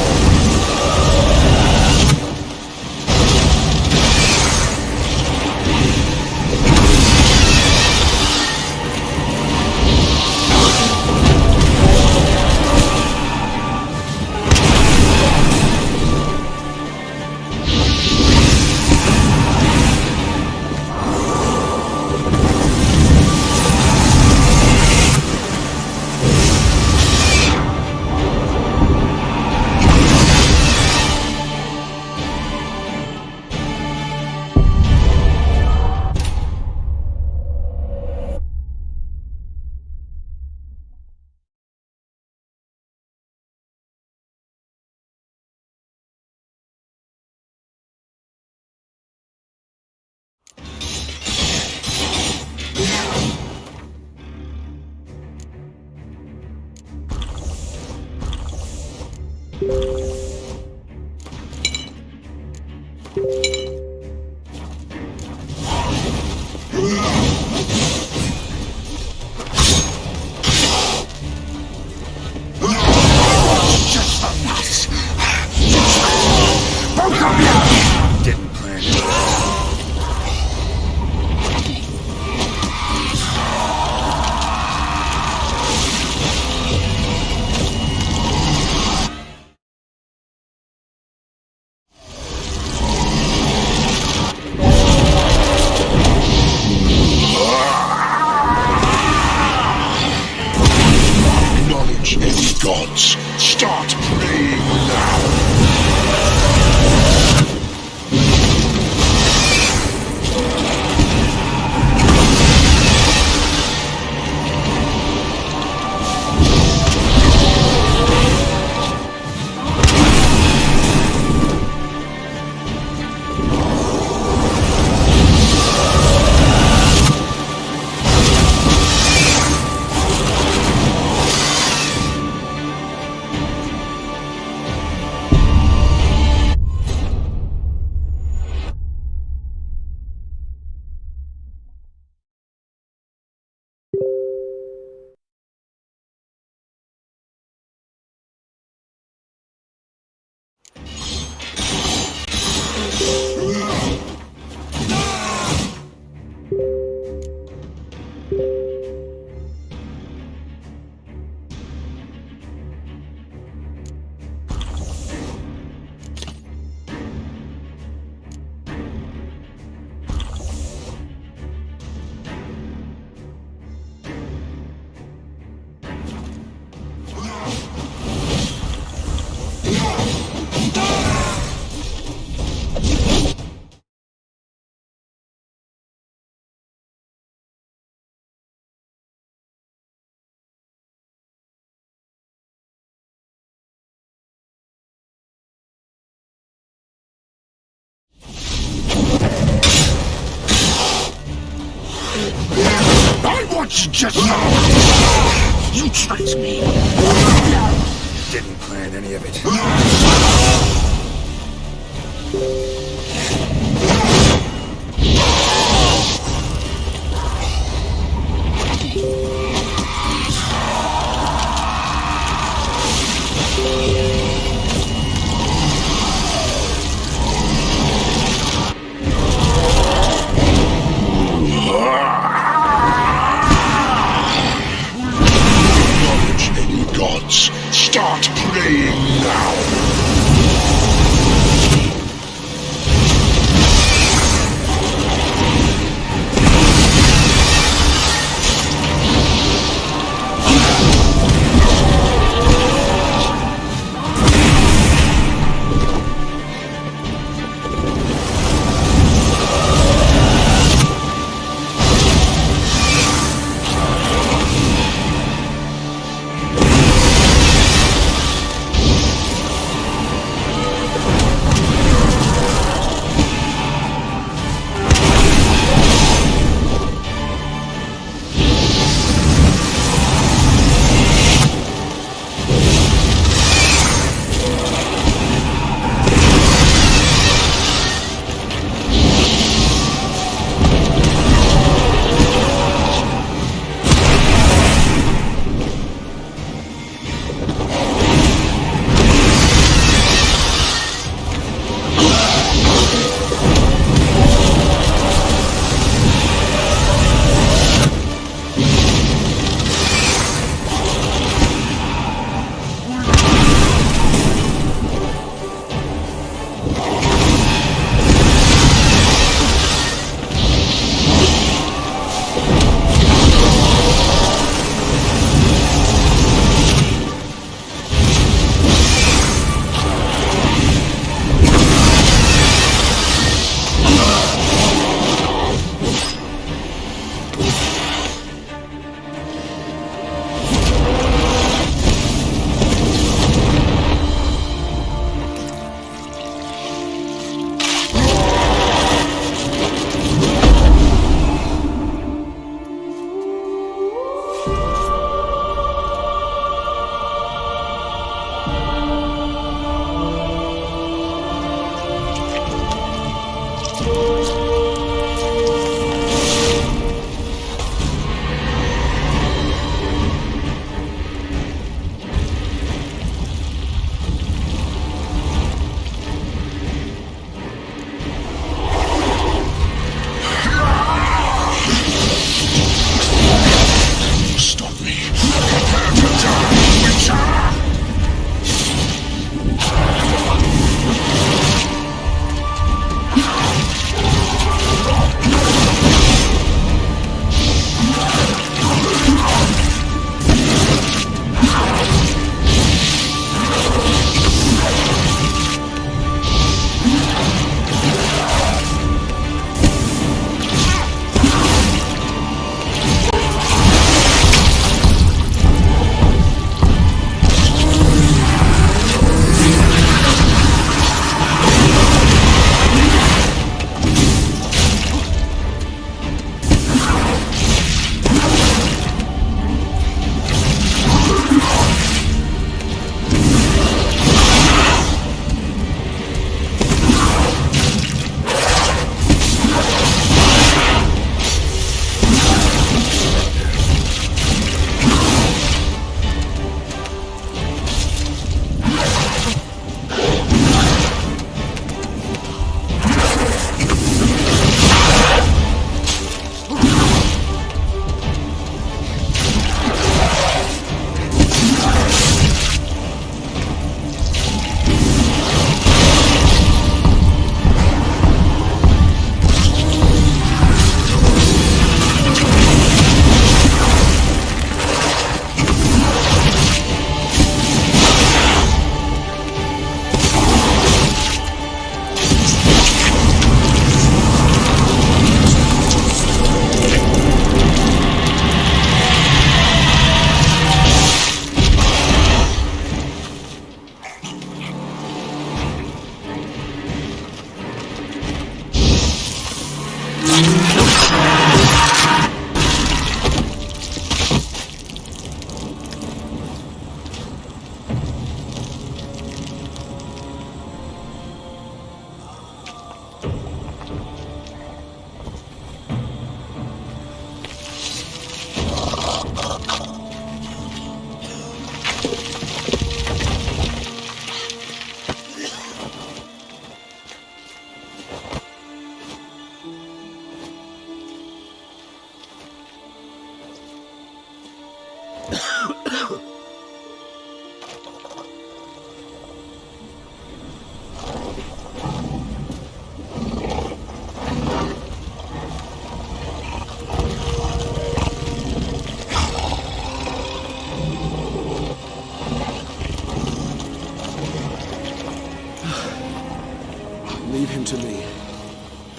words just now! You tricked me! Didn't plan any of it. Any gods, start praying now!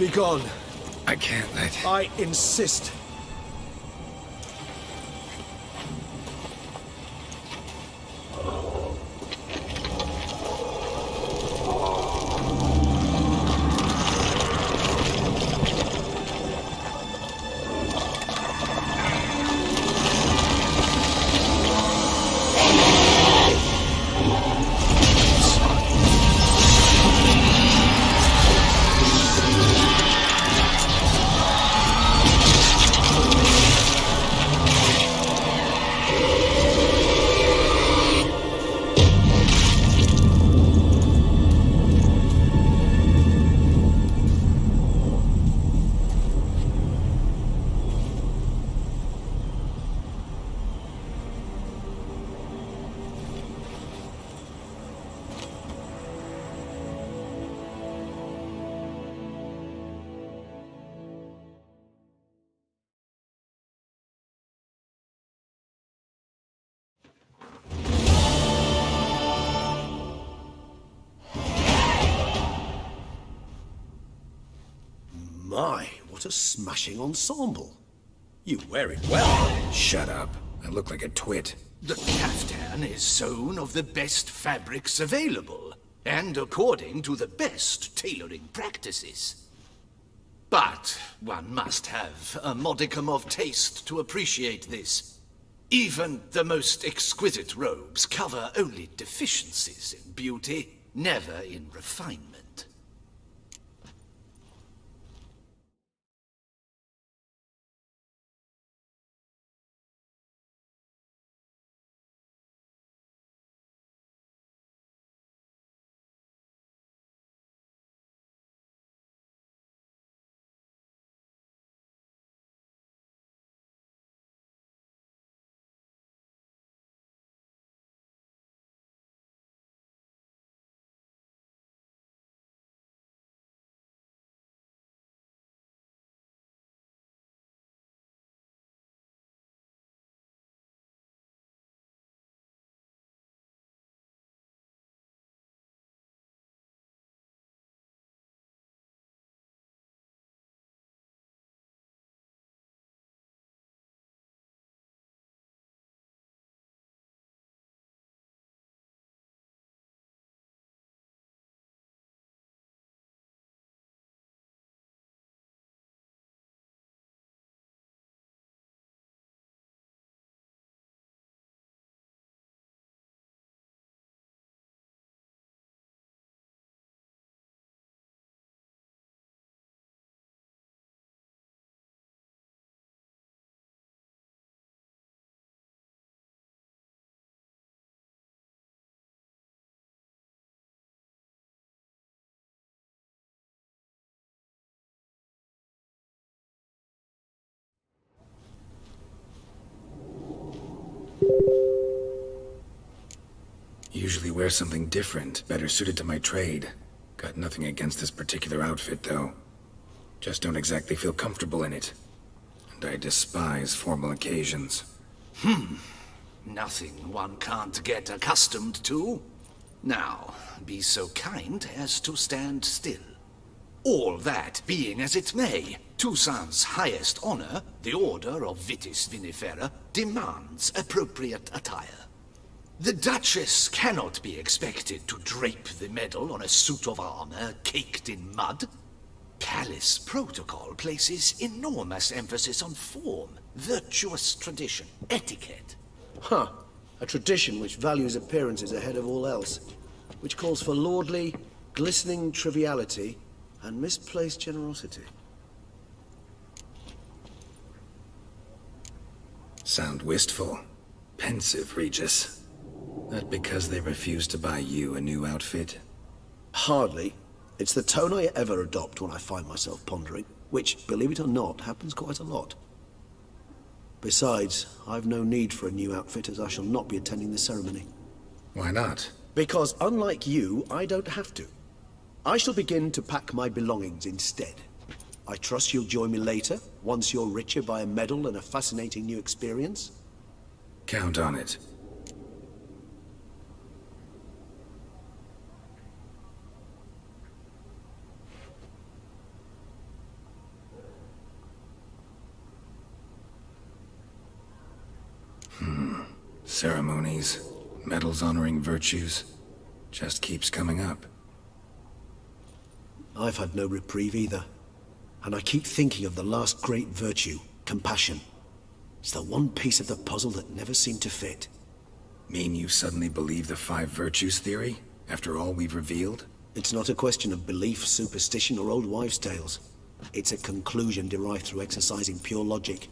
Begone. I can't let... I insist. My, what a smashing ensemble. You wear it well. Shut up. I look like a twit. The caftan is sewn of the best fabrics available, and according to the best tailoring practices. But one must have a modicum of taste to appreciate this. Even the most exquisite robes cover only deficiencies in beauty, never in refinement. Usually wear something different, better suited to my trade. Got nothing against this particular outfit, though. Just don't exactly feel comfortable in it. And I despise formal occasions. Nothing one can't get accustomed to. Now, be so kind as to stand still. All that being as it may, Toussaint's highest honor, the Order of Vitis Vinifera, demands appropriate attire. The Duchess cannot be expected to drape the medal on a suit of armor caked in mud. Palace protocol places enormous emphasis on form, virtuous tradition, etiquette. Huh. A tradition which values appearances ahead of all else. Which calls for lordly, glistening triviality and misplaced generosity. Sound wistful. Pensive, Regis. That because they refused to buy you a new outfit? Hardly. It's the tone I ever adopt when I find myself pondering, which, believe it or not, happens quite a lot. Besides, I've no need for a new outfit as I shall not be attending the ceremony. Why not? Because unlike you, I don't have to. I shall begin to pack my belongings instead. I trust you'll join me later, once you're richer by a medal and a fascinating new experience? Count on it. Ceremonies, medals honoring virtues, just keeps coming up. I've had no reprieve either. And I keep thinking of the last great virtue, compassion. It's the one piece of the puzzle that never seemed to fit. Mean you suddenly believe the five virtues theory, after all we've revealed? It's not a question of belief, superstition, or old wives' tales. It's a conclusion derived through exercising pure logic.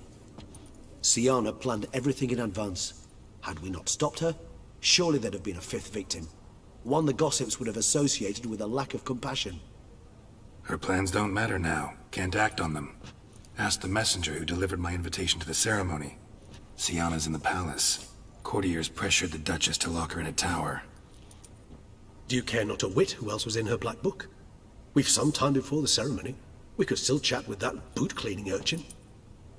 Syanna planned everything in advance. Had we not stopped her, surely there'd have been a fifth victim. One the gossips would have associated with a lack of compassion. Her plans don't matter now. Can't act on them. Ask the messenger who delivered my invitation to the ceremony. Syanna's in the palace. Courtiers pressured the Duchess to lock her in a tower. Do you care not a whit who else was in her black book? We've some time before the ceremony. We could still chat with that boot-cleaning urchin.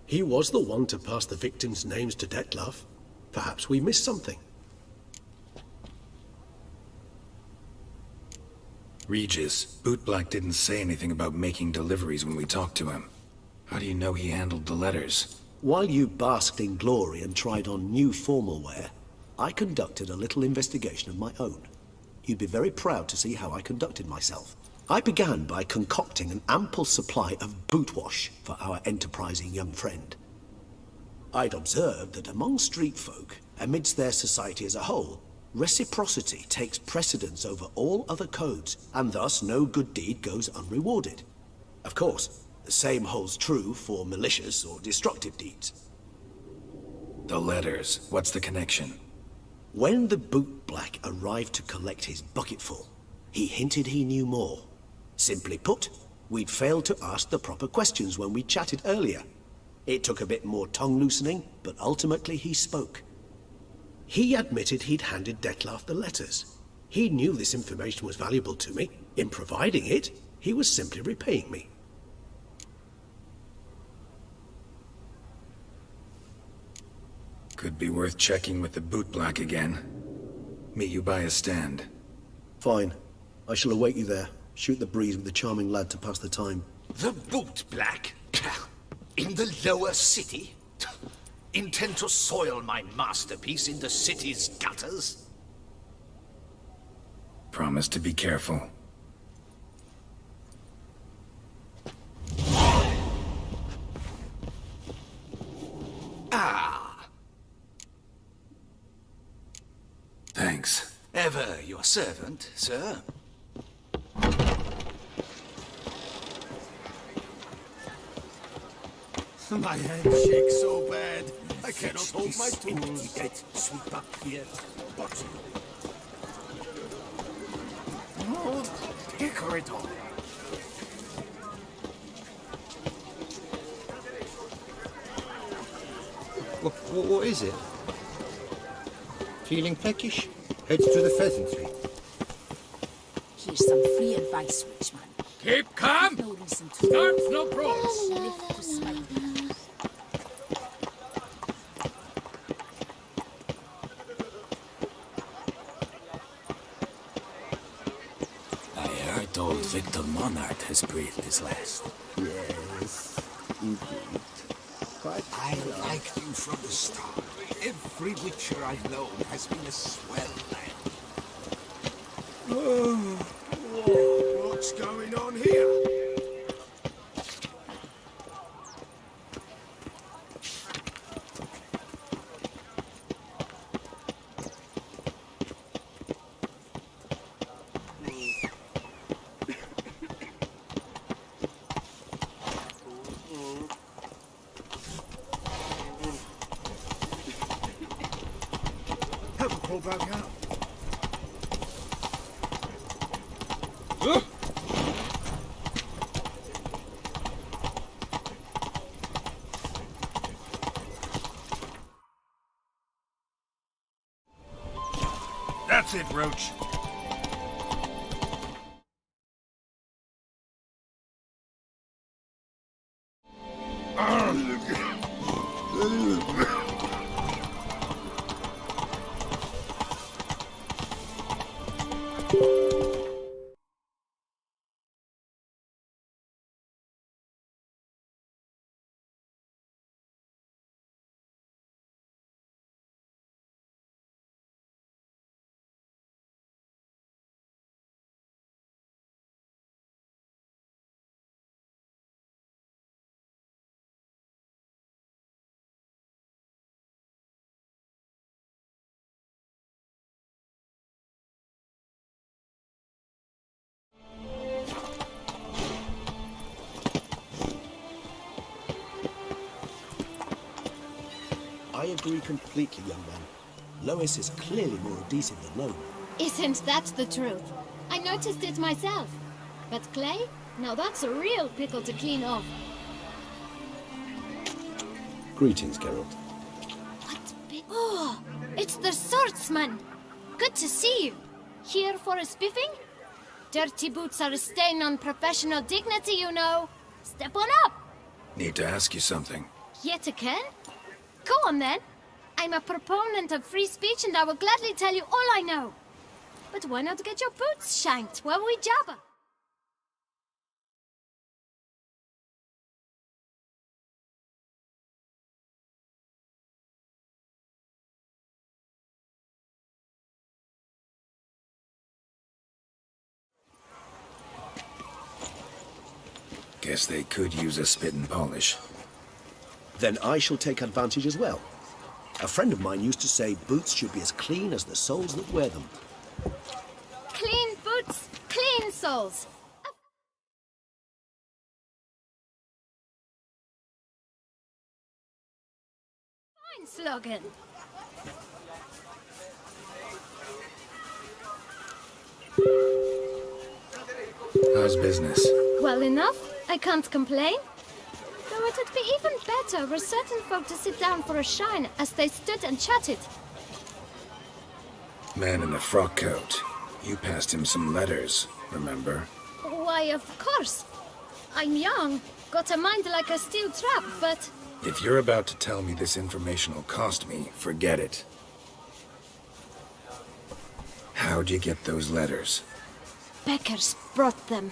He was the one to pass the victims' names to Dettlaff. Perhaps we missed something. Regis, Bootblack didn't say anything about making deliveries when we talked to him. How do you know he handled the letters? While you basked in glory and tried on new formal wear, I conducted a little investigation of my own. You'd be very proud to see how I conducted myself. I began by concocting an ample supply of boot wash for our enterprising young friend. I'd observed that among street folk, amidst their society as a whole, reciprocity takes precedence over all other codes, and thus no good deed goes unrewarded. Of course, the same holds true for malicious or destructive deeds. The letters, what's the connection? When the bootblack arrived to collect his bucketful, he hinted he knew more. Simply put, we'd failed to ask the proper questions when we chatted earlier. It took a bit more tongue-loosening, but ultimately he spoke. He admitted he'd handed Dettlaff the letters. He knew this information was valuable to me. In providing it, he was simply repaying me. Could be worth checking with the bootblack again. Meet you by a stand. Fine. I shall await you there. Shoot the breeze with the charming lad to pass the time. The bootblack? In the lower city? Intent to soil my masterpiece in the city's gutters? Promise to be careful. Ah. Thanks. Ever your servant, sir. My hand shakes so bad, I cannot hold my tools. Sweep up here. Bottom. Oh, corridor. What is it? Feeling peckish? Head to the pheasantry. Here's some free advice, Witchman. Keep calm! No reason to Start no brawls! live to spite me. I heard old Victor Monard has breathed his last. Yes, indeed. Quite I liked you from the start. Every Witcher I've known has been a swell lad. What's going on here? Have a pull back out. That's it, Roach. agree completely, young man. Lois is clearly more adhesive than Lone. Isn't that the truth? I noticed it myself. But clay? Now that's a real pickle to clean off. Greetings, Geralt. Oh, it's the swordsman! Good to see you. Here for a spiffing? Dirty boots are a stain on professional dignity, you know. Step on up! Need to ask you something. Yet again? Go on then. I'm a proponent of free speech and I will gladly tell you all I know. But why not get your boots shanked while we jabber? Guess they could use a spit and polish. Then I shall take advantage as well. A friend of mine used to say boots should be as clean as the soles that wear them. Clean boots, clean soles. Fine slogan. How's business? Well enough. I can't complain. Though it'd be even better were certain folk to sit down for a shine as they stood and chatted. Man in the frock coat. You passed him some letters, remember? Why, of course. I'm young, got a mind like a steel trap, but... If you're about to tell me this information will cost me, forget it. How'd you get those letters? Beggars brought them.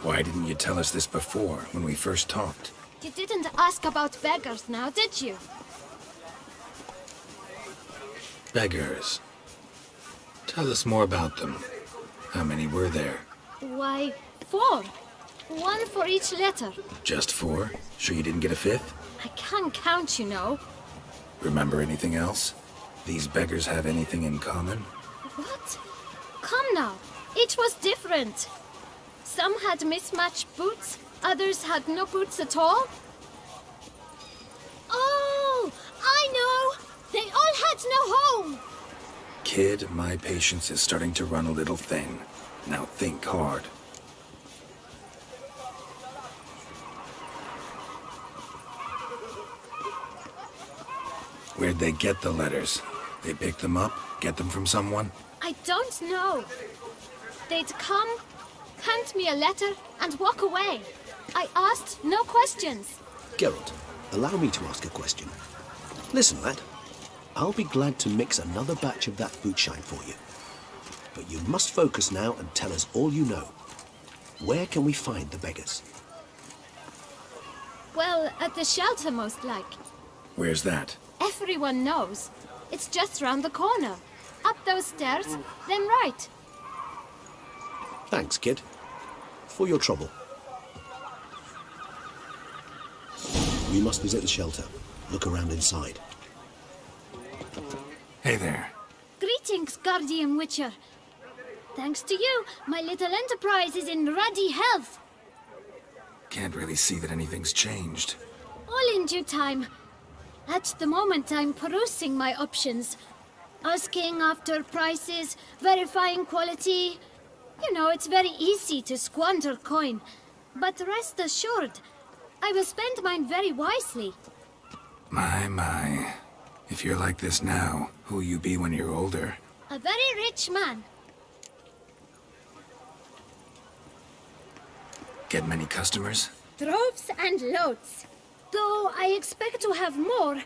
Why didn't you tell us this before, when we first talked? You didn't ask about beggars now, did you? Beggars. Tell us more about them. How many were there? Why, 4. 1 for each letter. Just 4? Sure you didn't get a 5th? I can't count, you know. Remember anything else? These beggars have anything in common? What? Come now. Each was different. Some had mismatched boots, others had no boots at all. Oh, I know! They all had no home! Kid, my patience is starting to run a little thin. Now think hard. Where'd they get the letters? They pick them up? Get them from someone? I don't know. They'd come, hand me a letter, and walk away. I asked no questions. Geralt, allow me to ask a question. Listen, lad. I'll be glad to mix another batch of that bootshine for you. But you must focus now and tell us all you know. Where can we find the beggars? Well, at the shelter, most like. Where's that? Everyone knows. It's just round the corner. Up those stairs, then right. Thanks, kid. For your trouble. We must visit the shelter. Look around inside. Hey there. Greetings, Guardian Witcher. Thanks to you, my little enterprise is in ruddy health. Can't really see that anything's changed. All in due time. At the moment, I'm perusing my options. Asking after prices, verifying quality. You know, it's very easy to squander coin. But rest assured, I will spend mine very wisely. My. If you're like this now, who'll you be when you're older? A very rich man. Get many customers? Droves and loads. Though I expect to have more.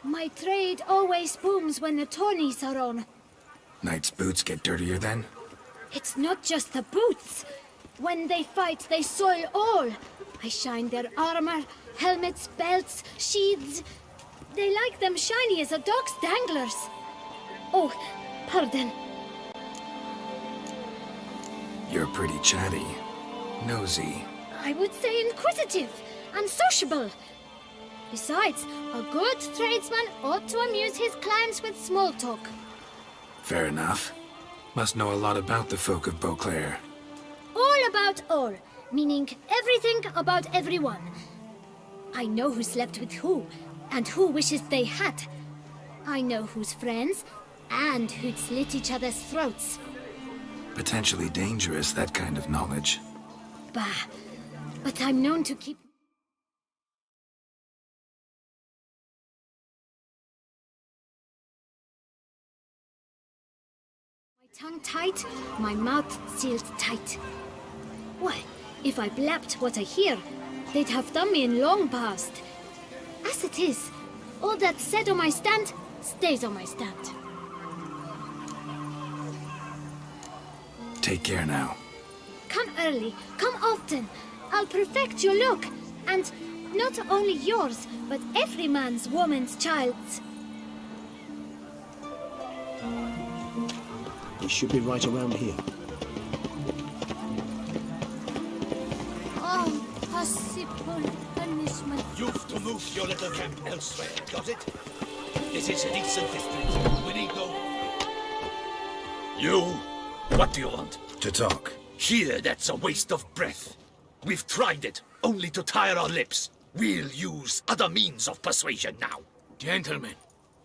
My trade always booms when the tourneys are on. Knight's boots get dirtier then? It's not just the boots. When they fight, they soil all. I shine their armor, helmets, belts, sheaths. They like them shiny as a dog's danglers. Oh, pardon. You're pretty chatty. Nosy. I would say inquisitive and sociable. Besides, a good tradesman ought to amuse his clients with small talk. Fair enough. Must know a lot about the folk of Beauclair. All about all, meaning everything about everyone. I know who slept with who, and who wishes they had. I know who's friends, and who'd slit each other's throats. Potentially dangerous, that kind of knowledge. Bah, but I'm known to keep... my tongue tight, my mouth sealed tight. Why, if I blabbed what I hear, they'd have done me in long past. As it is, all that's said on my stand stays on my stand. Take care now. Come early, come often. I'll perfect your look, and not only yours, but every man's, woman's, child's. We should be right around here. Oh, possible punishment. You've to move your little camp elsewhere, got it? This is a decent district. We need no... You? What do you want? To talk. Here, that's a waste of breath. We've tried it, only to tire our lips. We'll use other means of persuasion now. Gentlemen,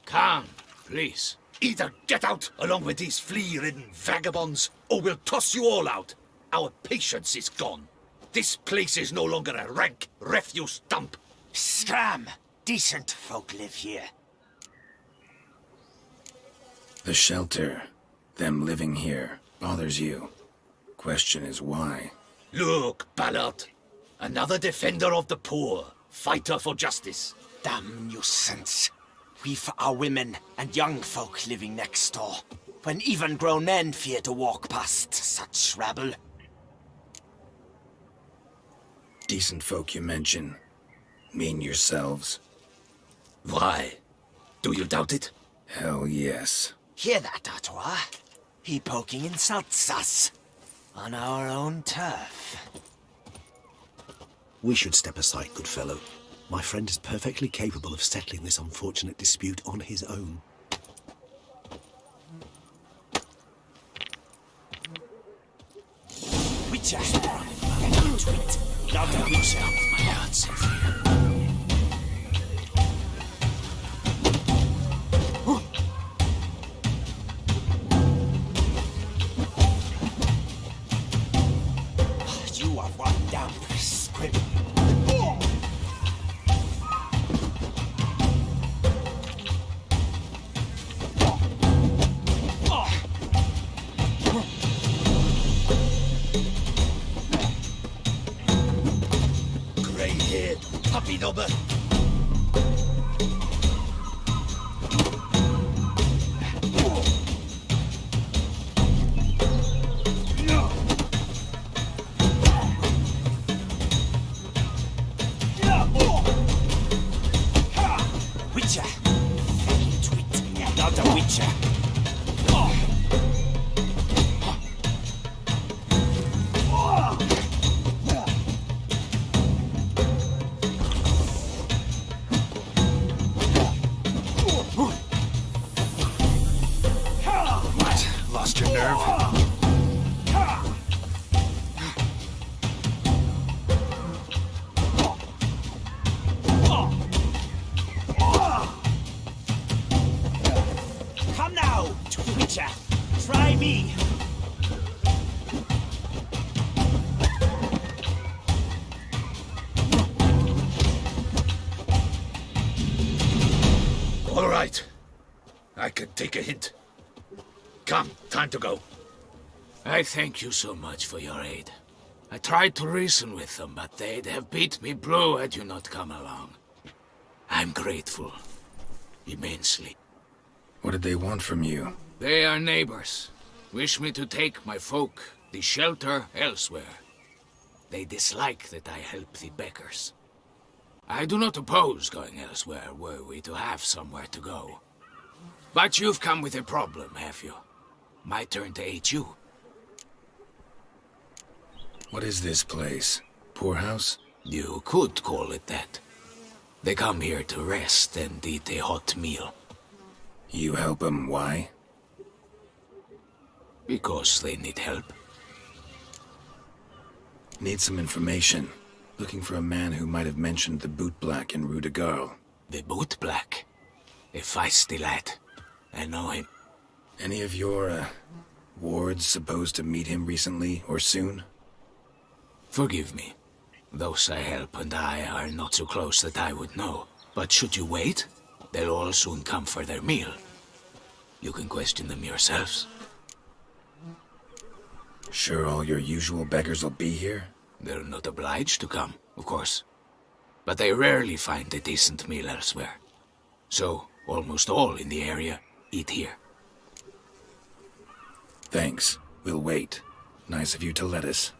calm, please. Either get out along with these flea-ridden vagabonds, or we'll toss you all out. Our patience is gone. This place is no longer a rank refuse dump. Scram! Decent folk live here. The shelter, them living here, bothers you. Question is why? Look, Ballard. Another defender of the poor. Fighter for justice. Damn nuisance. We've our women and young folk living next door, when even grown men fear to walk past such rabble. Decent folk you mention. Mean yourselves? Why? Do you doubt it? Hell yes. Hear that, Artois? He poking insults us. On our own turf. We should step aside, good fellow. My friend is perfectly capable of settling this unfortunate dispute on his own. Witcher! Get into it! Louder, Witcher! My heart's in fear. You are one damn squib. Grey-haired puppy knobber. Witcher! Get into it! Louder, Witcher! What? Lost your nerve? Come now, Witcher! Try me! All right. I can take a hint. Come, time to go. I thank you so much for your aid. I tried to reason with them, but they'd have beat me blue had you not come along. I'm grateful. Immensely. What did they want from you? They are neighbors. Wish me to take my folk, the shelter, elsewhere. They dislike that I help the beggars. I do not oppose going elsewhere, were we to have somewhere to go. But you've come with a problem, have you? My turn to aid you. What is this place? Poorhouse? You could call it that. They come here to rest and eat a hot meal. You help them, why? Because they need help. Need some information. Looking for a man who might have mentioned the Bootblack in Rue de Garl. The Bootblack? A feisty lad. I know him. Any of your, wards supposed to meet him recently or soon? Forgive me. Those I help and I are not so close that I would know. But should you wait, they'll all soon come for their meal. You can question them yourselves. Sure all your usual beggars will be here? They're not obliged to come, of course. But they rarely find a decent meal elsewhere. So, almost all in the area eat here. Thanks. We'll wait. Nice of you to let us.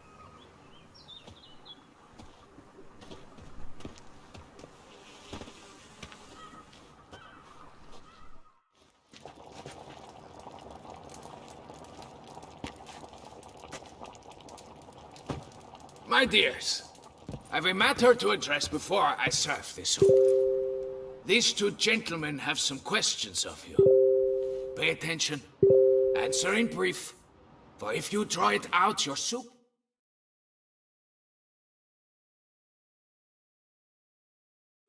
My dears, I've a matter to address before I serve this soup. These two gentlemen have some questions of you. Pay attention. Answer in brief, for if you draw it out, your soup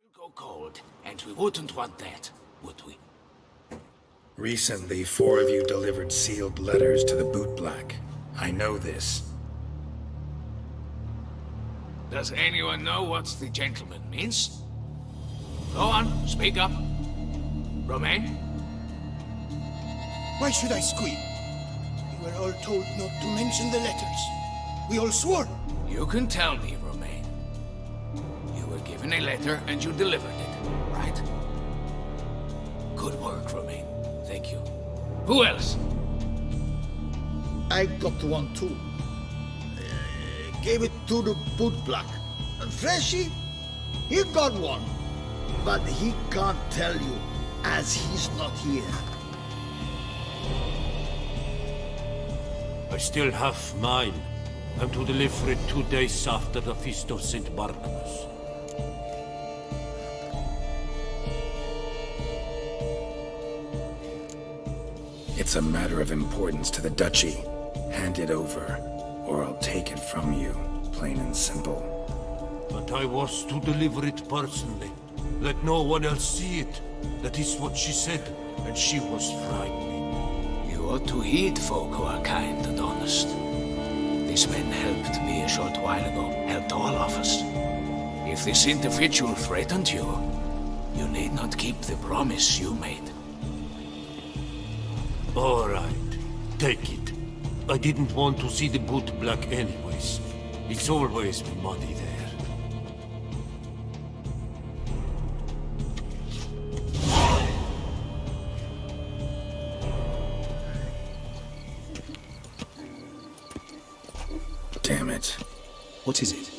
will go cold, and we wouldn't want that, would we? Recently, 4 of you delivered sealed letters to the Bootblack. I know this. Does anyone know what the gentleman means? Go on, speak up. Romain? Why should I squeal? We were all told not to mention the letters. We all swore. You can tell me, Romain. You were given a letter and you delivered it, right? Good work, Romain. Thank you. Who else? I got one too. Gave it to the Bootblack. And Freshie, he got one. But he can't tell you, as he's not here. I still have mine. I'm to deliver it 2 days after the Feast of St. Barnabas. It's a matter of importance to the Duchy. Hand it over, or I'll take it from you, plain and simple. But I was to deliver it personally. Let no one else see it. That is what she said, and she was frightening. You ought to heed folk who are kind and honest. These men helped me a short while ago, helped all of us. If this individual threatened you, you need not keep the promise you made. All right, take it. I didn't want to see the Bootblack anyways. It's always muddy there. Damn it. What is it?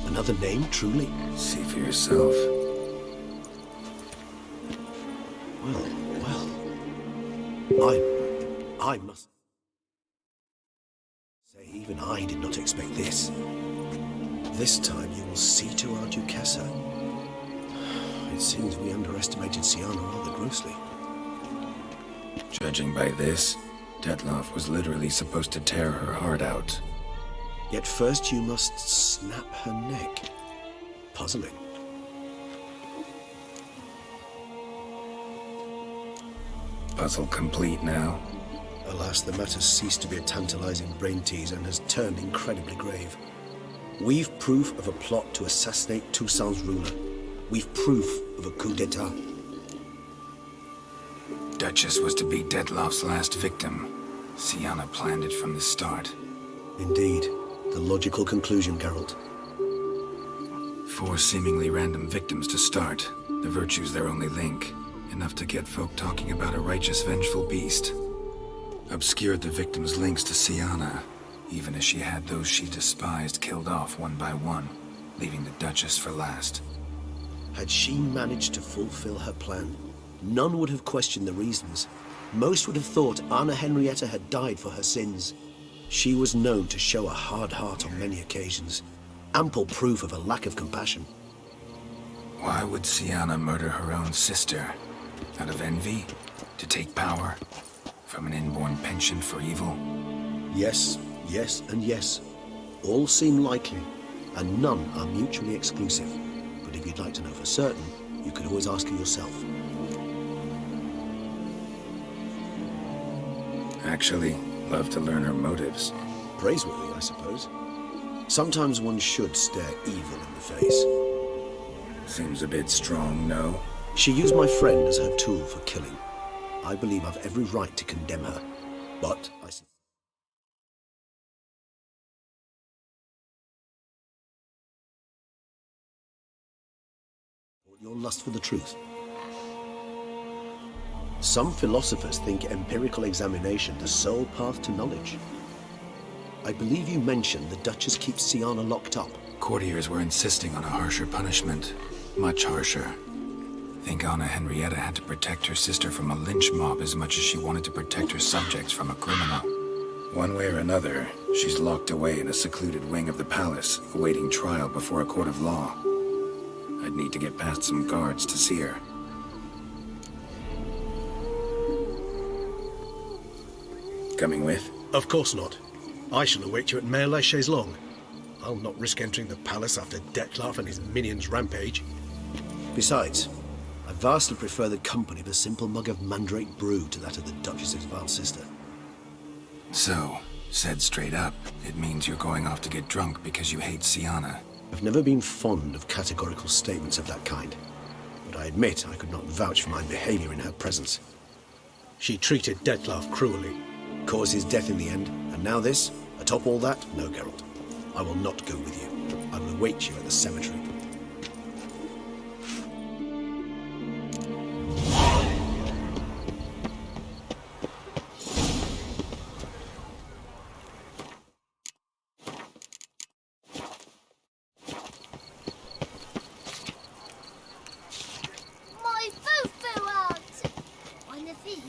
Another name, truly? See for yourself. Well. I must say, even I did not expect this. This time you will see to our Duquesa. It seems we underestimated Syanna rather grossly. Judging by this, Detloff was literally supposed to tear her heart out. Yet first you must snap her neck. Puzzling. Puzzle complete now? Alas, the matter's ceased to be a tantalizing brain tease and has turned incredibly grave. We've proof of a plot to assassinate Toussaint's ruler. We've proof of a coup d'etat. Duchess was to be Detloff's last victim. Syanna planned it from the start. Indeed. The logical conclusion, Geralt. 4 seemingly random victims to start. The virtue's their only link. Enough to get folk talking about a righteous, vengeful beast. Obscured the victims' links to Syanna, even as she had those she despised killed off one by one, leaving the Duchess for last. Had she managed to fulfill her plan, none would have questioned the reasons. Most would have thought Anna Henrietta had died for her sins. She was known to show a hard heart on many occasions. Ample proof of a lack of compassion. Why would Syanna murder her own sister? Out of envy? To take power? From an inborn penchant for evil? Yes, yes, and yes. All seem likely. and none are mutually exclusive. But if you'd like to know for certain, you could always ask her yourself. Actually, love to learn her motives. Praiseworthy, I suppose. Sometimes one should stare evil in the face. Seems a bit strong, no? She used my friend as her tool for killing. I believe I've every right to condemn her, but I... your lust for the truth. Some philosophers think empirical examination the sole path to knowledge. I believe you mentioned the Duchess keeps Syanna locked up. Courtiers were insisting on a harsher punishment. Much harsher. Think Anna Henrietta had to protect her sister from a lynch mob as much as she wanted to protect her subjects from a criminal. One way or another, she's locked away in a secluded wing of the palace, awaiting trial before a court of law. I'd need to get past some guards to see her. Coming with? Of course not. I shall await you at Mare la Chaise-Longue. I'll not risk entering the palace after Dettlaff and his minions rampage. Besides, I vastly prefer the company of a simple mug of mandrake brew to that of the Duchess's vile sister. So, said straight up, it means you're going off to get drunk because you hate Syanna. I've never been fond of categorical statements of that kind, but I admit I could not vouch for my behavior in her presence. She treated Dettlaff cruelly. Caused his death in the end, and now this? Atop all that? No, Geralt. I will not go with you. I will await you at the cemetery. My foo-foo out! On the feet.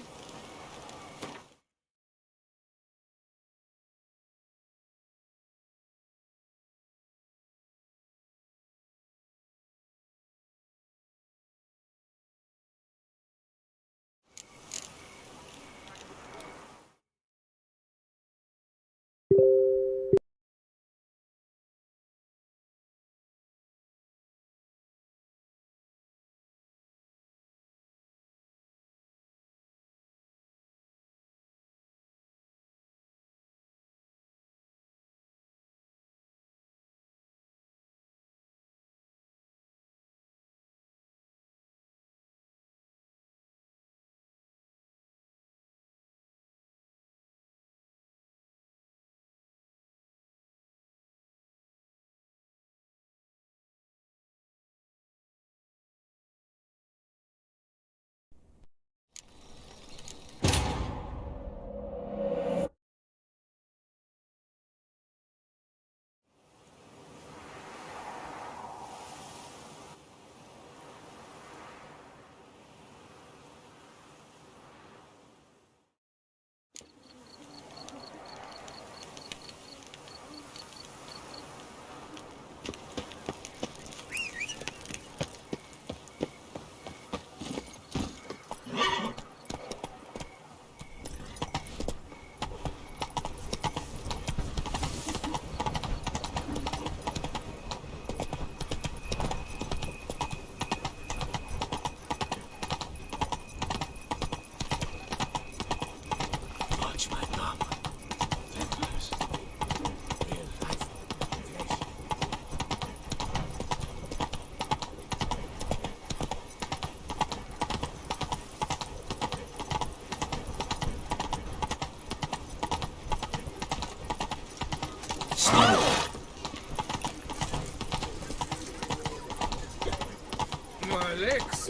My legs.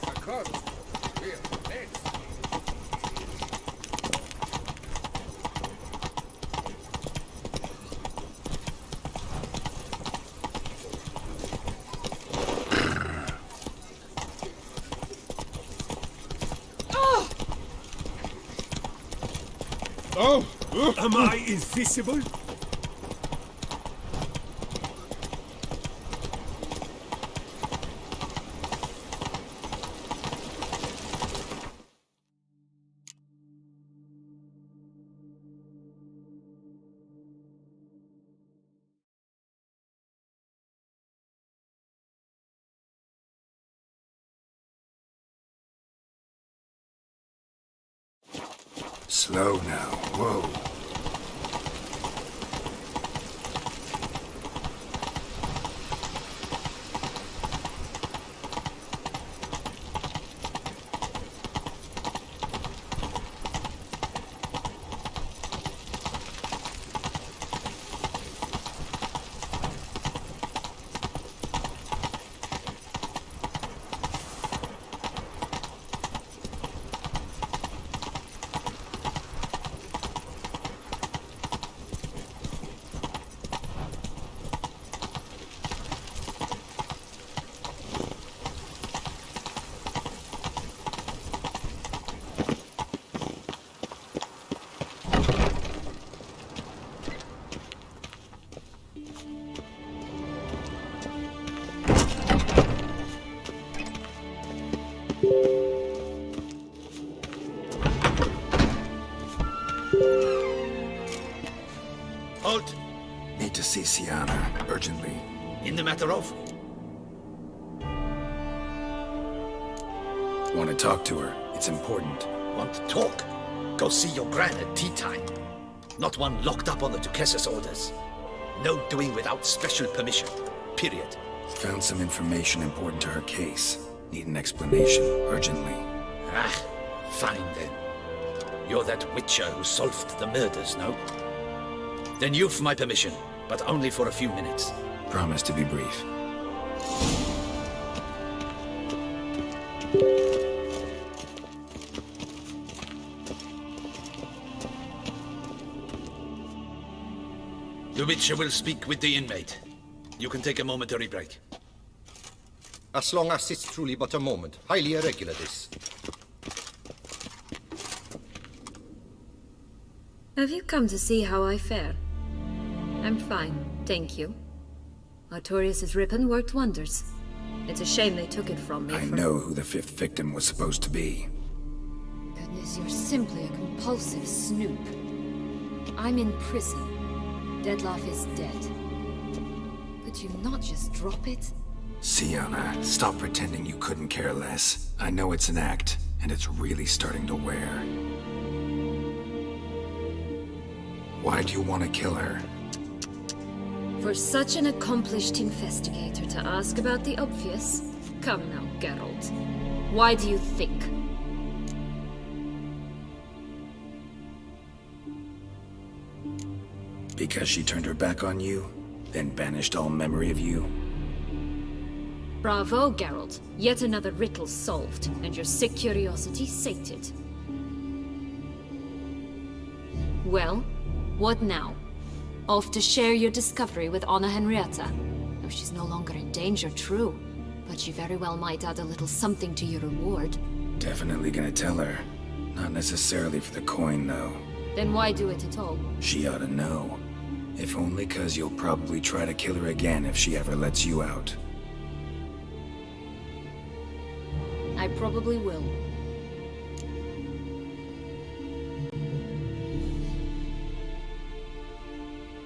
I can't. Real legs. Oh! Am I invisible? Slow now. Whoa. Halt! Need to see Sienna, urgently. In the matter of? Want to talk to her. It's important. Want to talk? Go see your gran at tea time. Not one locked up on the Duchess's orders. No doing without special permission. Period. Found some information important to her case. Need an explanation, urgently. Ah, fine then. You're that witcher who solved the murders, no? Then you've my permission, but only for a few minutes. Promise to be brief. The Witcher will speak with the inmate. You can take a momentary break. As long as it's truly but a moment. Highly irregular, this. Have you come to see how I fare? I'm fine, thank you. Artorius' ribbon worked wonders. It's a shame they took it from me. I know who the fifth victim was supposed to be. Goodness, you're simply a compulsive snoop. I'm in prison. Dettlaff is dead. Could you not just drop it? Sienna, stop pretending you couldn't care less. I know it's an act, and it's really starting to wear. Why do you want to kill her? For such an accomplished investigator to ask about the obvious? Come now, Geralt. Why do you think? Because she turned her back on you, then banished all memory of you? Bravo, Geralt. Yet another riddle solved, and your sick curiosity sated. Well, what now? Off to share your discovery with Anna Henrietta? No, she's no longer in danger, true. But she very well might add a little something to your reward. Definitely gonna tell her. Not necessarily for the coin, though. Then why do it at all? She ought to know. If only 'cause you'll probably try to kill her again if she ever lets you out. I probably will.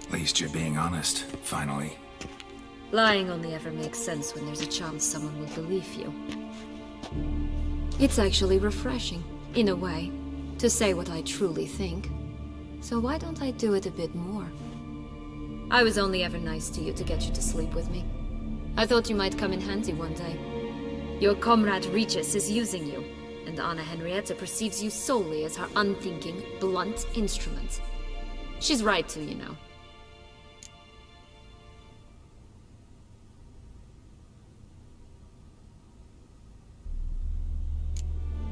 At least you're being honest, finally. Lying only ever makes sense when there's a chance someone will believe you. It's actually refreshing, in a way, to say what I truly think. So why don't I do it a bit more? I was only ever nice to you to get you to sleep with me. I thought you might come in handy one day. Your comrade Regis is using you, and Anna Henrietta perceives you solely as her unthinking, blunt instrument. She's right to, you know.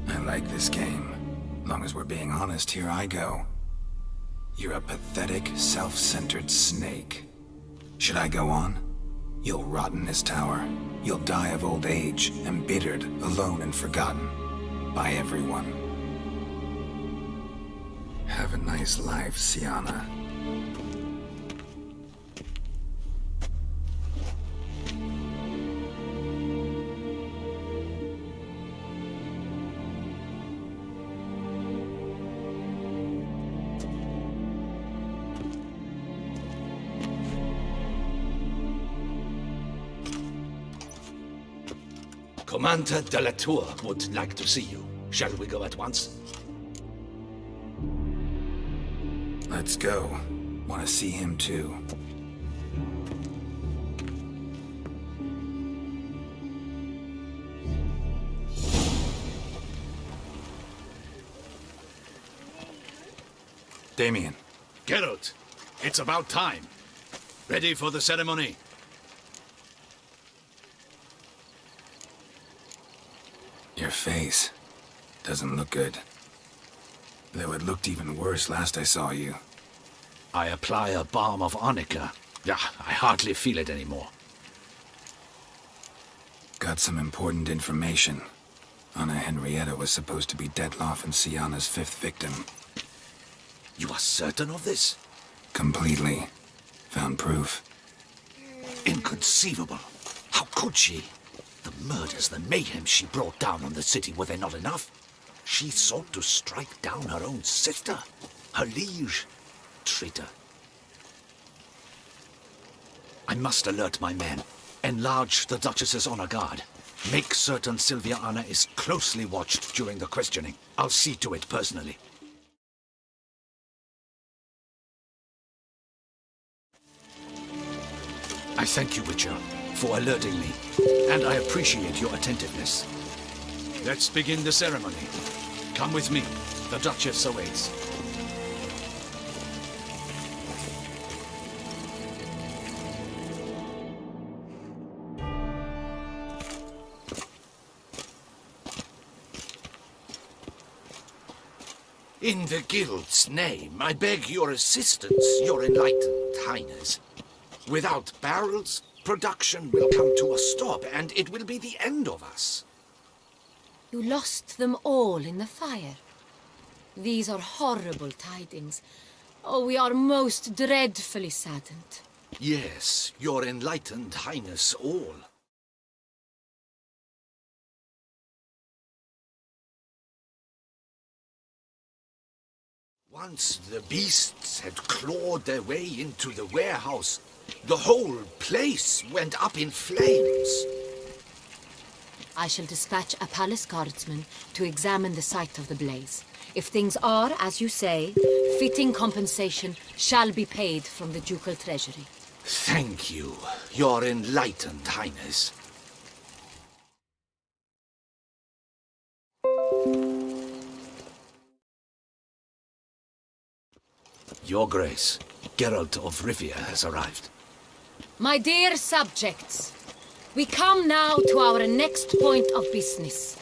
I like this game. Long as we're being honest, here I go. You're a pathetic, self-centered snake. Should I go on? You'll rot in this tower. You'll die of old age, embittered, alone and forgotten. By everyone. Have a nice life, Sienna. Commander de la Tour would like to see you. Shall we go at once? Let's go. Want to see him too. Damien. Geralt, it's about time. Ready for the ceremony? Your face doesn't look good. Though it looked even worse last I saw you. I apply a balm of arnica. Yeah, I hardly feel it anymore. Got some important information. Anna Henrietta was supposed to be Detloff and Syanna's 5th victim. You are certain of this? Completely. Found proof. Inconceivable. How could she? The murders, the mayhem she brought down on the city, were they not enough? She sought to strike down her own sister, her liege. Traitor. I must alert my men. Enlarge the Duchess's honor guard. Make certain Sylvia Anna is closely watched during the questioning. I'll see to it personally. I thank you, Witcher, for alerting me, and I appreciate your attentiveness. Let's begin the ceremony. Come with me. The Duchess awaits. In the Guild's name, I beg your assistance, your enlightened highness. Without barrels, production will come to a stop, and it will be the end of us. You lost them all in the fire. These are horrible tidings. Oh, we are most dreadfully saddened. Yes, your enlightened highness all. Once the beasts had clawed their way into the warehouse, the whole place went up in flames. I shall dispatch a palace guardsman to examine the site of the blaze. If things are, as you say, fitting compensation shall be paid from the ducal treasury. Thank you, your enlightened highness. Your Grace, Geralt of Rivia has arrived. My dear subjects, we come now to our next point of business.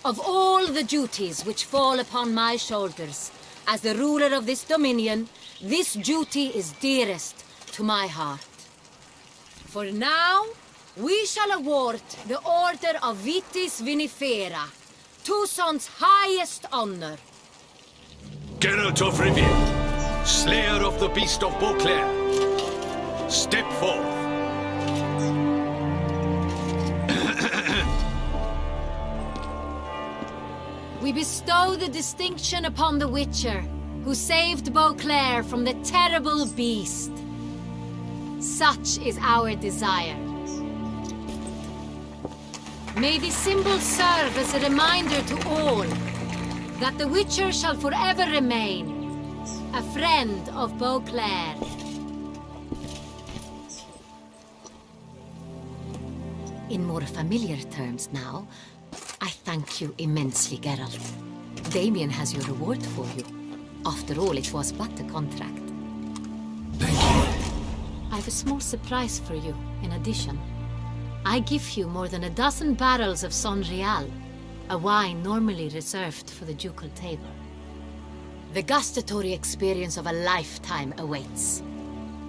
Of all the duties which fall upon my shoulders, as the ruler of this dominion, this duty is dearest to my heart. For now, we shall award the Order of Vitis Vinifera, Toussaint's highest honor. Geralt of Rivia, Slayer of the Beast of Beauclair, step forth. We bestow the distinction upon the Witcher, who saved Beauclair from the terrible beast. Such is our desire. May the symbol serve as a reminder to all that the Witcher shall forever remain a friend of Beauclair. In more familiar terms now, I thank you immensely, Geralt. Damien has your reward for you. After all, it was but a contract. Thank you. I have a small surprise for you, in addition. I give you more than 12 barrels of Sonrial, a wine normally reserved for the ducal table. The gustatory experience of a lifetime awaits.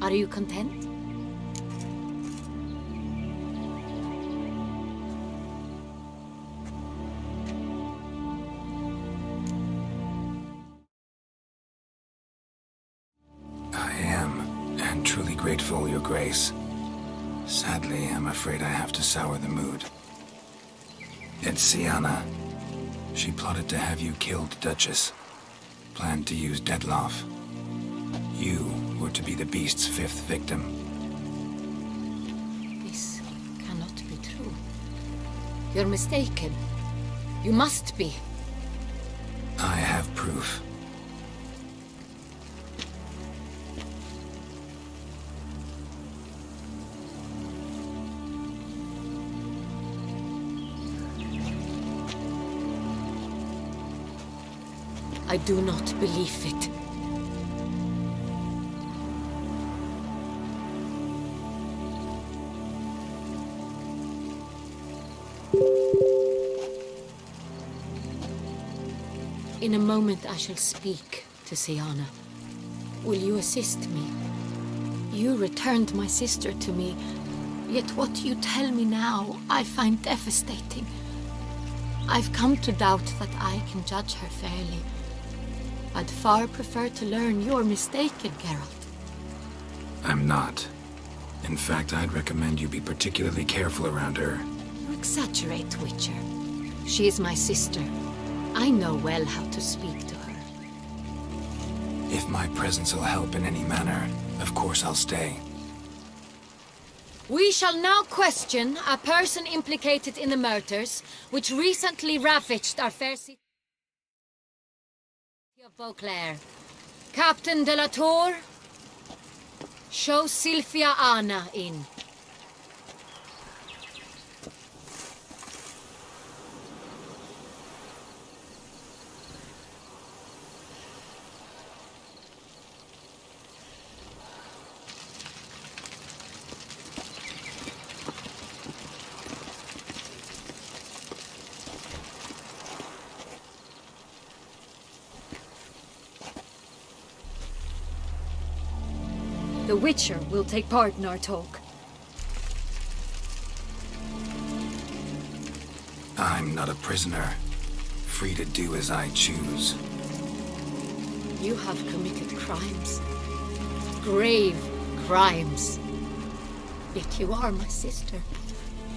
Are you content? Truly grateful, Your Grace. Sadly, I'm afraid I have to sour the mood. It's Syanna. She plotted to have you killed, Duchess. Planned to use Detloff. You were to be the beast's 5th victim. This cannot be true. You're mistaken. You must be. I have proof. I do not believe it. In a moment I shall speak to Siana. Will you assist me? You returned my sister to me, yet what you tell me now I find devastating. I've come to doubt that I can judge her fairly. I'd far prefer to learn you're mistaken, Geralt. I'm not. In fact, I'd recommend you be particularly careful around her. You exaggerate, Witcher. She is my sister. I know well how to speak to her. If my presence will help in any manner, of course I'll stay. We shall now question a person implicated in the murders which recently ravaged our fair city of Beauclair. Captain de la Tour, show Sylvia Anna in. The Witcher will take part in our talk. I'm not a prisoner, free to do as I choose. You have committed crimes. Grave crimes. Yet you are my sister,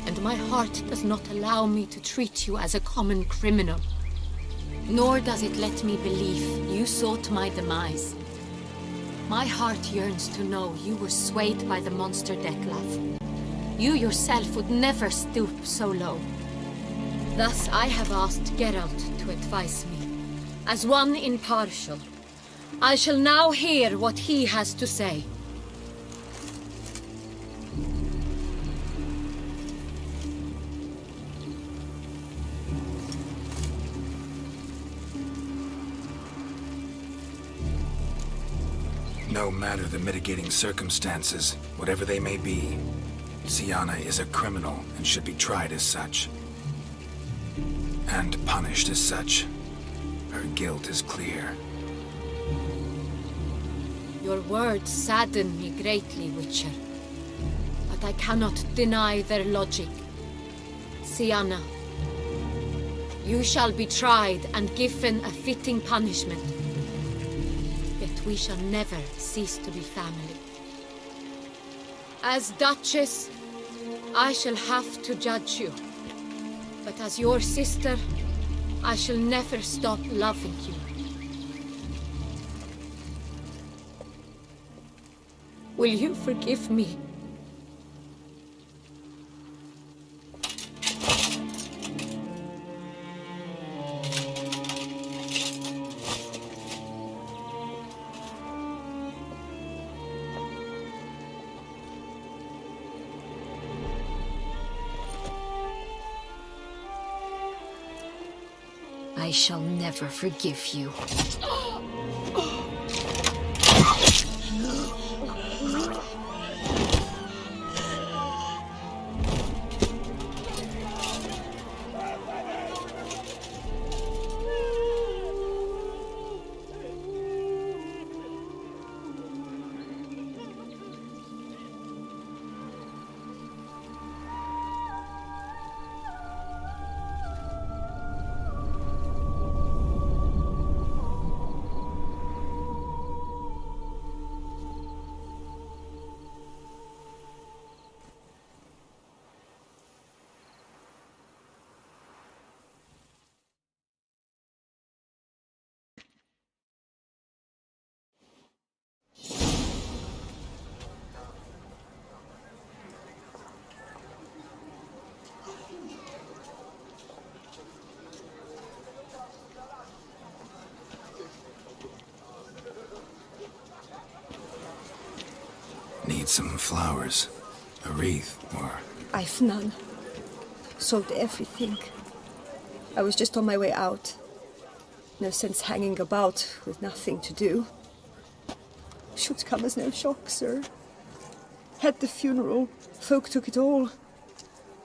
and my heart does not allow me to treat you as a common criminal. Nor does it let me believe you sought my demise. My heart yearns to know you were swayed by the monster Dettlaff. You yourself would never stoop so low. Thus I have asked Geralt to advise me. As one impartial, I shall now hear what he has to say. No matter the mitigating circumstances, whatever they may be, Siana is a criminal and should be tried as such. And punished as such. Her guilt is clear. Your words sadden me greatly, Witcher. But I cannot deny their logic. Siana, you shall be tried and given a fitting punishment. Yet we shall never cease to be family. As Duchess, I shall have to judge you. But as your sister, I shall never stop loving you. Will you forgive me? I shall never forgive you. Need some flowers, a wreath, or... I've none. Sold everything. I was just on my way out. No sense hanging about with nothing to do. Should come as no shock, sir. At the funeral, folk took it all.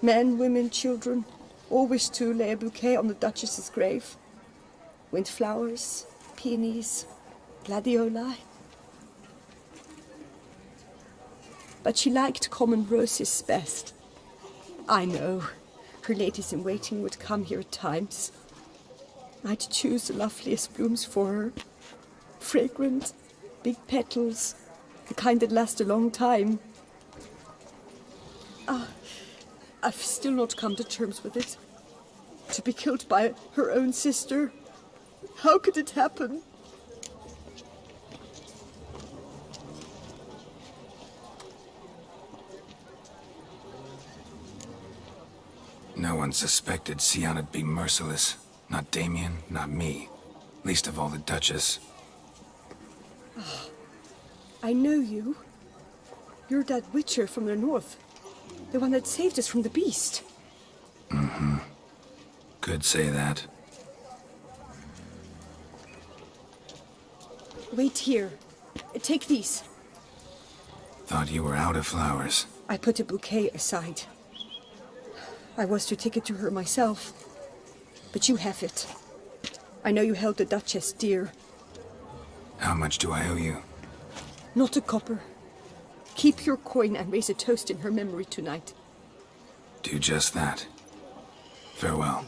Men, women, children, all wished to lay a bouquet on the Duchess's grave. Windflowers, peonies, gladioli. But she liked common roses best. I know, her ladies-in-waiting would come here at times. I'd choose the loveliest blooms for her. Fragrant, big petals, the kind that last a long time. I've still not come to terms with it. To be killed by her own sister. How could it happen? No one suspected Syana'd be merciless. Not Damien, not me. Least of all the Duchess. I know you. You're that witcher from the north. The one that saved us from the beast. Mm-hmm. Could say that. Wait here. Take these. Thought you were out of flowers. I put a bouquet aside. I was to take it to her myself. But you have it. I know you held the Duchess dear. How much do I owe you? Not a copper. Keep your coin and raise a toast in her memory tonight. Do just that. Farewell.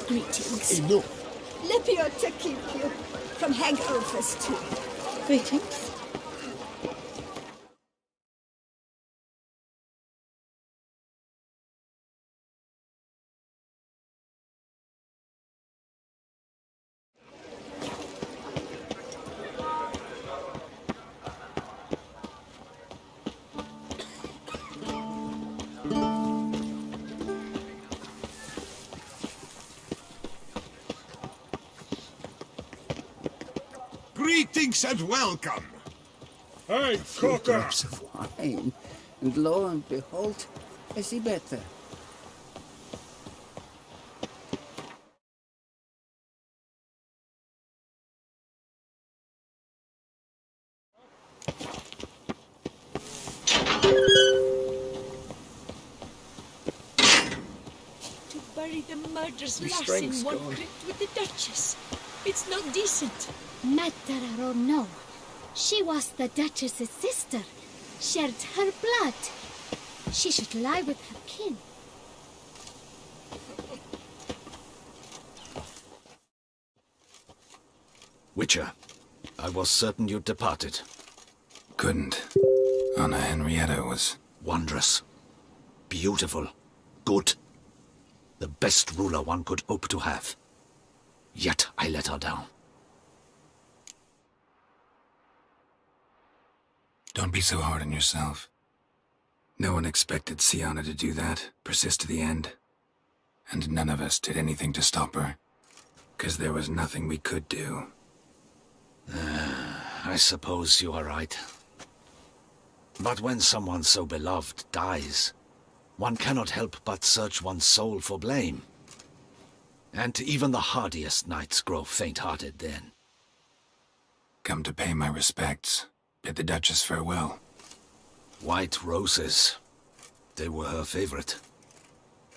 Greetings. Lepio to keep you from hangovers too. Greetings. Greetings and welcome. Hey, Few Cocker. drops of wine, and lo and behold, I see better. To bury the murderous My lass in strength's one gone. crypt with the Duchess. It's not decent. Matter or no, she was the Duchess's sister, shared her blood. She should lie with her kin. Witcher, I was certain you'd departed. Couldn't. Anna Henrietta was... wondrous. Beautiful. Good. The best ruler one could hope to have. Yet I let her down. Don't be so hard on yourself. No one expected Syanna to do that, persist to the end. And none of us did anything to stop her. 'Cause there was nothing we could do. I suppose you are right. But when someone so beloved dies, one cannot help but search one's soul for blame. And even the hardiest knights grow faint-hearted then. Come to pay my respects. Bid the Duchess farewell. White roses. They were her favorite.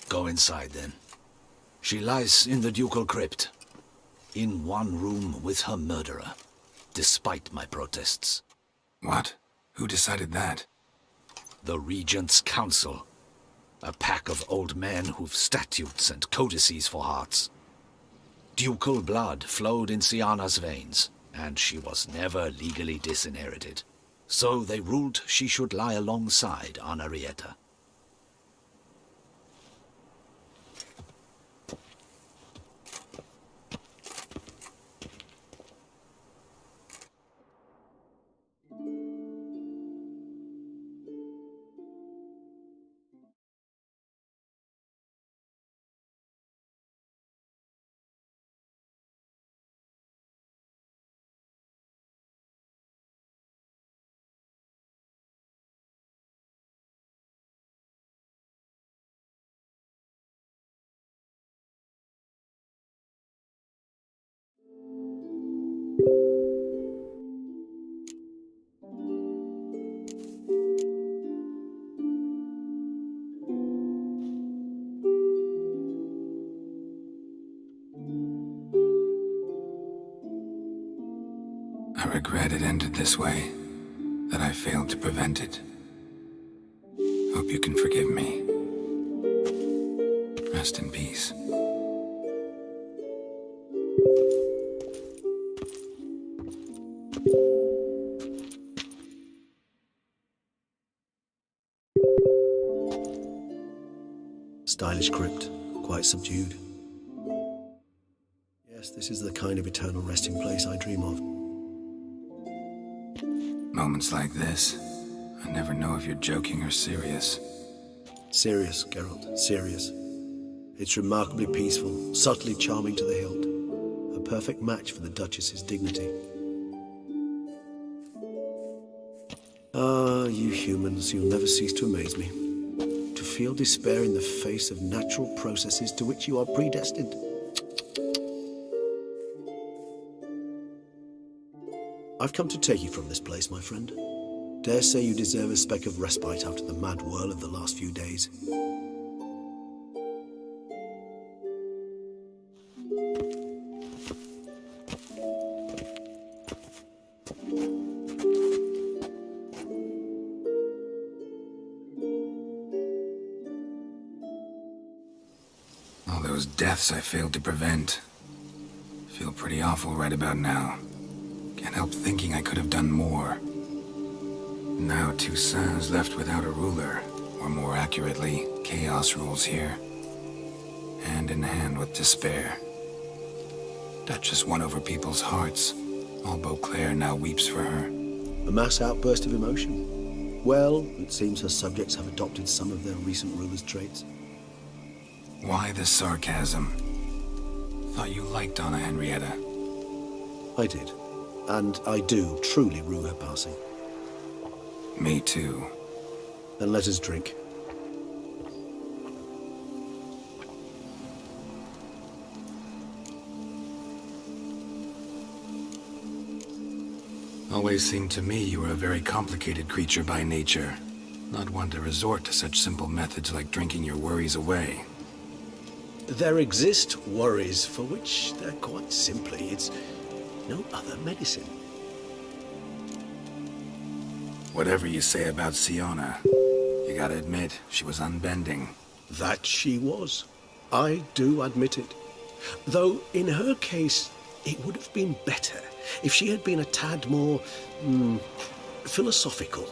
Go inside then. She lies in the ducal crypt. In one room with her murderer. Despite my protests. What? Who decided that? The Regent's Council. A pack of old men who've statutes and codices for hearts. Ducal blood flowed in Syanna's veins, and she was never legally disinherited. So they ruled she should lie alongside Anarietta. I regret it ended this way, that I failed to prevent it. Hope you can forgive me. Rest in peace. Stylish crypt, quite subdued. Yes, this is the kind of eternal resting place I dream of. Moments like this, I never know if you're joking or serious. Serious, Geralt, serious. It's remarkably peaceful, subtly charming to the hilt. A perfect match for the Duchess's dignity. Ah, you humans, you'll never cease to amaze me. To feel despair in the face of natural processes to which you are predestined. I've come to take you from this place, my friend. Dare say you deserve a speck of respite after the mad whirl of the last few days. All those deaths I failed to prevent. Feel pretty awful right about now. Can't help thinking I could have done more. Now Toussaint's left without a ruler, or more accurately, chaos rules here. Hand in hand with despair. Duchess won over people's hearts. All Beauclair now weeps for her. A mass outburst of emotion. Well, it seems her subjects have adopted some of their recent ruler's traits. Why the sarcasm? Thought you liked Donna Henrietta. I did. And I do truly rue her passing. Me too. Then let us drink. Always seemed to me you were a very complicated creature by nature. Not one to resort to such simple methods like drinking your worries away. There exist worries for which they're quite simply, it's no other medicine. Whatever you say about Syanna, you gotta admit, she was unbending. That she was. I do admit it. Though, in her case, it would have been better if she had been a tad more, philosophical,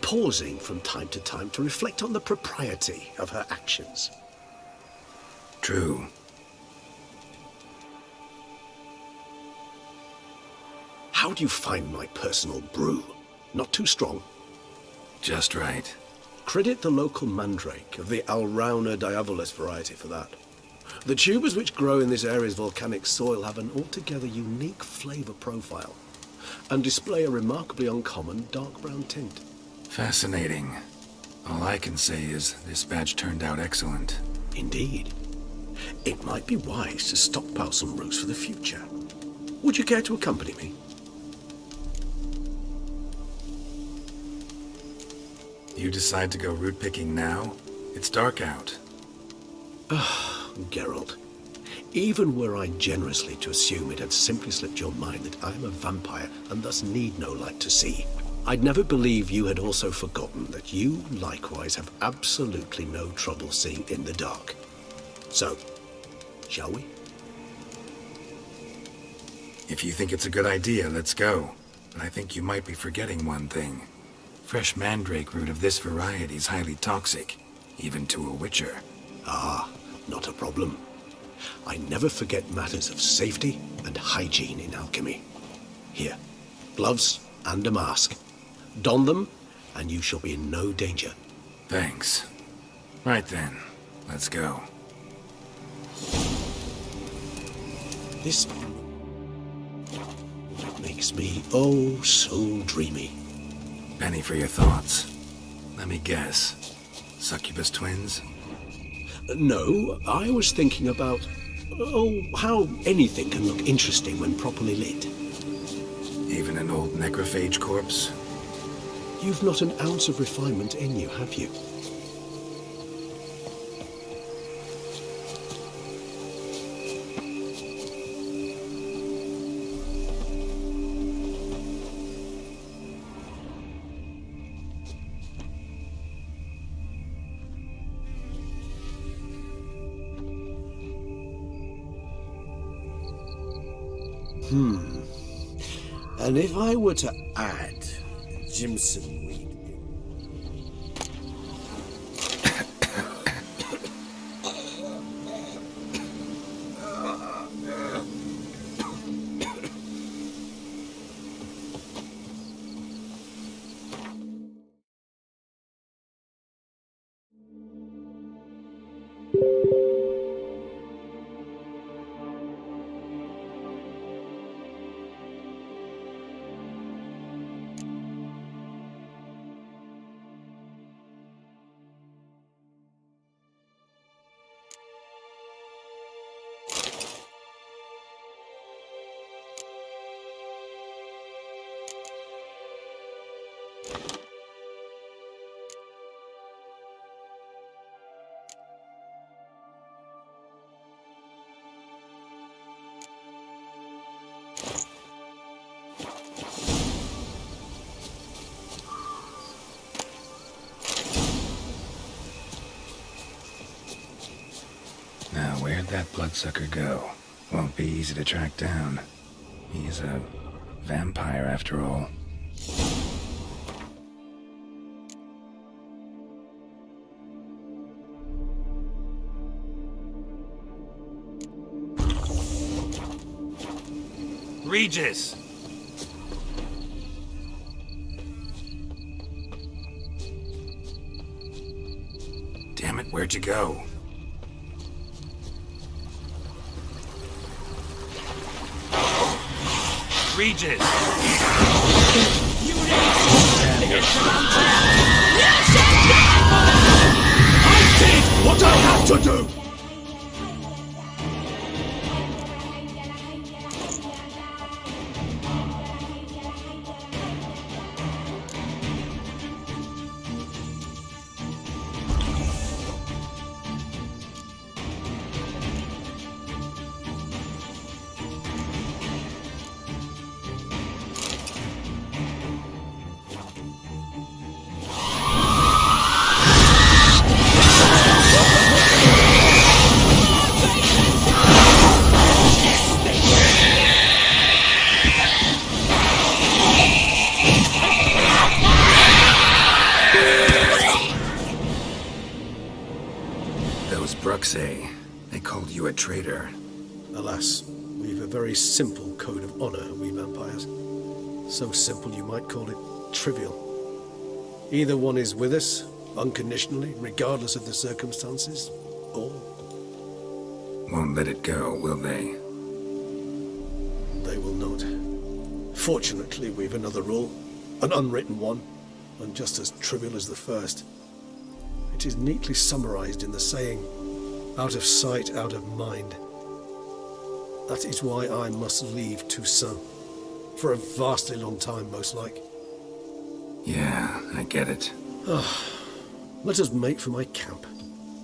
pausing from time to time to reflect on the propriety of her actions. True. How do you find my personal brew? Not too strong? Just right. Credit the local mandrake of the Alrauna diavolis variety for that. The tubers which grow in this area's volcanic soil have an altogether unique flavor profile and display a remarkably uncommon dark brown tint. Fascinating. All I can say is this batch turned out excellent. Indeed. It might be wise to stockpile some roots for the future. Would you care to accompany me? You decide to go root picking now? It's dark out. Geralt, even were I generously to assume it had simply slipped your mind that I am a vampire and thus need no light to see, I'd never believe you had also forgotten that you likewise have absolutely no trouble seeing in the dark. So, shall we? If you think it's a good idea, let's go. But I think you might be forgetting one thing. Fresh mandrake root of this variety is highly toxic, even to a witcher. Ah, not a problem. I never forget matters of safety and hygiene in alchemy. Here, gloves and a mask. Don them, and you shall be in no danger. Thanks. Right then, let's go. This makes me oh so dreamy. Penny for your thoughts. Let me guess. Succubus twins? No, I was thinking about, how anything can look interesting when properly lit. Even an old necrophage corpse? You've not an ounce of refinement in you, have you? And if I were to add Jimson weed... Now, where'd that bloodsucker go? Won't be easy to track down. He's a vampire after all. Regis! Damn it, where'd you go? Regis! I did what I had to do! Bruxay, they called you a traitor. Alas, we've a very simple code of honor, we vampires. So simple you might call it trivial. Either one is with us, unconditionally, regardless of the circumstances, or... Won't let it go, will they? They will not. Fortunately, we've another rule, an unwritten one, and just as trivial as the first. It is neatly summarized in the saying, out of sight, out of mind. That is why I must leave Toussaint. For a vastly long time, most like. Yeah, I get it. Let us make for my camp.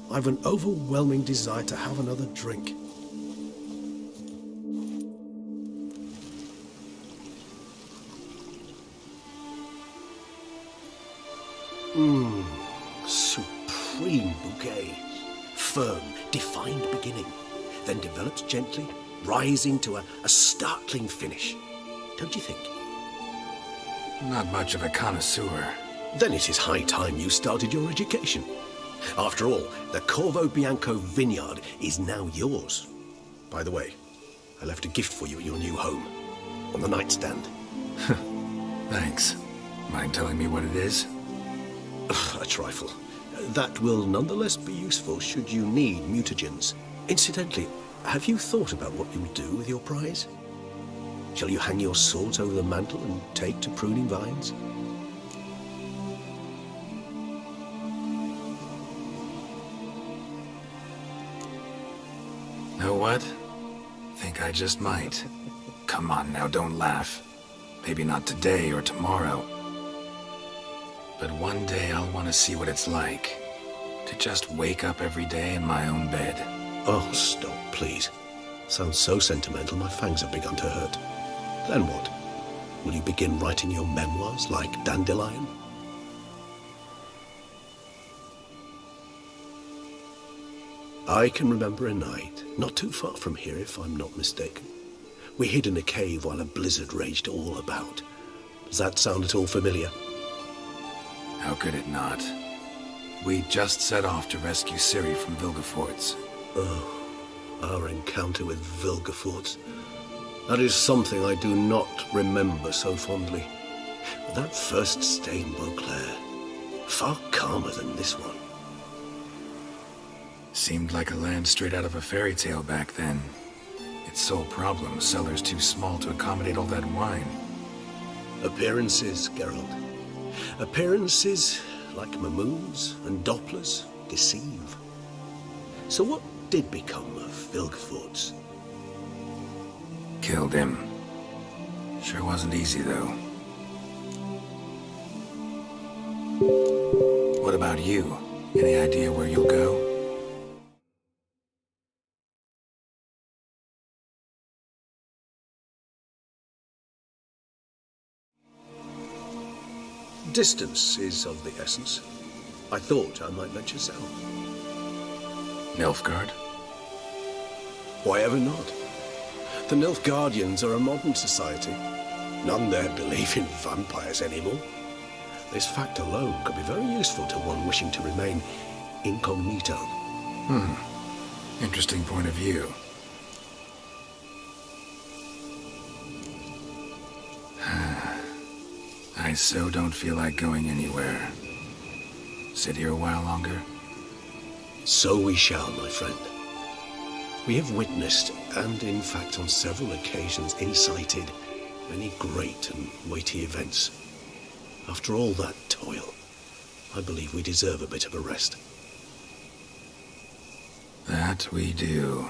I've an overwhelming desire to have another drink. Supreme bouquet. Firm, defined beginning, then develops gently, rising to a startling finish. Don't you think? Not much of a connoisseur. Then it is high time you started your education. After all, the Corvo Bianco vineyard is now yours. By the way, I left a gift for you at your new home, on the nightstand. Thanks. Mind telling me what it is? A trifle. That will nonetheless be useful should you need mutagens. Incidentally, have you thought about what you'll do with your prize? Shall you hang your swords over the mantle and take to pruning vines? Know what? Think I just might. Come on now, don't laugh. Maybe not today or tomorrow. But one day I'll want to see what it's like to just wake up every day in my own bed. Oh, stop, please. Sounds so sentimental, my fangs have begun to hurt. Then what? Will you begin writing your memoirs like Dandelion? I can remember a night, not too far from here if I'm not mistaken. We hid in a cave while a blizzard raged all about. Does that sound at all familiar? How could it not? We just set off to rescue Ciri from Vilgefortz. Oh, our encounter with Vilgefortz. That is something I do not remember so fondly. But that first stay in Beauclair, far calmer than this one. Seemed like a land straight out of a fairy tale back then. Its sole problem, cellars too small to accommodate all that wine. Appearances, Geralt. Appearances, like Mamoons and Dopplers, deceive. So what did become of Vilgefortz? Killed him. Sure wasn't easy, though. What about you? Any idea where you'll go? Distance is of the essence. I thought I might venture south. Nilfgaard? Why ever not? The Nilfgaardians are a modern society. None there believe in vampires anymore. This fact alone could be very useful to one wishing to remain incognito. Interesting point of view. I so don't feel like going anywhere. Sit here a while longer? So we shall, my friend. We have witnessed, and in fact on several occasions incited, many great and weighty events. After all that toil, I believe we deserve a bit of a rest. That we do.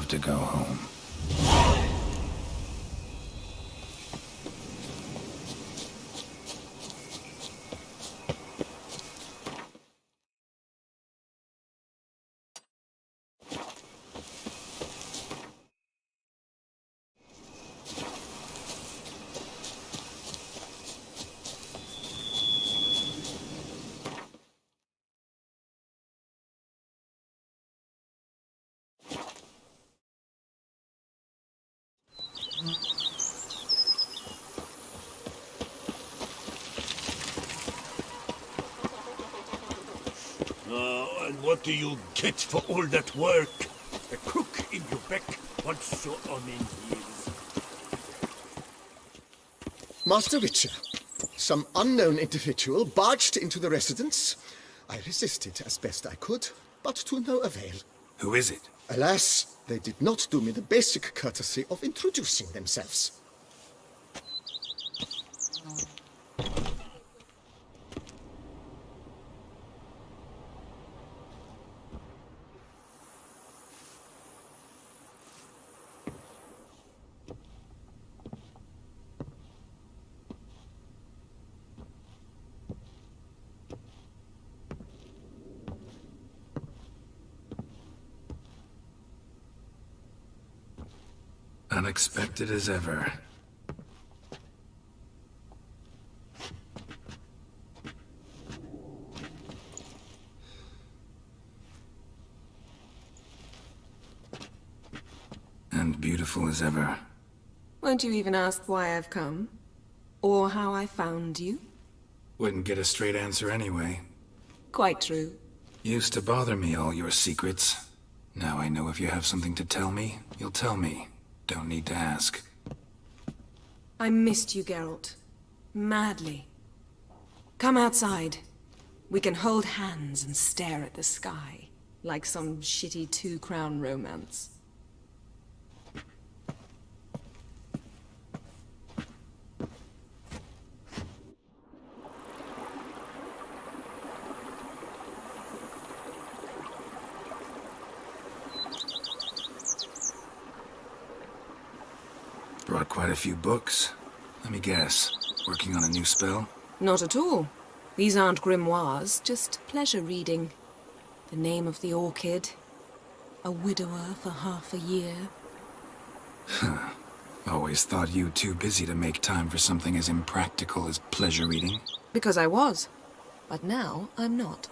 love to go home. And what do you get for all that work? A crook in Quebec wants your omen ears. Master Witcher, some unknown individual barged into the residence. I resisted as best I could, but to no avail. Who is it? Alas, they did not do me the basic courtesy of introducing themselves. Unexpected as ever. And beautiful as ever. Won't you even ask why I've come? Or how I found you? Wouldn't get a straight answer anyway. Quite true. Used to bother me, all your secrets. Now I know if you have something to tell me, you'll tell me. Don't need to ask. I missed you, Geralt. Madly. Come outside. We can hold hands and stare at the sky, like some shitty two-crown romance. Brought quite a few books. Let me guess. Working on a new spell? Not at all. These aren't grimoires, just pleasure reading. The Name of the Orchid. A widower for half a year. Huh. Always thought you too busy to make time for something as impractical as pleasure reading. Because I was. But now I'm not.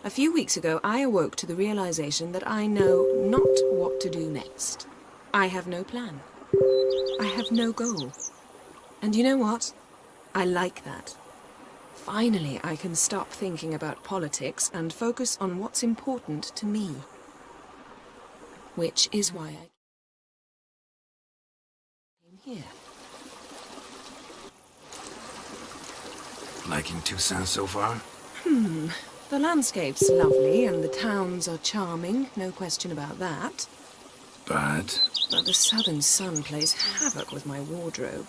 A few weeks ago, I awoke to the realization that I know not what to do next. I have no plan. I have no goal. And you know what? I like that. Finally, I can stop thinking about politics and focus on what's important to me. Which is why I came here. Liking Toussaint so far? The landscape's lovely and the towns are charming, no question about that. But the southern sun plays havoc with my wardrobe.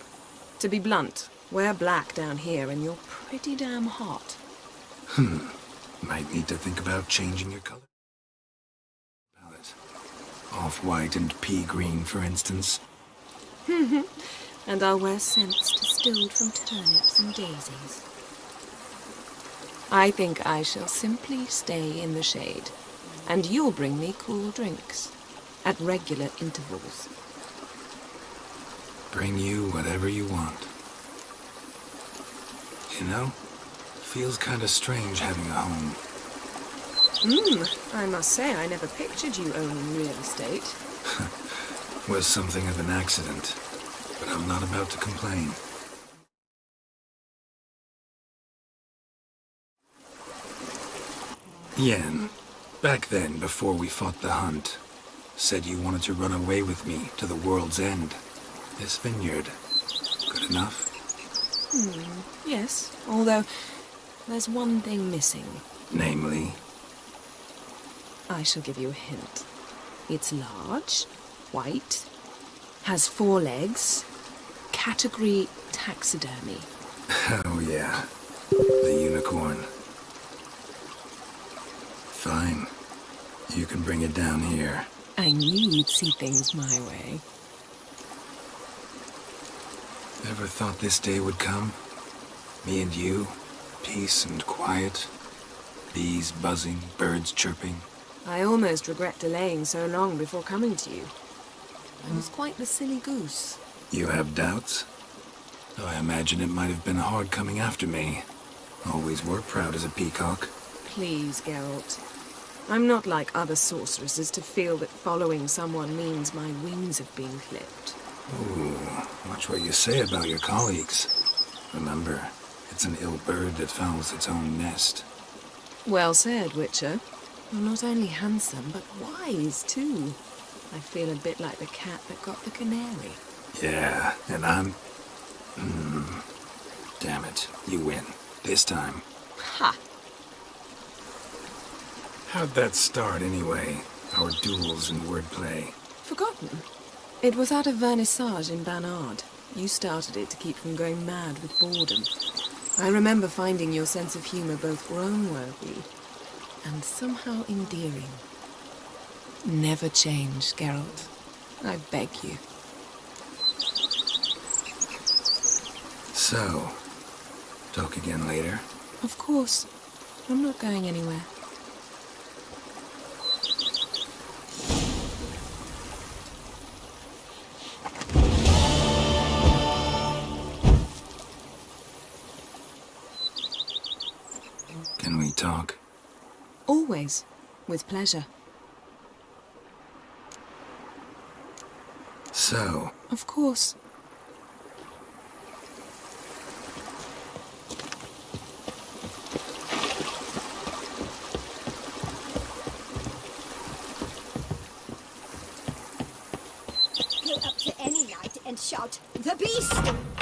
To be blunt, wear black down here and you're pretty damn hot. Might need to think about changing your color palette. Off-white and pea green, for instance. And I'll wear scents distilled from turnips and daisies. I think I shall simply stay in the shade, and you'll bring me cool drinks. At regular intervals. Bring you whatever you want. You know, feels kinda strange having a home. I must say I never pictured you owning real estate. Was something of an accident, but I'm not about to complain. Yen, back then, before we fought the hunt, said you wanted to run away with me to the world's end. This vineyard. Good enough? Yes, although there's one thing missing. Namely? I shall give you a hint. It's large, white, has 4 legs, category taxidermy. Oh yeah, the unicorn. Fine. You can bring it down here. I knew you'd see things my way. Ever thought this day would come? Me and you, peace and quiet, bees buzzing, birds chirping. I almost regret delaying so long before coming to you. I was quite the silly goose. You have doubts? Oh, I imagine it might have been hard coming after me. Always were proud as a peacock. Please, Geralt. I'm not like other sorceresses to feel that following someone means my wings have been clipped. Ooh, watch what you say about your colleagues. Remember, it's an ill bird that fouls its own nest. Well said, Witcher. You're not only handsome, but wise, too. I feel a bit like the cat that got the canary. Yeah, and I'm... Damn it, you win. This time. Ha! How'd that start, anyway? Our duels and wordplay. Forgotten? It was at a vernissage in Banard. You started it to keep from going mad with boredom. I remember finding your sense of humor both groan-worthy and somehow endearing. Never change, Geralt. I beg you. So, talk again later? Of course. I'm not going anywhere. Can we talk? Always. With pleasure. So? Of course. Go up to any knight and shout, "The beast!"